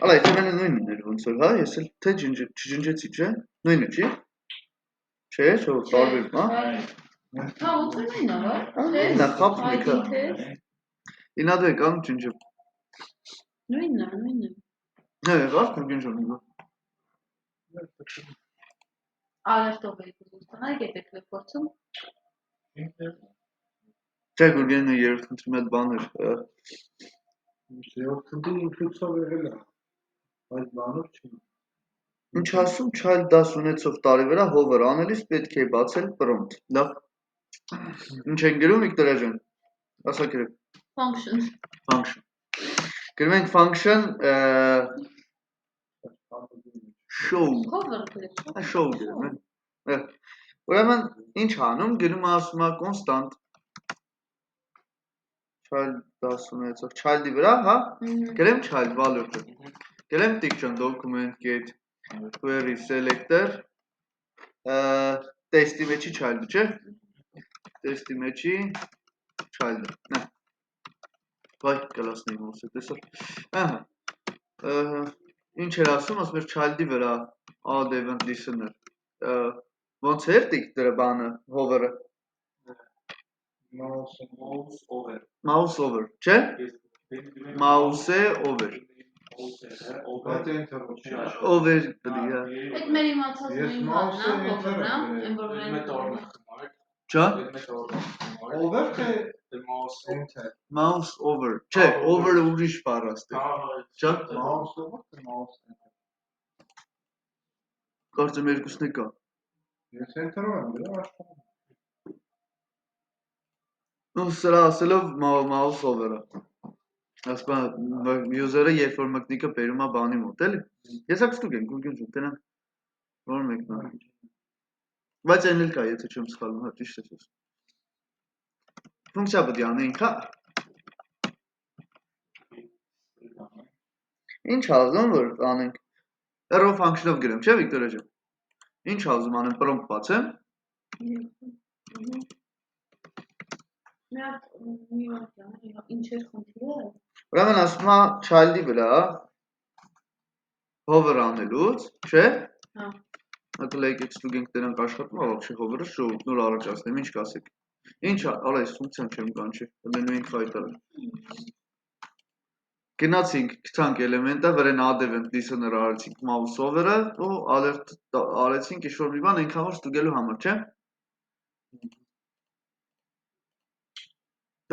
Ալա, HTML-ը նույնն էր ոնց որ, հա, ես էլ թե չջնջեցի, չէ՞։ Նույնը չի։ Չէ, չէ, տարբեր, հա։ Հա, ոնց որ նույնն է, հա։ Նա խափում է, հա։ Ինադու եկան ջնջում։ Նույնն է։ Հա, եղավ, ջնջում։ Ալերտով եք ուզում ստանալ, եկեք փորձում։ Չէ, գուրգենը երրորդ խնդրի մի հատ բան էր։ Երրորդ խնդիրը ինքնությամբ եղել է, բայց բանով չի։ Ինչ ասում, child 10 ունեցող տարի վրա hover անելիս պետք է բացել prompt։ Լավ։ Ինչ են գրում Վիկտորիա ջան։ Ասա գրեք։ Function։ Գրում ենք function show։ Hover գրեք։ Show գրում են։ Ուրեմն ինչ անում, գրում ասում է constant child 10 ունեցող child-ի վրա, հա։ Գրեմ child value-ը։ Գրեմ diction document get query selector test-ի մեջի child-ը, չէ՞։ Test-ի մեջի child-ը։ Նա։ Վայ, կլասնի ոնց է տեսա։ Ահա։ Ինչ էր ասում, ասում էր child-ի վրա add event listener։ Ոնց էր դիք դրա բանը, hover-ը։ Mouse over, չէ՞։ Mouse over։ Բայց enter չի։ Over բլի, հա։ Այդ մեր իմացած նույն բանն է, hover-ն, այն որ Ճա։ Over թե enter։ Mouse over, չէ, over-ը ուրիշ բառ աստ է։ Ճա։ Mouse over թե mouse enter։ Կարծեմ երկուսն է կա։ Ես enter-ով եմ դրա աշխատում։ Ու սրա ասելով mouse over-ը։ Ասպա user-ը երբ որ մկնիկը բերում է բանի մոտ, էլի։ Ես ակստուկ եմ, գուրգեն ջան, տենան։ Որ մեկն է։ Բայց այն էլ կա, եթե չեմ սխալվում, հա, ճիշտ ես։ Ֆունկցիա պետք է անենք, հա։ Ինչ ասում որ անենք։ Arrow function-ով գրեմ, չէ՞ Վիկտորիա ջան։ Ինչ ասում անեմ, prompt բացեմ։ Ինչ էր խնդիրը։ Ուրեմն ասում է child-ի վրա hover անելուց, չէ՞։ Հա։ Ակլեյք ստուգ ենք դրանք աշխատում, вообще hover-ը շոու նոր առաջացնեմ, ինչ կասեք։ Ինչ, ալա այս ֆունկցիան չեմ կանչի, նույն ֆայլը։ Գնացինք, գտանք էլեմենտը, վրան add event listener արեցինք mouse over-ը ու alert արեցինք ինչ-որ մի բան այնքան որ ստուգելու համար, չէ՞։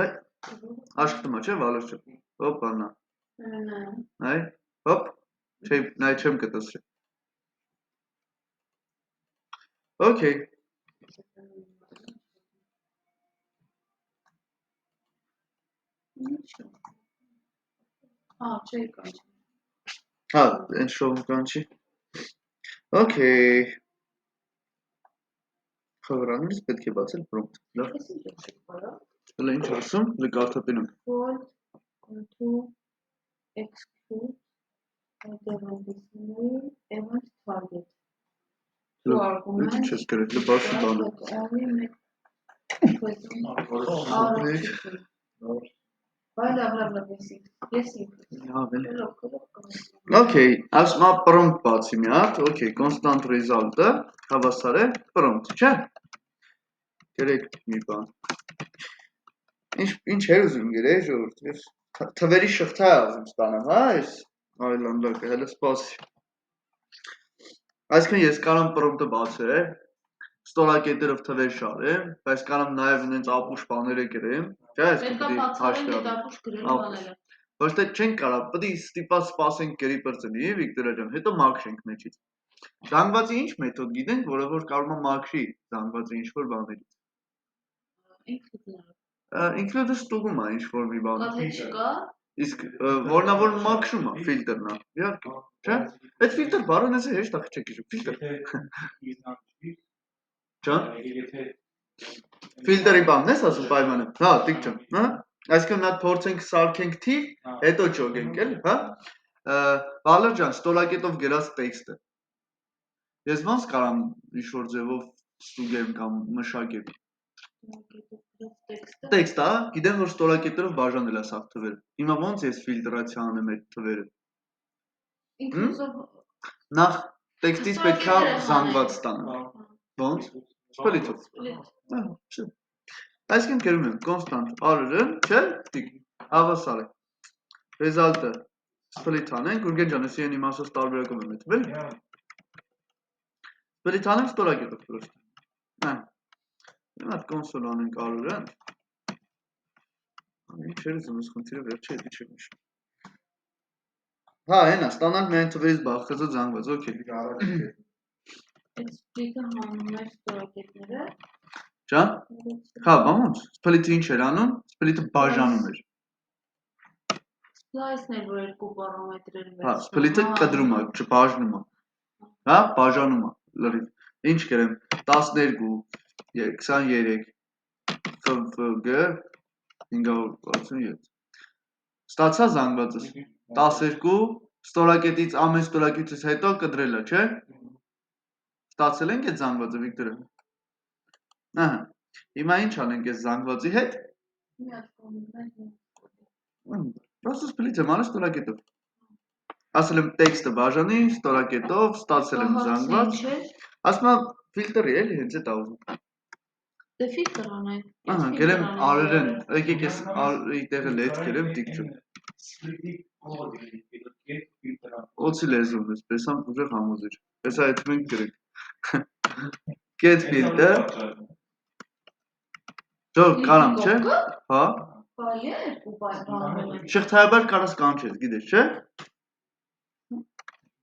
Դա աշխատում է, չէ՞, վալոր չէ։ Հոպ անա։ Այ, հոպ, նայ չեմ կտեսրի։ Okay. Հա, չէի կանչի։ Հա, այն շոու կանչի։ Okay. Խորանից պետք է բացել prompt։ Լավ։ Հələ ինչ ասում, լկարտապինում։ Volt to execute event target. Լավ, ինչ ես գրել, լբաշի բանը։ Okay, ասում է prompt բացի մի հատ, okay, constant result-ը հավասար է prompt, չէ՞։ Գրեք մի բան։ Ինչ էր ուզում գրել ժողովուրդ, ես թվերի շղթա ուզում ստանամ, հա, այս այլանդակը, հələ սպասի։ Այսինքն ես կարող եմ prompt-ը բացել, ստորակետերով թվեր շարեմ, բայց կարամ նաև ունենց ապուշ բաները գրեմ, չէ՞, այս Պետք է պետք է բացառել հաշվի հետապուշ գրել Ապուշ։ բաները։ Ոչ թե չենք կարա, պետք է ստիպած սպասենք գերի բրծնի, Վիկտորիա ջան, հետո մաքրենք մեջից։ Զանգվածի ինչ մեթոդ գիտենք, որը որ կարող է մաքրի զանգվածը ինչ որ բաներից։ Ինքնուրույն ստուգում է ինչ որ մի բան։ Կա թե չկա։ Իսկ որնա որ մաքրում է ֆիլտրն է, իհարկե, չէ՞։ Այդ ֆիլտր բառը նեզ հեշտ է չեք հիշում, ֆիլտր։ Ջան։ Ֆիլտրի բանն ես ասում պայմանը։ Հա, տիկ ջան, հա։ Այսինքն նա փորձենք սարքենք թիվ, հետո ճոգենք, էլի, հա։ Բալեր ջան, ստորակետով գրած տեքստը։ Ես ոնց կարամ ինչ-որ ձևով ստուգեմ կամ մշակեմ։ Տեքստ, հա, գիտեմ որ ստորակետերով բաժանել է սաղ թվերը։ Հիմա ոնց ես ֆիլտրացիա անեմ այդ թվերը։ Նախ տեքստից պետք է զանգված ստանամ։ Ոնց։ Սպլիթով։ Այսինքն գրում եմ կոնստանտ r-ը, չէ՞, տիկ, հավասար է։ Ռեզալտը սպլիթ անենք, Գուրգեն ջան, ես իրեն իմաստով տարբերակով եմ էթվել։ Սպլիթ անենք ստորակետով պրոստ։ Հիմա կոնսոլ անենք r-ը։ Ինչ էր ուզում ես խնդիրը վերջի հետի չեմ հիշում։ Հա, հենա, ստանանք միայն թվերից բաղկացած զանգված, օքեյ։ Այդ սպլիթը հանում էր ստորակետները։ Ջան։ Հա, ոնց, սպլիթը ինչ էր անում, սպլիթը բաժանում էր։ Սլայսն էր, որ երկու պարամետրեր վերցնում։ Հա, սպլիթը կտրում է, չբաժնում է։ Հա, բաժանում է, լրիվ։ Ինչ գրեմ, 12, 23, FG 567։ Ստացա զանգվածս, 12, ստորակետից ամեն ստորակետից հետո կտրել է, չէ՞։ Ստացել ենք այդ զանգվածը, Վիկտորը։ Ահա, հիմա ինչ անենք այս զանգվածի հետ։ Պրոստը սպլիթ եմ անում ստորակետով։ Ասել եմ տեքստը բաժանի, ստորակետով, ստացել եմ զանգված։ Ասում եմ ֆիլտրի էլի հենց այդ ուզում։ Դե ֆիլտր անենք։ Ահա, գրեմ r-ն, եկեք ես r-ի տեղը let գրեմ, տիկ ջան։ Օցի լեզուն ես, պես ուժեղ համոզիչ։ Պես այդ մենք գրենք։ Get filter։ Ժոր կարամ, չէ՞։ Հա։ Կարելի է երկու բան։ Շղթայաբար կարաս կանչես, գիտես, չէ՞։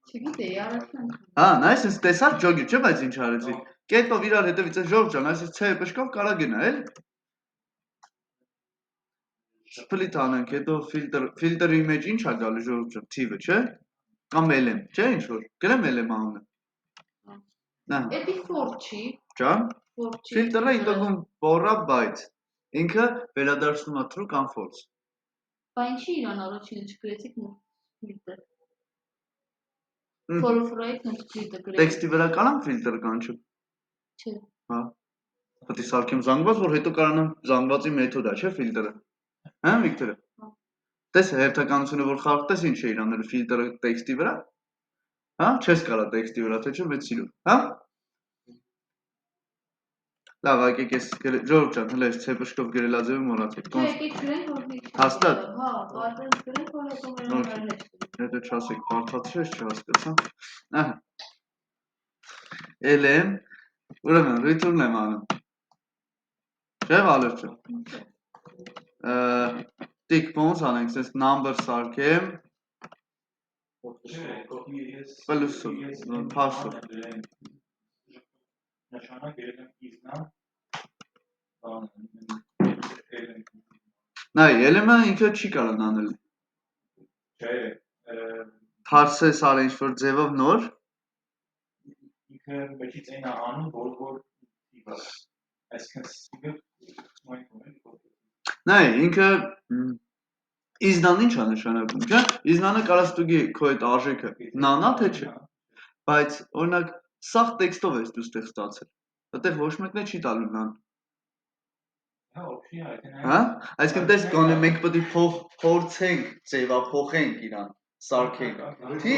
Չգիտեի, առաջին։ Հա, նայես ես տեսար ջոգի, չէ՞, բայց ինչ արեցի։ Կետով իրար հետևից է Ժորժ ջան, այսպես C բշկով կարա գնա, էլ։ Split անենք, հետո ֆիլտրի մեջ ինչ է գալի Ժորժ ջան, թիվը, չէ՞։ Կամ LM, չէ՞ ինչ որ։ Գրեմ LM անունը։ Էդի for չի։ Ջան։ Ֆիլտրը ինտոգում բոռա byte։ Ինքը վերադարձնում է true կամ false։ Բա ինչի իրան առաջինը չգրեցիք ֆիլտր։ For-ից ֆիլտր գրեցիք։ Տեքստի վրա կարամ ֆիլտր կանչեմ։ Չէ։ Հա։ Պետք է սարքեմ զանգված, որ հետո կարողանամ զանգվածի մեթոդա, չէ՞ ֆիլտրը։ Հա, Վիկտորը։ Տես հերթականությունը որ խախտես ինչ է իրանելու ֆիլտրը տեքստի վրա։ Հա, չես կարա տեքստի վրա, թե չէ մեծ սիրուն։ Հա։ Լավ, եկեք ես Ժորժ ջան, հələ C բշկով գրելաձևը մոռացեք։ Եկեք գրենք որ Հաստատ։ Հա, բարդեն գրենք որ հետո մեր Հետո չասեք, բարդացրես չհասկացա։ Ահա։ LM, ուրեմն return եմ անում։ Չէ՞ Վալեր ջան։ Տիկ ոնց անենք, sense number սարքեմ։ Պլյուսով, փաստով։ Նշանակ երեմ իզնամ։ Նայ, LM-ը ինքը չի կարող անել։ Չէ։ Թարսես արա ինչ-որ ձևով նոր։ Ինքը մեջից այն է անում, որ տիպը։ Այսինքն ստիպը Նայ, ինքը իզնան ինչ է նշանակում, չէ՞։ Իզնանը կարա ստուգի քո այդ արժեքը, նանա թե չէ։ Բայց օրինակ սաղ տեքստով ես դու ստեղ ստացել։ Այդտեղ ոչ մեկն չի տալու նան։ Հա, այսինքն տես գոնե մենք պետք է փորձենք ձևափոխենք իրան, սարքենք։ Թի։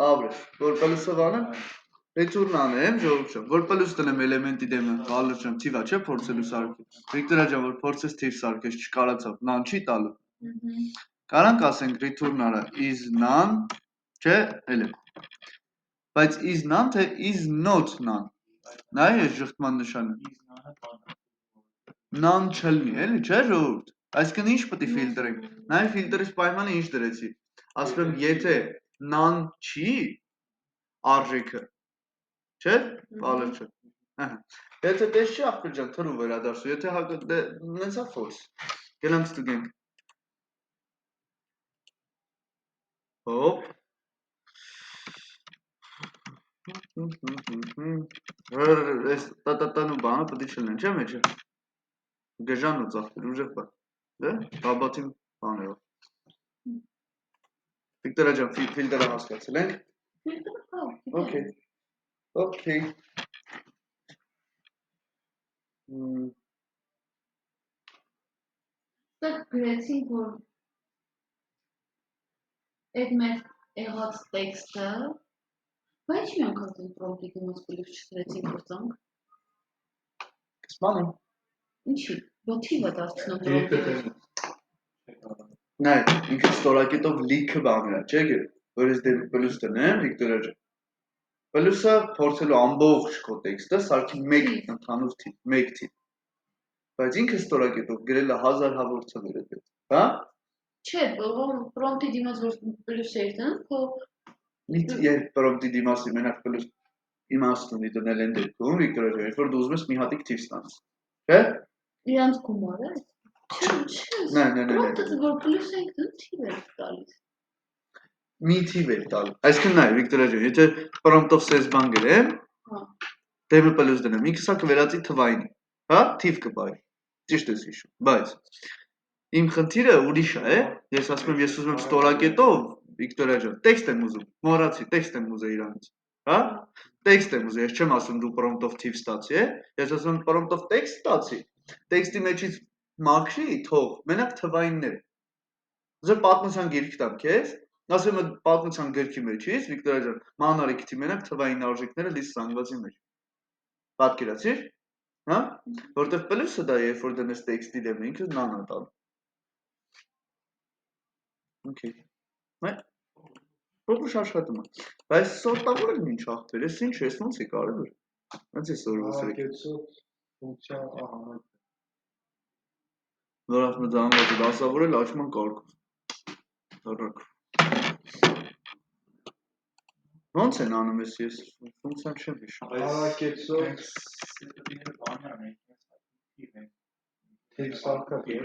Աբրե, որ պլյուսով անեմ, return անեմ, Ժողովուրդ ջան, որ պլյուս տնեմ էլեմենտի դեմը, Վալեր ջան, թիվա չէ փորձելու սարքել։ Վիկտորիա ջան, որ փորձես թիվ սարքես, չկարացավ, նան չի տալու։ Կարանք ասենք return արա is none, չէ, էլեմ։ Բայց is none թե is not none։ Նայ այս ժխտման նշանը։ Նան չլնի, էլի, չէ՞ ժողովուրդ։ Այսինքն ինչ պետք է ֆիլտրենք։ Նայ ֆիլտրից պայմանը ինչ դրեցի։ Ասում եմ, եթե նան չի արժեքը, չէ՞, բալը չէ։ Ահա։ Եթե տես չի ախպեր ջան, թրու վերադարձու, եթե նենցա false։ Գնանք ստուգենք։ Հոպ։ Այս տատատանու բանը պետք է չլնեն, չէ՞ մեջը։ Գժան ու ծախտեր ուժեղ բան։ Դե, բաբաթի բան է։ Վիկտորիա ջան, ֆիլտրը հասկացել ենք։ Okay. Okay. Դա գրեցին, որ այդ մեր եղած տեքստը, բայց մի անգամ դեն պրոմպտի դիմաց պլյուս չդրեցին գործանք։ Կսպանում։ Ինչի, բոթիվը դարձնում պրոմպտի։ Նայ, ինքը ստորակետով լիքը բաներ, չէ՞ գեր, որ ես դեպի պլյուս տնեմ, Վիկտորիա ջան։ Պլյուսը փորձելու ամբողջ քո տեքստը սարքի մեկ ընդհանուր թիվ, մեկ թիվ։ Բայց ինքը ստորակետով գրել է 1000 հավոր թվեր է դեպ, հա? Չէ, պրոմպտի դիմաց որ պլյուս էիր դնում, քո Երբ պրոմպտի դիմասի մենակ պլյուս իմաստուն դնել են դեպքում, Վիկտորիա ջան, երբ որ դու ուզում ես մի հատիկ թիվ ստանաս, չէ՞։ իրանց գումար է։ Չէ։ Պրոմպտը որ պլյուս ենք դնում, թիվ է տալիս։ Մի թիվ է տալ։ Այսինքն նայ, Վիկտորիա ջան, եթե պրոմպտով սես բան գրեմ, դեմը պլյուս դնեմ, ինքը սա կվերածի թվայինի, հա, թիվ կբայի։ Ճիշտ ես հիշում, բայց իմ խնդիրը ուրիշ է, ես ասում եմ, ես ուզում եմ ստորակետով, Վիկտորիա ջան, տեքստ եմ ուզում, մոռացի, տեքստ եմ ուզում իրանից, հա, տեքստ եմ ուզում, ես չեմ ասում դու պրոմպտով թիվ ստացի, ես ասում եմ պրոմպտով տեքստ ստացի, տեքստի մեջից մաքրի, թող, մենակ թվայիններ, ուզում պատմության գիրք տամ քեզ, ասում եմ պատմության գրքի մեջից, Վիկտորիա ջան, մանարի գտի մենակ թվային արժեքները լիստ զանգվածի մեջ, պատկերացիր, հա, որտև պլյուսը դա երբ որ դնես տեքստի դեմ ինքը նան է տալու։ Okay. Պոպուշ աշխատում է, բայց սորտավոր են ինչ աղբեր, ես ինչ ես ոնց է կարևոր, ոնց է սորվս եք։ ֆունկցիա ահա։ Նոր ասում է զանգվածը դասավորել աչման կարգով։ Հռակ։ Ոնց են անում ես ֆունկցիան չեմ հիշում։ Արակեցով թիվ սարքած է։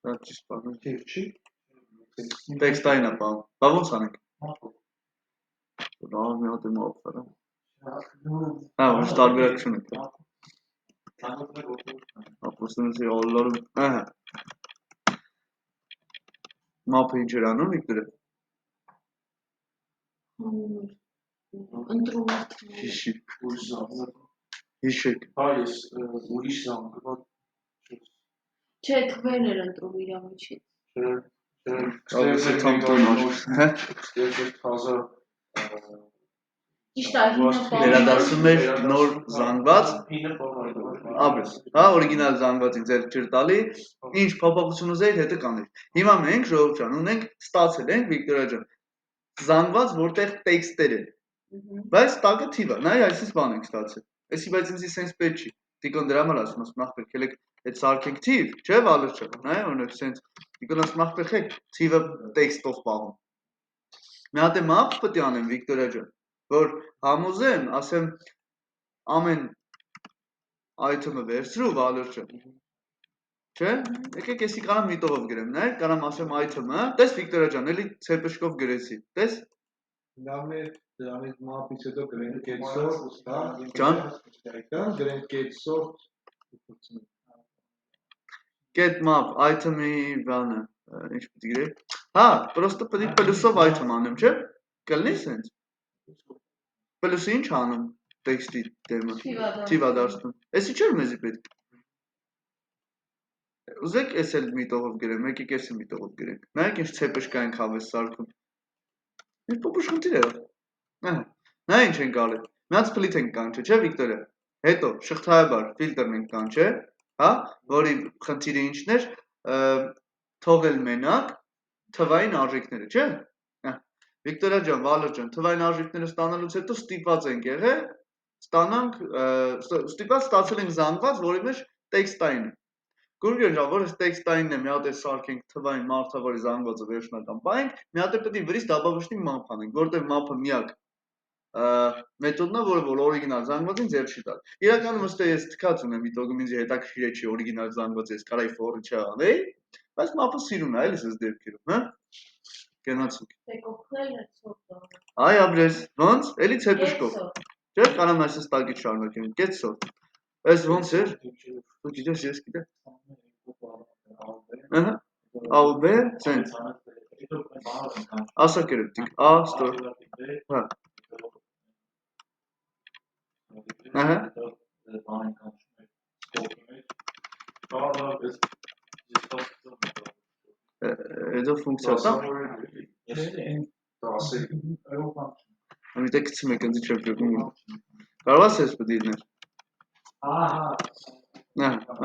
Դա ճիշտ բան է։ Թիվ չի։ Տեքստային է բան։ Բա ոնց անենք։ Դա մի հատ եմ ապրել։ Հա, ոնց տարբերակություն է։ Ապոստոլի ոլորում, ահա։ Մապը ինչ էր անում Վիկտորիա։ Ընտրում Հիշի։ Հիշեք։ Հա, ես ուրիշ զանգված չէ, թվերն էր ընտրում իր միջից։ Ճիշտ է, վերադասում էր նոր զանգված ապրես, հա, օրիգինալ զանգվածին ձեր չեր տալի, ինչ փոփոխություն ուզեիր հետը կաներ։ Հիմա մենք ժողովուրդ ջան ունենք, ստացել ենք Վիկտորիա ջան, զանգված, որտեղ տեքստեր են։ Բայց տակը թիվ է, նայ այսպես բան ենք ստացել։ Էսի բայց ինձ սենց պետք չի։ Տիկոն դրա համար ասում, նախ եկեք այդ սարքենք թիվ, չէ՞ վալր չէ։ Նայ օրինակ սենց տիկոն ասում նախ եկեք թիվը տեքստով պահում։ Մի հատ է մապ պետք է անեմ Վիկտորիա ջան, որ համոզեմ, ասեմ ամեն item-ը վերցրու վալր չէ։ Չէ՞։ Եկեք էսի կանամ միտողով գրեմ, նայ, կանամ ասեմ item-ը, տես Վիկտորիա ջան, էլի ցեպշկով գրեցի։ Տես։ Լավն է դրանից մապից հետո գրենք get sort, հա։ Ջան, գրենք get sort get map item-ի բանը, ինչ պետք է գրել։ Հա, պրոստը պետք է պլյուսով item անեմ, չէ՞։ Կլինի սենց։ Պլյուսը ինչ անում տեքստի դեմը։ Թիվա դարձնում։ Էսի չէր մեզի պետք։ Ուզեք էս էլ միտողով գրեմ, եկեք էսի միտողով գրենք։ Նայեք ինչ ցեպշկա ենք հավես սարքում։ Ինչ պոպուշ խնդիր է։ Ահա։ Նա ինչ ենք արել։ Մի հատ split ենք կանչել, չէ՞ Վիկտորիա։ Հետո շղթայաբար ֆիլտրն ենք կանչել, հա, որի խնդիրը ինչն էր, թողել մենակ թվային արժեքները, չէ՞։ Վիկտորիա ջան, վալր ջան, թվային արժեքները ստանալուց հետո ստիպված ենք եղել ստանանք ստիպված ստացել ենք զանգված, որի մեջ տեքստային է։ Գուրգեն ջան, որ այս տեքստայինն է, մի հատ է սարքենք թվային մարդավորի զանգվածը վերջնական պահենք, մի հատ է պետք է վրից դաբաբշտի map անենք, որտեղ map-ը միակ մեթոդն է, որ օրիգինալ զանգվածին ձեր չի տալ։ Իրականում ըստ ես թքած ունեմ իտոգում ինձ հետաքրքիր է չի օրիգինալ զանգվածը ես կարայի ֆորը չանեի, բայց map-ը սիրուն է, էլի ես դեպքերում, հա։ Գնացինք։ Այ ապրես, ոնց, էլի ցեպշկով։ Չէ՞, կանամ այսպես տակից շարունակեմ, կեցով։ Այս ոնց էր։ Դու գիտես, ես գիտեմ։ Ահա։ Ալբ, սենց։ Ասա կերպտիկ, A ստոր։ Հա։ Ահա։ Դա ֆունկցիա է։ Ամիտե գցում եք ընձի չեմ գնում։ Կարող ես ես բդիրներ։ Ահա,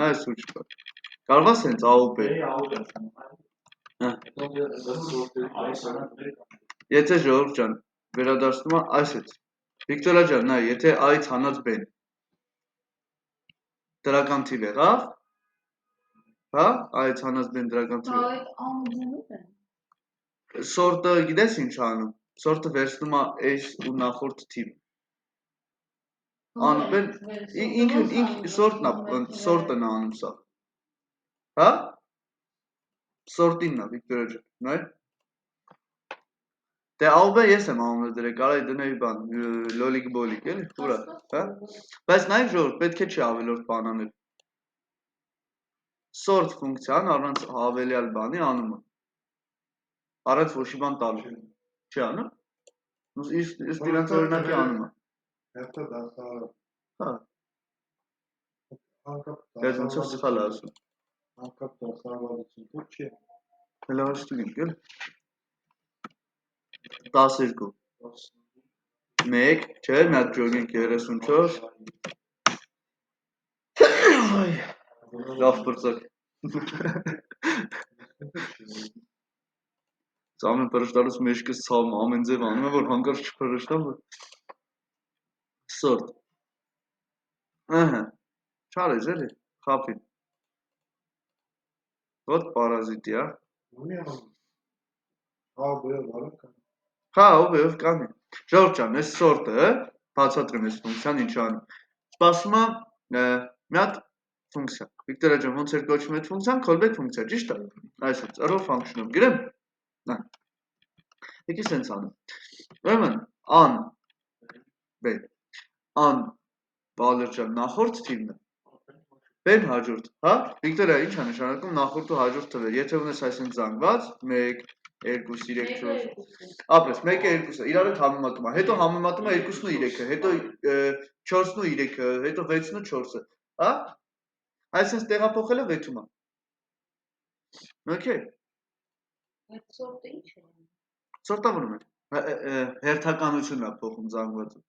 այս ու չկա։ Կարող ես հենց ալբ։ Եթե ժողովուրդ ջան, վերադարձնում է այսպես։ Վիկտորիա ջան, նայ, եթե I-ից հանած B-ն դրական թիվ եղավ, հա, I-ից հանած B-ն դրական թիվ եղավ։ Այդ անդունում է։ Սորտը գիտես ինչ անում։ Սորտը վերցնում է S ու նախորդ թիվ։ Անում են ինքը սորտն է անում սա։ Հա? Սորտինն է Վիկտորիա ջան, նայ։ Դե ալբը ես եմ անում դրե, կարայի դնեի բան, լոլիկ բոլիկ, էլի, ուրա, հա։ Բայց նայեք ժողովուրդ, պետք է չի ավելորդ բան անել։ Sort ֆունկցիան առանց հավելյալ բանի անում է։ Առանց ոչի բան տալու։ Չի անում։ Իսկ իրանց օրինակի անում է։ Հետո դասարը։ Հա։ Անկապ Ես ոնց է սխալ ասում։ անկապ դասարվածություն դու չի։ Հələ հաշտվենք, էլ։ 12 1 չէ, մի հատ ջոգենք 34 Այ լավ բրծակ Ամեն պրշտալուց մեջքս ցավում ամեն ձև անում է, որ հանկարծ չփրշտամ, սորտ Ահա չարես էլի, խափին Вот паразитի, հա Ունի անում Հա, բերել արեք Հա, ով կանի։ Ժողովուրդ ջան, այս սորտը բացատրեմ այս ֆունկցիան ինչ անում։ Սպասում է մի հատ ֆունկցիա։ Վիկտորիա ջան, ոնց էր կոչվում այդ ֆունկցիան, callback ֆունկցիա, ճիշտ է։ Այսպես, arrow function-ում գրեմ։ Նա։ Եկի սենց անեմ։ Ուրեմն, an B an Վալեր ջան, նախորդ թիվն է։ B-ն հաջորդ, հա։ Վիկտորիա, ինչ է նշանակում նախորդ ու հաջորդ թվեր։ Եթե ունես այսինքն զանգված 1 2 3 4 Ապրես 1-ը 2-ը իրար հետ համեմատում է, հետո համեմատում է 2-ն ու 3-ը, հետո 4-ն ու 3-ը, հետո 6-ն ու 4-ը, հա? Այսինքն տեղափոխելը վեթում է։ Okay։ Այդ սորտը ինչ է։ Սորտավորում է։ Հերթականությունն է փոխում զանգվածը։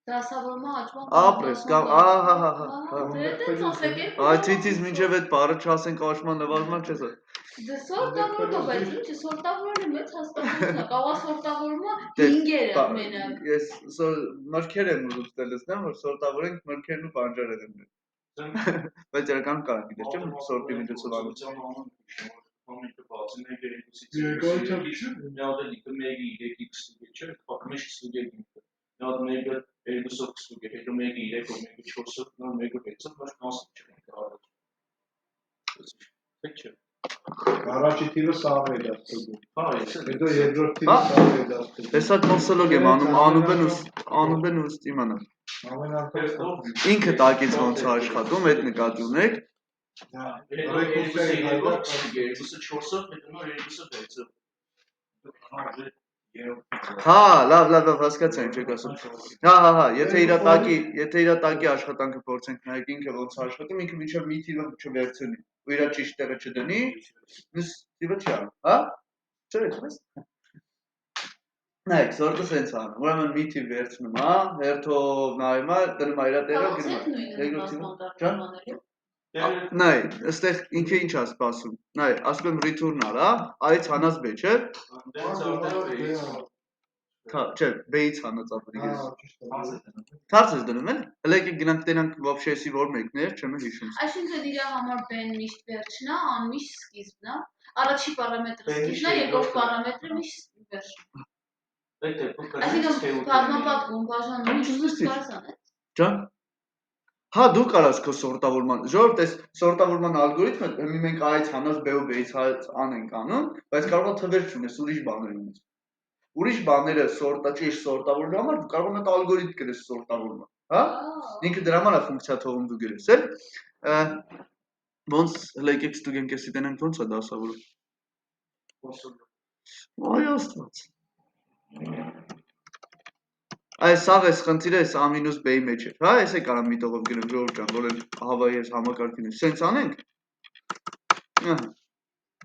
Դասավորումը աճման Ապրես, կամ ահա։ Դե ասեք է։ Այ թիթիզ մինչև այդ բառը չասենք աճման նվազման չես։ Դե սորտավորումը, բայց ինչը սորտավորումը մեծ հասկացություն է, կավա սորտավորումը 5-եր է մենակ։ Ես մրգեր եմ ուզում լսնեմ, որ սորտավորենք մրգերն ու բանջարը դնում։ Բայց իրական կան, գիտես չէ՞, սորտի միջոցով անում։ Ամենը բացի 1-2-ից միադել իքը 1-3x չէ, փակմիշ ստուգել։ Նոդ 1-ը 2-ով ստուգել, հետո 1-ը 3-ով, 1-ը 4-ով, նոր 1-ը 6-ով, բայց կոնսեպտ չենք կարող։ Չէ։ Առաջի թիվը սաղ է դաստուգում։ Հա, ես էլ։ Հետո երկրորդ թիվը սաղ է դաստուգում։ Հեսա կոնսոլոգ եմ անում, անուբեն ու իմանամ։ Ամեն անգամ Ինքը տակից ոնց է աշխատում, այդ նկատի ունեք։ Հետո 2-ը 4-ով, հետո նոր 2-ը 6-ով։ Հա, լավ, հասկացա ինչ եք ասում։ Հա, եթե իր տակի աշխատանքը փորձենք նայեք ինքը ոնց է աշխատում, ինքը մինչև մի թիվը չվերցնի, ու իր ճիշտ տեղը չդնի, մյուս թիվը չի անում, հա? Չէ՞, այդպես։ Նայեք, սորտը սենց անում, ուրեմն մի թիվ վերցնում, հա, հերթով նայում է, դնում է իր տեղը, գնում է։ Նայ, այստեղ ինքը ինչ է սպասում։ Նայ, ասում եմ return արա, այց հանած B, չէ՞։ չէ, B-ից հանած ապրիգես։ Թարց ես դնում են։ Հələ եկեք գնանք տենանք вообще էսի որ մեկներ, չեմ հիշում։ Այսինքն իր համար B-ն միշտ վերջն է, ան միշտ սկիզբն է։ Առաջի պարամետրը սկիզբն է, երկրորդ պարամետրը միշտ վերջն է։ Այսինքն բազմապատկում բաժանում միշտ կարս անես։ Ջան։ Հա դու կարաս քո սորտավորման, ժողովուրդ այս սորտավորման ալգորիթմը մի մենք A-ից հանած B-ով B-ից հանած ենք անում, բայց կարող է թվեր չունես, ուրիշ բաներ ունես։ Ուրիշ բաները ճիշտ սորտավորելու համար դու կարող ես այդ ալգորիթմ գրես սորտավորման, հա? Ինքը դրա համար է ֆունկցիա թողում դու գրես, էլ։ Ոնց հələ եկեք ստուգենք էսի տենանք ոնց է դասավորում։ Այ աստված։ Այս սաղ այս խնդիրը այս A- B-ի մեջ է, հա, այս է կարամ մի տողով գրեմ ժողովուրդ ջան, որ հավայի այս համակարգին է։ Սենց անենք։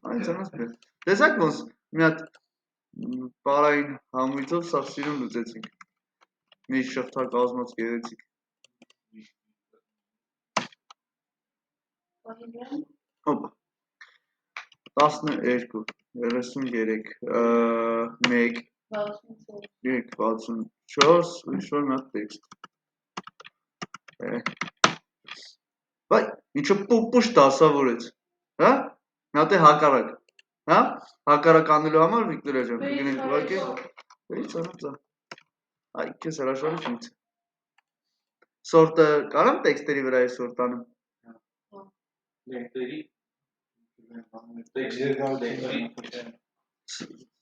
Այն ցանց բեր։ Տեսակ ոնց մի հատ պարային համույթով սա սիրուն լուծեցինք։ Մի շղթա կազմած գեղեցիկ։ Հոպա։ 12, 33, 1, 64, ուրիշ-որ մի հատ տեքստ։ Բայ, ինչը պուշ դասավորեց, հա? Մի հատ է հակառակ, հա? Հակառակ անելու համար Վիկտորիա ջան, կգնենք ուղղակի։ Էից անածա։ Այ, քեզ հրաշալի ֆունկցիա։ Սորտը կարամ տեքստերի վրա է սորտ անում։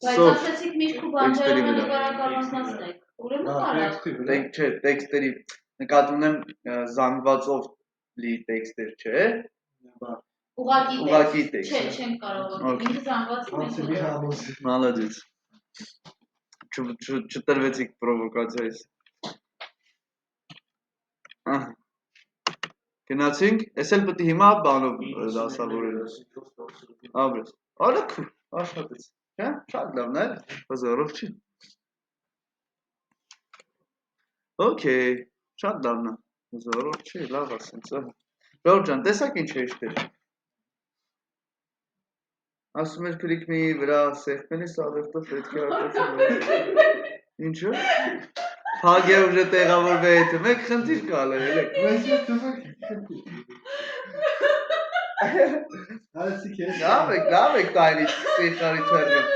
Բայց ասեցիք միշտ ու բանջարեղը նկարակառուցվածք, ուրեմն կարա։ Չէ, տեքստերի նկատի ունեմ զանգվածով լի տեքստեր, չէ։ Ուղղակի տեքստ։ Չէ, չեմ կարող։ Ինքը զանգվածի մեջ։ Մալադեց։ Չտրվեցիք պրովոկացիայից։ Գնացինք, ես էլ պետք է հիմա բանով դասավորել։ Ապրես։ Արեք, աշխատեց։ Հա, շատ լավն է, հզորով չի։ Okay, շատ լավն է։ Հզորով չի, լավ ասենց, ահա։ Ժողովուրդ ջան, տեսակ ինչ հեշտ է։ Ասում էր քրիկնի վրա սեղմելիս ադերտով պետք է արտացում։ Ինչու՞։ Փագ է ուժը տեղավորվի հետը, մեկ խնդիր կալ է, ելեք։ Լավ եք տայրից սիխարի թերգեմ։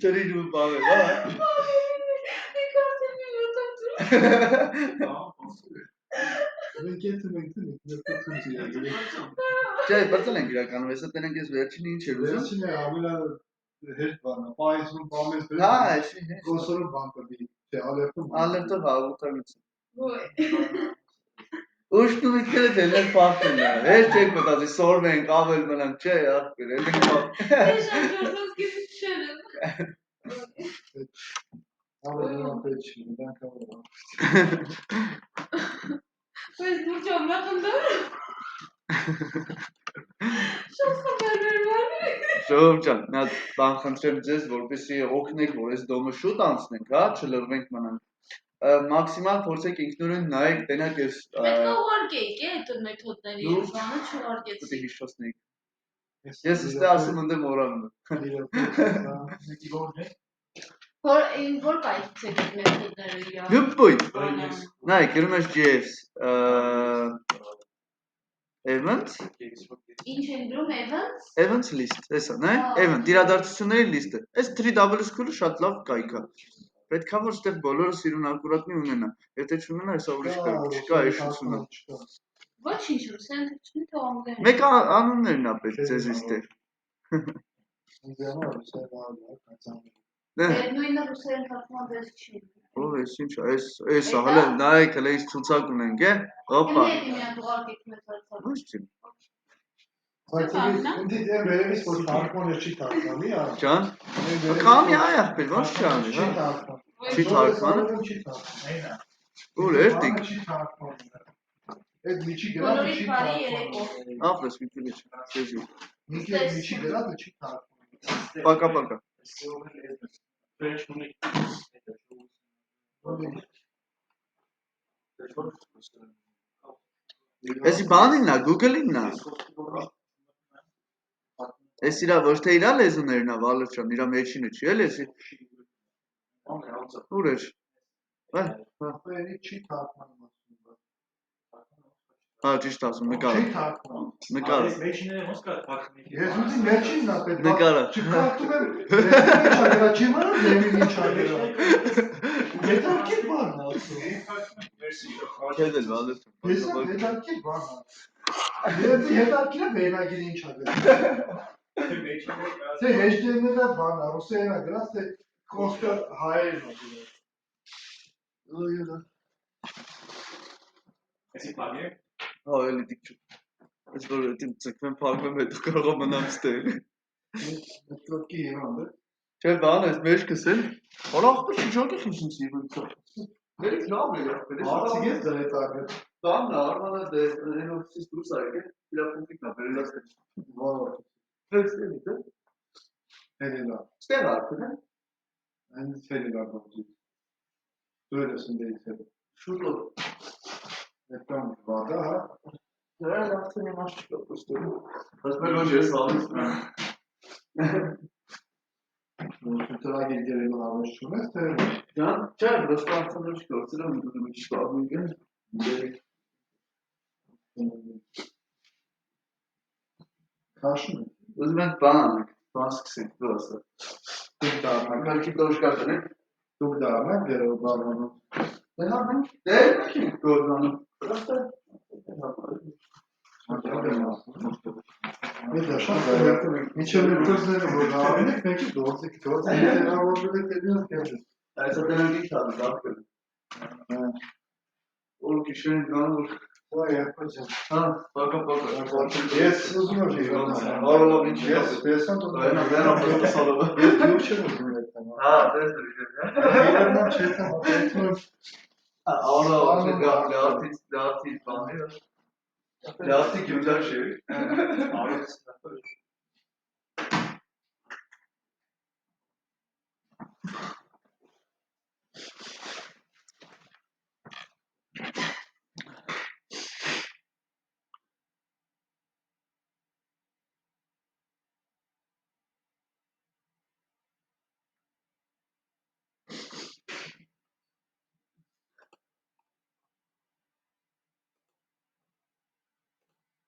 Տրիր ու բաներ, հա։ Չէ, բրծել ենք իրականում, հեսա տենենք ես վերջին ինչ էր ուզում։ Վերջին է ամենա հեշտ բանը, պայսում բամես բերում։ Հա, էսի հեշտ։ Կոնսոլով բան կբի, թե ալերտում։ Ալերտով հա, ուտարմիցը։ Ուշտում իտքերը դելներ պախտեն նա, հեշտ չեք մտածի, սորվ ենք, ավել մնանք, չէ, աղբեր, էլ ենք պախտ։ Ավել նման պետ չի, դանք ավել։ Բայց դուր չոմ նա խնդար։ Շատ խնդարվերվան։ Ժողովուրդ ջան, մի հատ բան խնդրեմ ձեզ, որպեսզի օգնեք, որ այս դոմը շուտ անցնենք, հա, չլրվենք մնանք։ Մաքսիմալ փորձեք ինքնուրույն նայեք, տենակ ես Պետք է ուղարկեիք այդ մեթոդների բանը չուղարկեցիք։ Պետք է հիշեցնեիք։ Ես ստե ասում ընդեմ օրանում։ Որ կայքցեք մեթոդները իրար։ Լուպույն։ Նայեք, գրում ես JS Events։ Ինչ են գրում Events։ Events list, հեսա, նայ, Event, իրադարձությունների լիստը։ Այս 3W school-ը շատ լավ կայք է։ Պետք է որ ստեղ բոլորը սիրուն ակուրատնի ունենա։ Եթե չունենա, հեսա ուրիշ չկա, էշությունը։ Ոչինչ, ռուսեն չունի թող անգլերեն։ Մեկ անուններն է պետք ձեզ իստեղ։ Այդ նույնը ռուսերեն թարգման դες չի։ Ո՞վ էս ինչ, էս հələ նայեք, հələ ինչ ցուցակ ունենք, է։ Հոպա։ Էլի մի հատ ուղարկեք մեզ հարցը։ Ոչ չի։ Բայց ինձ վերևից որ թարգմանը չի թարգմանի, Ջան։ Կամի այ ախպեր, ոնց չանի, հա։ Չի թարգմանը։ Ուր երտիկ։ Չի թարգմանը։ Այդ միջի գրածը չի թարգմանի։ Ախլես մի քիչ, քեզի։ Միջի գրածը չի թարգմանի։ Պակա։ Էսի բանին նա, Google-ին նա։ Էս իրա ոչ թե իրա լեզուներն ա Վալրջան, իրա մեջինը չի էլ էսի։ Ուր էր։ Բերի չի թարգմանում ասում։ Հա, ճիշտ ասում, նկար։ Չի թարգմանում։ Նկար։ Մեջինները ոնց կա թաքնի։ Ես ուզի մեջինն ա պետք։ Նկարը։ Չկարդում եմ, ինչ ագրա չի մարը, դեմին ինչ ագրա։ Հետարքի բանն ասում։ Քեզ էլ Վալրջան։ Ես հետարքի բանն։ Ես հետարքիը վերնագիր ինչ ագրա։ Թե հեշտերնելա բան, ռուսերենա գրած, թե կոսկա հայերն ա գրած։ Էսի բանի է։ Հա, էլի դիք չու։ Ես որ դիմ ծկվեմ փակվեմ հետո կարող եմ մնամ ստեղ։ Մետրոկի իրանդ է։ Չէ, բան ես մեջքս էլ։ Որախտը շիժոկի խիսում սիրունցա։ Դերից լավ է եղբեր։ Հարցիկ ես դրա հետ ագր։ Բանն արմանա դե այն օֆիսից դուրս արեք, իրա փոքրիկն ա բերելած է։ Որո։ Ֆեստենի դե։ Հելելա։ Ստեղ արդեն է։ Այն հելելա բոջի։ Դու ես ընդից հետ։ Շուտով։ Այդքան վադա, հա։ Դրա արդեն իմ աշխուժը պոստել։ Բայց մեր ոչ ես հավես։ Տրագի գերելու հավես չունես, թե։ Ջան, չէ, просто արդեն ոչ գործել եմ դու մի շտաբում եմ։ Քաշում է։ Ուզում եմ բան սկսենք դասը։ Դուք դառնաք, Մարկի դոշկա տնեք։ դուք դառնաք գերով բառանում։ Դե հա մենք դե մենք գործանում։ Просто Ես դաշան գայատում ենք, միջև մեր կրզները որ դառնում ենք, մենք գործիկ հեռավորվել եք դեպի կերջը։ Այս դրանք ինչ ա դարձել։ Որ քիշեն գանուր։ Ոայ ախպեջան։ Հա, պակա։ Ես ուզում եմ իրանալ։ Բարով ինչ Ես տեսան դու։ Այնա դեռ ապստասալով։ Ես դու չեմ ուզում այդքան։ Հա, դες դրիժ։ Իրենա չեմ ապեցնում։ Աուրա լարտի բանի։ Լարտի գյուտաշի։